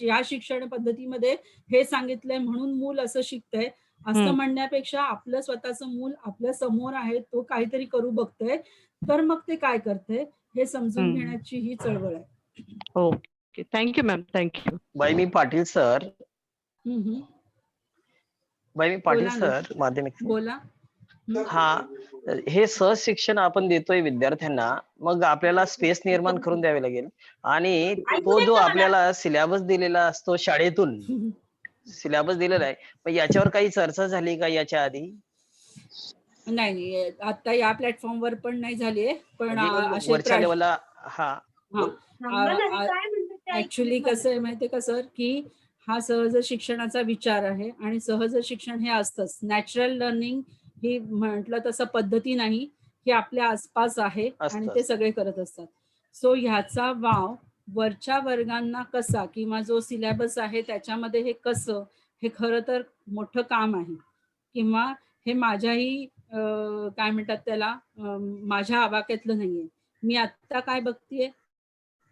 या शिक्षण पद्धतीमध्ये हे सांगितलंय म्हणून मूल असं शिकतंय असं म्हणण्यापेक्षा आपलं स्वतःचं मूल आपल्या समोर आहे, तो काहीतरी करू बघतोय, तर मग ते काय करतंय हे समजून घेण्याची ही चळवळ आहे. Okay, thank you ma'am, thank you. बाई मी पाटील सर बोला ना. माध्यमिक. बोला. हा, हे सहज शिक्षण आपण देतोय विद्यार्थ्यांना, मग आपल्याला स्पेस निर्माण करून द्यावी लागेल. आणि तो जो आपल्याला सिलेबस दिलेला असतो शाळेतून, सिलेबस दिलेला आहे, मग याच्यावर काही चर्चा झाली का याच्या आधी? नाही, आता या प्लॅटफॉर्मवर पण नाही झालीये, पण म्हणजे वरच्या लेवलला. ऍक्च्युली कसं आहे माहितीये का सर की हा सहज शिक्षणाचा विचार आहे आणि सहज शिक्षण हे असतंच. नॅचरल लर्निंग ही म्हटलं तसं पद्धती नाही, ही आपल्या आसपास आहे आणि ते सगळे करत असतात. सो ह्याचा वाव वरच्या वर्गांना कसा किंवा जो सिलेबस आहे त्याच्यामध्ये हे कसं, हे खरं तर मोठं काम आहे. किंवा हे माझ्याही काय म्हणतात त्याला माझ्या आवाक्यातलं नाहीये. मी आता काय बघतीये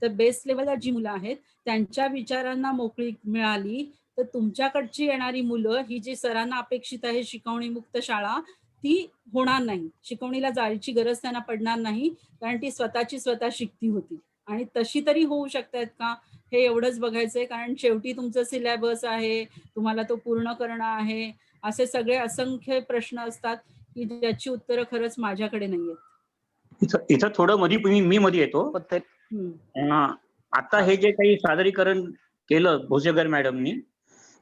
तर बेस लेवलला जी मुलं आहेत त्यांच्या विचारांना मोकळीक मिळाली तर तुमच्याकडची येणारी मुलं ही जी सरांना अपेक्षित आहे शिकवणी मुक्त शाळा ती होणार नाही. शिकवणीला जायची गरज त्यांना पडणार नाही, कारण ती स्वतःची स्वतः शिकती होती. आणि तशी तरी होऊ शकतायत का? हे एवढंच बघायचंय, कारण शेवटी तुमचं सिलेबस आहे, तुम्हाला तो पूर्ण करणं आहे. असे सगळे असंख्य प्रश्न असतात, की ज्याची उत्तरं खरंच माझ्याकडे नाहीयेत. इथं थोडं मी मध्ये येतो. पण ते हं. आता हे जे काही सादरीकरण केलं भोसेकर मॅडमनी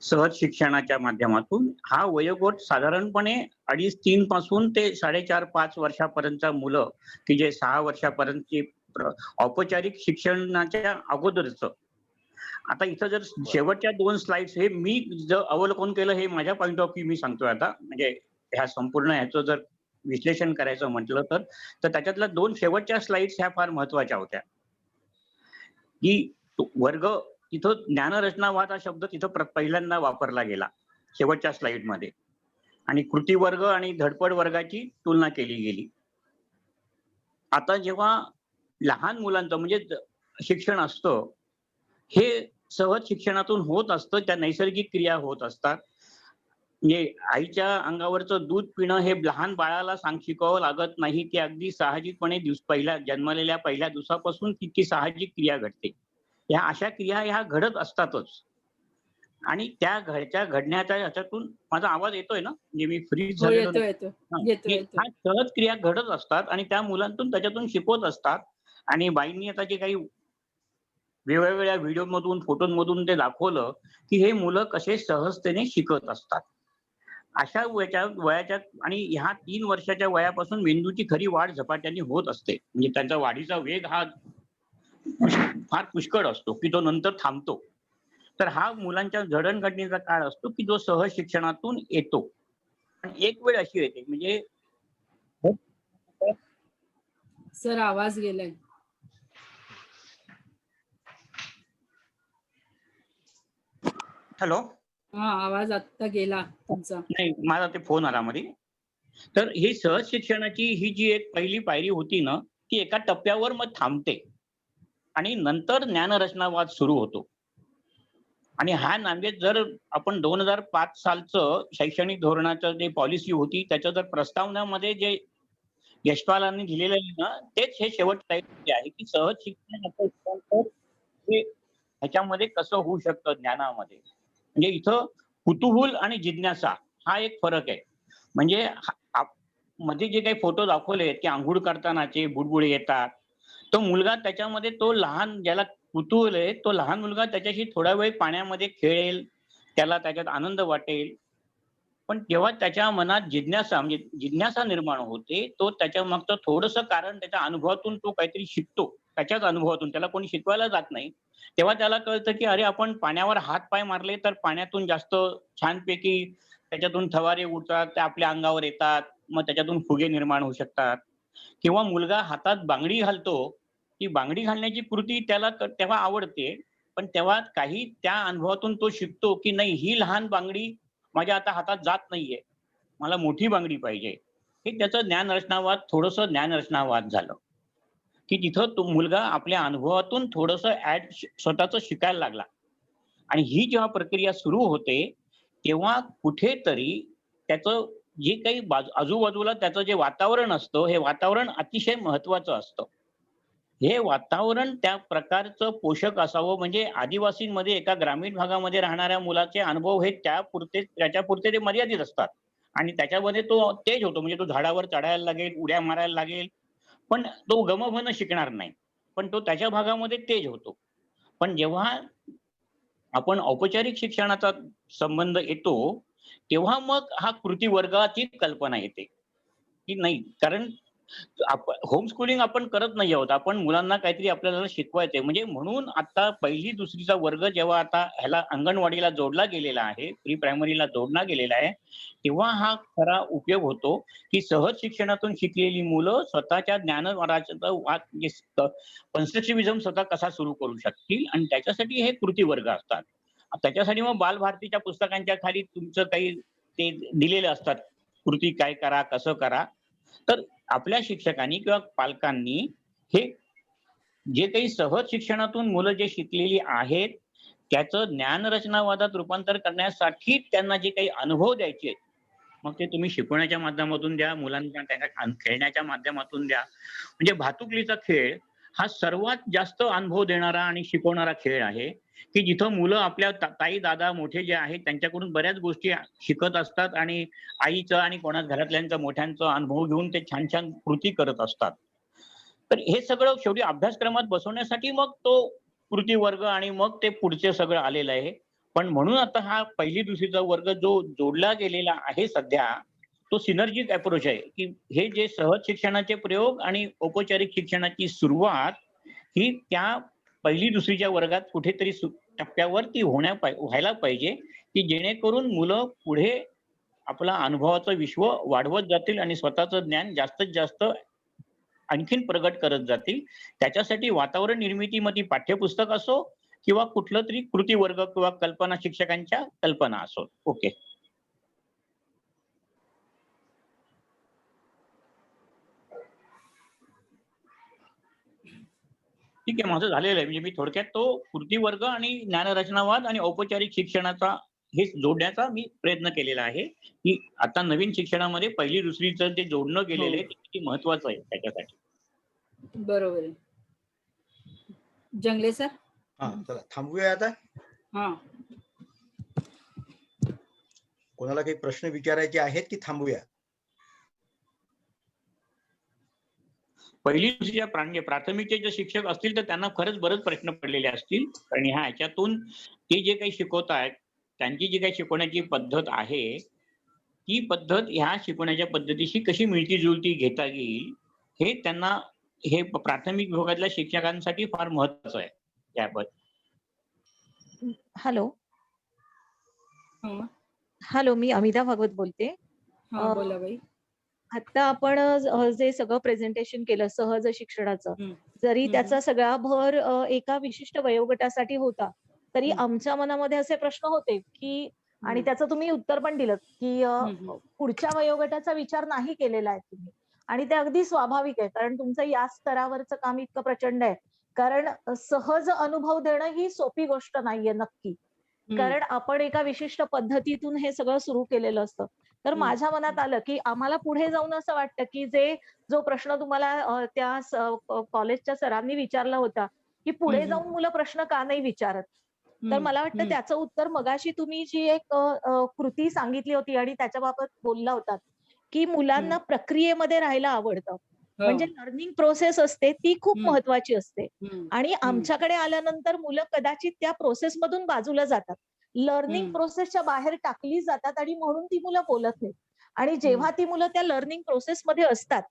सहज शिक्षणाच्या माध्यमातून, हा वयोगट साधारणपणे 2.5-3 पासून ते 4.5-5 वर्षापर्यंतच्या मुलं, की जे 6 वर्षापर्यंतची औपचारिक शिक्षणाच्या अगोदरचं. आता इथं जर शेवटच्या 2 स्लाइड्स हे मी जर अवलोकन केलं, हे माझ्या पॉईंट ऑफ व्ह्यू मी सांगतोय आता, म्हणजे ह्या संपूर्ण ह्याचं जर विश्लेषण करायचं म्हटलं तर त्याच्यातल्या 2 शेवटच्या स्लाइड्स ह्या फार महत्वाच्या होत्या, की वर्ग तिथं ज्ञानरचनावाद हा शब्द तिथं पहिल्यांदा वापरला गेला शेवटच्या स्लाइडमध्ये, आणि कृती वर्ग आणि धडपड वर्गाची तुलना केली गेली. आता जेव्हा लहान मुलांचं म्हणजे शिक्षण असतं, हे सहज शिक्षणातून होत असतं, त्या नैसर्गिक क्रिया होत असतात. म्हणजे आईच्या अंगावरचं दूध पिणं हे लहान बाळाला शिकवावं लागत नाही, की अगदी साहजिकपणे जन्मलेल्या पहिल्या दिवसापासून तितकी साहजिक क्रिया घडते. ह्या अशा क्रिया ह्या घडत असतातच, आणि त्या घडण्याच्या ह्याच्यातून माझा आवाज येतोय ना, म्हणजे मी फ्रीज हो, झालेलो येतोय, येतोय. येतोय, येतोय. ह्या सहज क्रिया घडत असतात आणि त्या मुलांतून त्याच्यातून शिकवत असतात. आणि बाईंनी आता जे काही वेगवेगळ्या व्हिडिओमधून फोटोमधून ते दाखवलं, की हे मुलं कसे सहजतेने शिकत असतात. अशा वयाच्या आणि ह्या 3 वर्षाच्या वयापासून मेंदूची खरी वाढ झपाट्याने होत असते. म्हणजे त्यांचा वाढीचा वेग हा फार पुष्कळ असतो, की तो नंतर थांबतो. तर हा मुलांच्या जडणघडणीचा काळ असतो, की जो सहज शिक्षणातून येतो. पण एक वेळ अशी येते, म्हणजे सर आवाज गेलाय. हॅलो, हा, आवाज आत्ता गेला तुमचा. नाही, माझा ते फोन आला मध्ये. तर ही सहज शिक्षणाची ही जी एक पहिली पायरी होती ना, ती एका टप्प्यावर मग थांबते आणि नंतर ज्ञानरचनावाद सुरू होतो. आणि हा नांदेड जर आपण 2005 सालचं शैक्षणिक धोरणाचं जे पॉलिसी होती, त्याच्या जर प्रस्तावनामध्ये जे यशपालांनी दिलेलं आहे ना, तेच हे शेवटचं आहे, की सहज शिक्षण हे ह्याच्यामध्ये कसं होऊ शकतं ज्ञानामध्ये. म्हणजे इथं कुतूहल आणि जिज्ञासा हा एक फरक आहे. म्हणजे मध्ये जे काही फोटो दाखवले, की अंघोळ करतानाचे बुडबुडे येतात, तो मुलगा त्याच्यामध्ये तो लहान ज्याला कुतूहल आहे, तो लहान मुलगा त्याच्याशी थोडा वेळ पाण्यामध्ये खेळेल, त्याला त्याच्यात आनंद वाटेल. पण जेव्हा त्याच्या मनात म्हणजे जिज्ञासा निर्माण होते, तो त्याच्या मागचं थोडंसं कारण त्याच्या अनुभवातून तो काहीतरी शिकतो. त्याच्याच अनुभवातून, त्याला कोणी शिकवायला जात नाही. तेव्हा त्याला कळतं, की अरे आपण पाण्यावर हात-पाय मारले तर पाण्यातून जास्त छानपैकी त्याच्यातून फवारे उडतात, ते आपल्या अंगावर येतात. मग त्याच्यातून फुगे निर्माण होऊ शकतात. किंवा मुलगा हातात बांगडी घालतो, ती बांगडी घालण्याची कृती त्याला तेव्हा आवडते. पण तेव्हा काही त्या अनुभवातून तो शिकतो, की नाही, ही लहान बांगडी माझ्या आता हातात जात नाहीये. मला मोठी बांगडी पाहिजे. हे त्याचं थोडंसं ज्ञानरचनावाद झालं, की तिथं तो मुलगा आपल्या अनुभवातून थोडंसं स्वतःचं शिकायला लागला. आणि ही जेव्हा प्रक्रिया सुरू होते, तेव्हा कुठेतरी त्याचं जे काही आजूबाजूला त्याचं जे वातावरण असतं, हे वातावरण अतिशय महत्वाचं असतं. हे वातावरण त्या प्रकारचं पोषक असावं. म्हणजे आदिवासींमध्ये एका ग्रामीण भागामध्ये राहणाऱ्या मुलाचे अनुभव हे त्याच्यापुरते ते मर्यादित असतात. आणि त्याच्यामध्ये तो तेज होतो, म्हणजे तो झाडावर चढायला लागेल, उड्या मारायला लागेल, पण तो गमभन शिकणार नाही. पण तो त्याच्या भागामध्ये तेज होतो. पण जेव्हा आपण औपचारिक शिक्षणाचा संबंध येतो, तेव्हा मग हा कृती वर्गाची कल्पना येते, की नाही, कारण होम स्कूलिंग आपण करत नाही आहोत. आपण मुलांना काहीतरी आपल्याला शिकवायचंय. म्हणजे म्हणून आता 1ली-2रीचा वर्ग जेव्हा आता ह्याला अंगणवाडीला जोडला गेलेला आहे, प्री प्रायमरीला जोडला गेलेला आहे, तेव्हा हा खरा उपयोग होतो, की सहज शिक्षणातून शिकलेली मुलं स्वतःच्या कन्स्ट्रक्टिव्हिजम स्वतः कसा सुरू करू शकतील, आणि त्याच्यासाठी हे कृती वर्ग असतात. त्याच्यासाठी मग बालभारतीच्या पुस्तकांच्या खाली तुमचं काही ते दिलेले असतात, कृती काय करा, कसं करा. तर आपल्या शिक्षकांनी किंवा पालकांनी हे जे काही सहज शिक्षणातून मुलं जे शिकलेली आहेत त्याचं ज्ञानरचनावादात रूपांतर करण्यासाठी त्यांना जे काही अनुभव द्यायचे आहेत, मग ते तुम्ही शिकवण्याच्या माध्यमातून द्या, मुलांना त्यांना खेळण्याच्या माध्यमातून द्या. म्हणजे भातुकलीचा खेळ हा सर्वात जास्त अनुभव देणारा आणि शिकवणारा खेळ आहे, की जिथं मुलं आपल्या ताई, दादा, मोठे जे आहेत त्यांच्याकडून बऱ्याच गोष्टी शिकत असतात आणि आईचं आणि कोणा घरातल्यांचा मोठ्यांचा अनुभव घेऊन ते छान छान कृती करत असतात. तर हे सगळं शेवटी अभ्यासक्रमात बसवण्यासाठी मग तो कृती वर्ग आणि मग ते पुढचे सगळं आलेलं आहे. पण म्हणून आता हा 1ली-दुसरीचा वर्ग जो जोडला गेलेला आहे सध्या, तो सिनर्जिक अप्रोच आहे, की हे जे सहज शिक्षणाचे प्रयोग आणि औपचारिक शिक्षणाची सुरुवात ही त्या 1ली-दुसरीच्या वर्गात कुठेतरी टप्प्यावरती व्हायला पाहिजे, की जेणेकरून मुलं पुढे आपला अनुभवाचं विश्व वाढवत जातील आणि स्वतःचं ज्ञान जास्तीत जास्त आणखीन प्रगट करत जातील. त्याच्यासाठी वातावरण निर्मिती मग ती पाठ्यपुस्तक असो किंवा कुठलं तरी कृती वर्ग किंवा कल्पना शिक्षकांच्या कल्पना असो. ओके. ठीक आहे, माझं झालेलं आहे. म्हणजे मी थोडक्यात तो कृती वर्ग आणि ज्ञानरचनावाद आणि औपचारिक शिक्षणाचा हे जोडण्याचा मी प्रयत्न केलेला आहे, की आता नवीन शिक्षणामध्ये 1ली-दुसरीचं जे जोडणं गेलेलं आहे ते किती महत्वाचं आहे त्याच्यासाठी. बरोबर आहे. जंगले सर. हा, चला थांबूया आता. हा, कोणाला काही प्रश्न विचारायचे आहेत की थांबूया? 1ली-दुसरीच्या प्राथमिकचे जे शिक्षक असतील तर त्यांना खरंच बरेच प्रश्न पडलेले असतील. कारण ह्याच्यातून ते जे काही शिकवत आहेत त्यांची जी काही शिकवण्याची पद्धत आहे ती पद्धत ह्या शिकवण्याच्या पद्धतीशी कशी मिळती-जुळती घेता येईल हे त्यांना हे प्राथमिक विभागातल्या शिक्षकांसाठी फार महत्वाचं आहे याबद्दल. हॅलो हा, हॅलो, मी अमिता भागवत बोलते. हा, बोला बाई. आता आपण जे सगळं प्रेझेंटेशन केलं सहज शिक्षणाचं, हम्म, जरी हम्म, त्याचा सगळा भर एका विशिष्ट वयोगटासाठी होता, तरी हम्म. आमच्या मनामध्ये असे प्रश्न होते की, आणि त्याचं तुम्ही उत्तर पण दिलं की पुढच्या वयोगटाचा विचार नाही केलेला आहे तुम्ही, आणि ते अगदी स्वाभाविक आहे, कारण तुमचं या स्तरावरचं काम इतकं प्रचंड आहे. कारण सहज अनुभव देणं ही सोपी गोष्ट नाहीये नक्की, कारण आपण एका विशिष्ट पद्धतीतून हे सगळं सुरू केलेलं असतं. तर माझ्या मनात आलं की आम्हाला पुढे जाऊन असं वाटतं की जो प्रश्न तुम्हाला त्या कॉलेजच्या सरांनी विचारला होता, की पुढे जाऊन मुलं प्रश्न का नाही विचारत, तर मला वाटतं त्याचं उत्तर मगाशी तुम्ही जी एक कृती सांगितली होती आणि त्याच्याबाबत बोलला होतात, की मुलांना प्रक्रियेमध्ये राहायला आवडतं. म्हणजे लर्निंग प्रोसेस असते ती खूप महत्वाची असते, आणि आमच्याकडे आल्यानंतर मुलं कदाचित त्या प्रोसेसमधून बाजूला जातात, लर्निंग प्रोसेसच्या बाहेर टाकली जातात, आणि म्हणून ती मुलं बोलत नाहीत. आणि जेव्हा ती मुलं त्या लर्निंग प्रोसेसमध्ये असतात,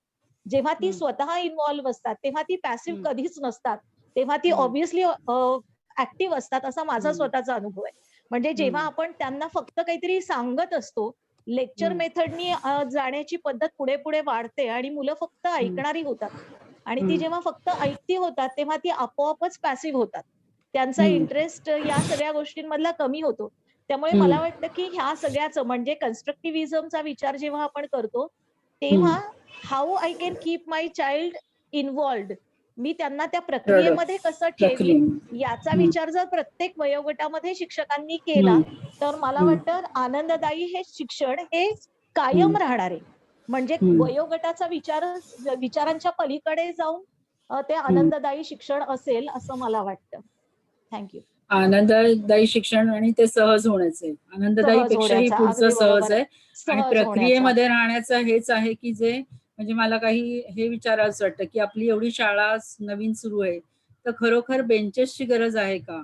जेव्हा ती स्वतः इन्व्हॉल्व्ह असतात, तेव्हा ती पॅसिव्ह कधीच नसतात, तेव्हा ती ऑब्व्हियसली ऍक्टिव्ह असतात, असा माझा स्वतःचा अनुभव आहे. म्हणजे जेव्हा आपण त्यांना फक्त काहीतरी सांगत असतो, लेक्चर मेथडनी जाण्याची पद्धत पुढे पुढे वाढते आणि मुलं फक्त ऐकणारी होतात, आणि ती जेव्हा फक्त ऐकती होतात तेव्हा ती आपोआपच पॅसिव्ह होतात, त्यांचा इंटरेस्ट या सगळ्या गोष्टींमधला कमी होतो. त्यामुळे मला वाटतं की ह्या सगळ्याचं म्हणजे कन्स्ट्रक्टिव्हिझमचा विचार जेव्हा आपण करतो, तेव्हा how I can keep my child involved, मी त्यांना त्या प्रक्रियेमध्ये कसं ठेवीन, याचा विचार जर प्रत्येक वयोगटामध्ये शिक्षकांनी केला, तर मला वाटतं आनंददायी हे शिक्षण हे कायम राहणार आहे. म्हणजे वयोगटाचा विचारांच्या पलीकडे जाऊन ते आनंददायी शिक्षण असेल असं मला वाटतं. थँक्यू. आनंददायी शिक्षण आणि ते सहज होण्याचे, आनंददायी पेक्षाही पुढचं सहज आहे, आणि प्रक्रियेमध्ये राहण्याचं हेच आहे की जे म्हणजे मला काही हे विचारायचं वाटतं की आपली एवढी शाळा नवीन सुरू आहे, तर खरोखर बेंचेसची गरज आहे का?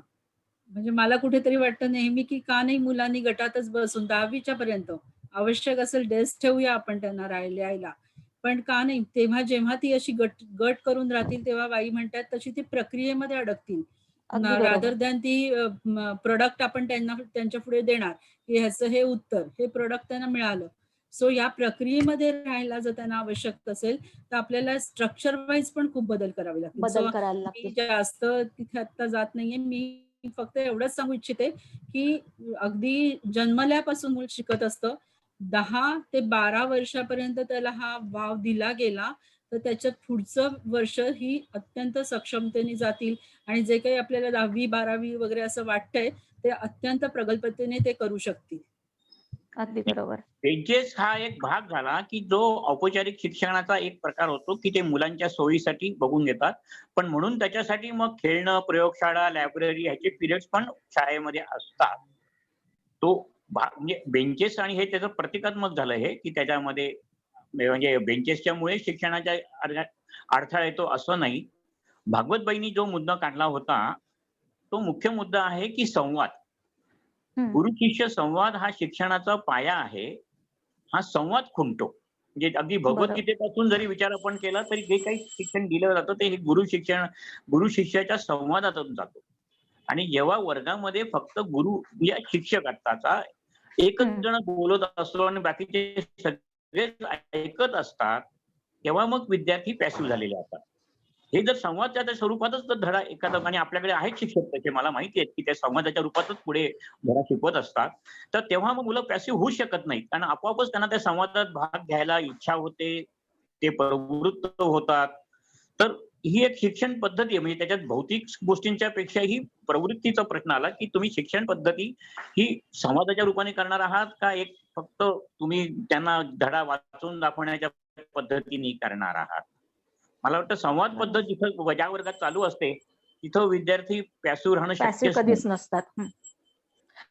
म्हणजे मला कुठेतरी वाटतं नेहमी की का नाही मुलांनी गटातच बसून 10वीच्या पर्यंत आवश्यक असेल डेस्क ठेवूया आपण त्यांना लिहायला, पण का नाही तेव्हा जेव्हा ती अशी गट करून राहतील तेव्हा बाई म्हणतात तशी ती प्रक्रियेमध्ये अडकतील, रादर दॅन ती प्रोडक्ट आपण त्यांना त्यांच्या पुढे देणार की ह्याचं हे उत्तर, हे प्रोडक्ट त्यांना मिळालं. सो या प्रक्रियेमध्ये राहायला जर त्यांना आवश्यक असेल तर आपल्याला स्ट्रक्चर वाईज पण खूप बदल करावे लागतील. मी जास्त तिथे आता जात नाहीये, मी फक्त एवढंच सांगू इच्छिते की अगदी जन्मल्यापासून मूल शिकत असतं, 10 ते 12 वर्षापर्यंत त्याला हा वाव दिला गेला तर त्याच्या पुढचं वर्ष ही अत्यंत सक्षमतेने जातील आणि जे काही आपल्याला 10वी 12वी वगैरे असं वाटतंय ते अत्यंत प्रगल्भतेने ते करू शकतील. अगदी बरोबर. बेंचेस हा एक भाग झाला की जो औपचारिक शिक्षणाचा एक प्रकार होतो की ते मुलांच्या सोयीसाठी बघून घेतात. पण म्हणून त्याच्यासाठी मग खेळणं, प्रयोगशाळा, लायब्ररी ह्याचे पिरियड्स पण शाळेमध्ये असतात. तो म्हणजे बेंचेस आणि हे त्याचं प्रतिकात्मक झालं हे की त्याच्यामध्ये म्हणजे बेंचेसच्या मुळे शिक्षणाच्या अडथळा येतो असं नाही. भागवतबाईंनी जो मुद्दा काढला होता, तो मुख्य मुद्दा आहे की संवाद. हं. गुरु शिष्य संवाद हा शिक्षणाचा पाया आहे. हा संवाद खुंटतो. म्हणजे अगदी बरोबर. भगवद्गीतेपासून जरी विचार आपण केला तरी जे काही शिक्षण दिलं जातं ते हे गुरु शिष्याच्या संवादातून जातो. आणि जेव्हा वर्गामध्ये फक्त गुरु या शिक्षक असतात, एकच हं. जण बोलत असतो आणि बाकीचे सगळे ऐकत असतात, तेव्हा मग विद्यार्थी पॅसिव्ह झालेले असतात. हे जर संवादाच्या स्वरूपातच जर धडा एखादा आणि आपल्याकडे आहेत शिक्षक त्याचे मला माहिती आहे की त्या संवादाच्या रूपातच पुढे धडा शिकवत असतात. तर तेव्हा मग मुलं पॅसिव्ह होऊ शकत नाहीत. कारण आपोआपच त्यांना त्या संवादात भाग घ्यायला इच्छा होते, ते प्रवृत्त होतात. तर ही एक शिक्षण पद्धती आहे. म्हणजे त्याच्यात भौतिक गोष्टींच्या पेक्षाही प्रवृत्तीचा प्रश्न आला की तुम्ही शिक्षण पद्धती ही संवादाच्या रूपाने करणार आहात का एक फक्त तुम्ही त्यांना धडा वाचून दाखवण्याच्या पद्धतीने करणार आहात. मला वाटतं संवाद पद्धत जिथं ज्या वर्गात चालू असते तिथं विद्यार्थी पॅसिव्ह राहणं पॅसिव्ह शक्यच नाही. कधीच नसतात. हं.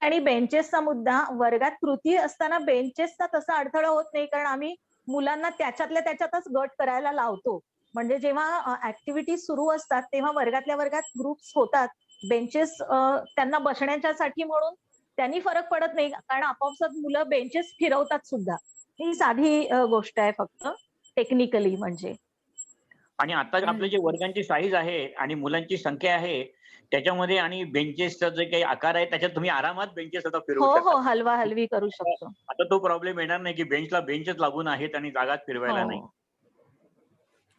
आणि बेंचेसचा मुद्दा वर्गात कृती असताना बेंचेसचा तसा अडथळा होत नाही, कारण आम्ही मुलांना त्याच्यातल्या त्याच्यातच गट करायला लावतो. म्हणजे जेव्हा ऍक्टिव्हिटीज सुरू असतात तेव्हा वर्गातल्या वर्गात ग्रुप्स होतात. बेंचेस त्यांना बसण्याच्यासाठी म्हणून त्यांनी फरक पडत नाही, कारण आपोआपच मुलं बेंचेस फिरवतात सुद्धा. ही साधी गोष्ट आहे फक्त टेक्निकली म्हणजे. आणि आता आपले जे वर्गांची साईज आहे आणि मुलांची संख्या आहे त्याच्यामध्ये आणि बेंचेसचा जे काही आकार आहे त्याच्यात तुम्ही आरामात बेंचेस आता फिरवू हो, शकता. हो. हलवा-हलवी करू शकतो. आता तो प्रॉब्लेम येणार नाही की बेंचला बेंचच लागून आहेत आणि जागाच फिरवायला नाही. हो.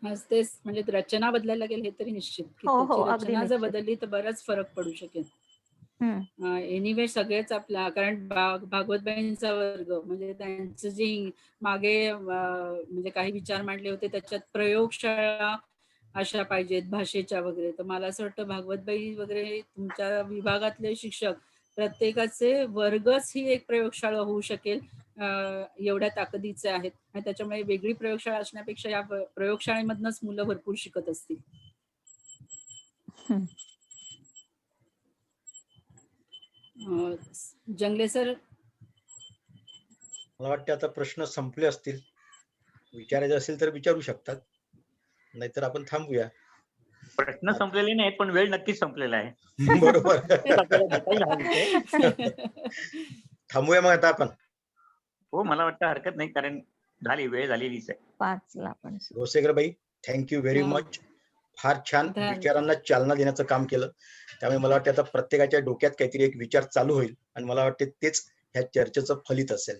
आज तेच म्हणजे रचना बदलायला लागेल हे तरी निश्चित की हो, हो. त्याची अगदी रचना जर निश्चित. बदलली तर बराच फरक पडू शकेल. हं. एनिवे सगळेच आपला कारण भागवतबाईंचा वर्ग म्हणजे त्यांचं जे मागे म्हणजे काही विचार मांडले होते त्याच्यात प्रयोगशाळा अशा पाहिजेत भाषेच्या वगैरे. तर मला असं वाटतं भागवतबाई वगैरे तुमच्या विभागातले शिक्षक प्रत्येकाचे वर्गच ही एक प्रयोगशाळा होऊ शकेल एवढ्या ताकदीचे आहेत आणि त्याच्यामुळे वेगळी प्रयोगशाळा असण्यापेक्षा या प्रयोगशाळेमधनच मुलं भरपूर शिकत असतील. हं. जंगले सर मला वाटतं आता प्रश्न संपले असतील. विचारायचे असेल तर विचारू शकतात. नाहीतर आपण थांबूया. प्रश्न संपलेले नाहीत पण वेळ नक्कीच संपलेला आहे. बरोबर. आपल्याला भेटायला हा विषय. थांबूया मग आता आपण. हो मला वाटतं हरकत नाही कारण झाली वेळ झालेलीच आहे. 5 ला आपण घोसेकर बाई थँक्यू व्हेरी हा. मच. फार छान धन्यवाद. विचारांना चालना देण्याचं काम केलं. त्यामुळे मला वाटतं आता प्रत्येकाच्या डोक्यात काहीतरी एक विचार चालू होईल आणि मला वाटते तेच ह्या चर्चेचं फलित असेल.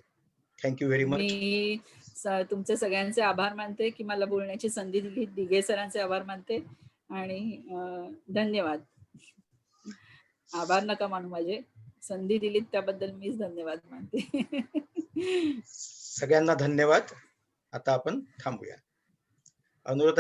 Thank you very much. मी तुमचे सगळ्यांचे आभार मानते की मला बोलण्याची संधी दिली. दिघे सरांचे आभार मानते आणि धन्यवाद. आभार नका मानू माझे. संधी दिलीत त्याबद्दल मीच धन्यवाद मानते. सगळ्यांना धन्यवाद. आता आपण थांबूया. अनुराधा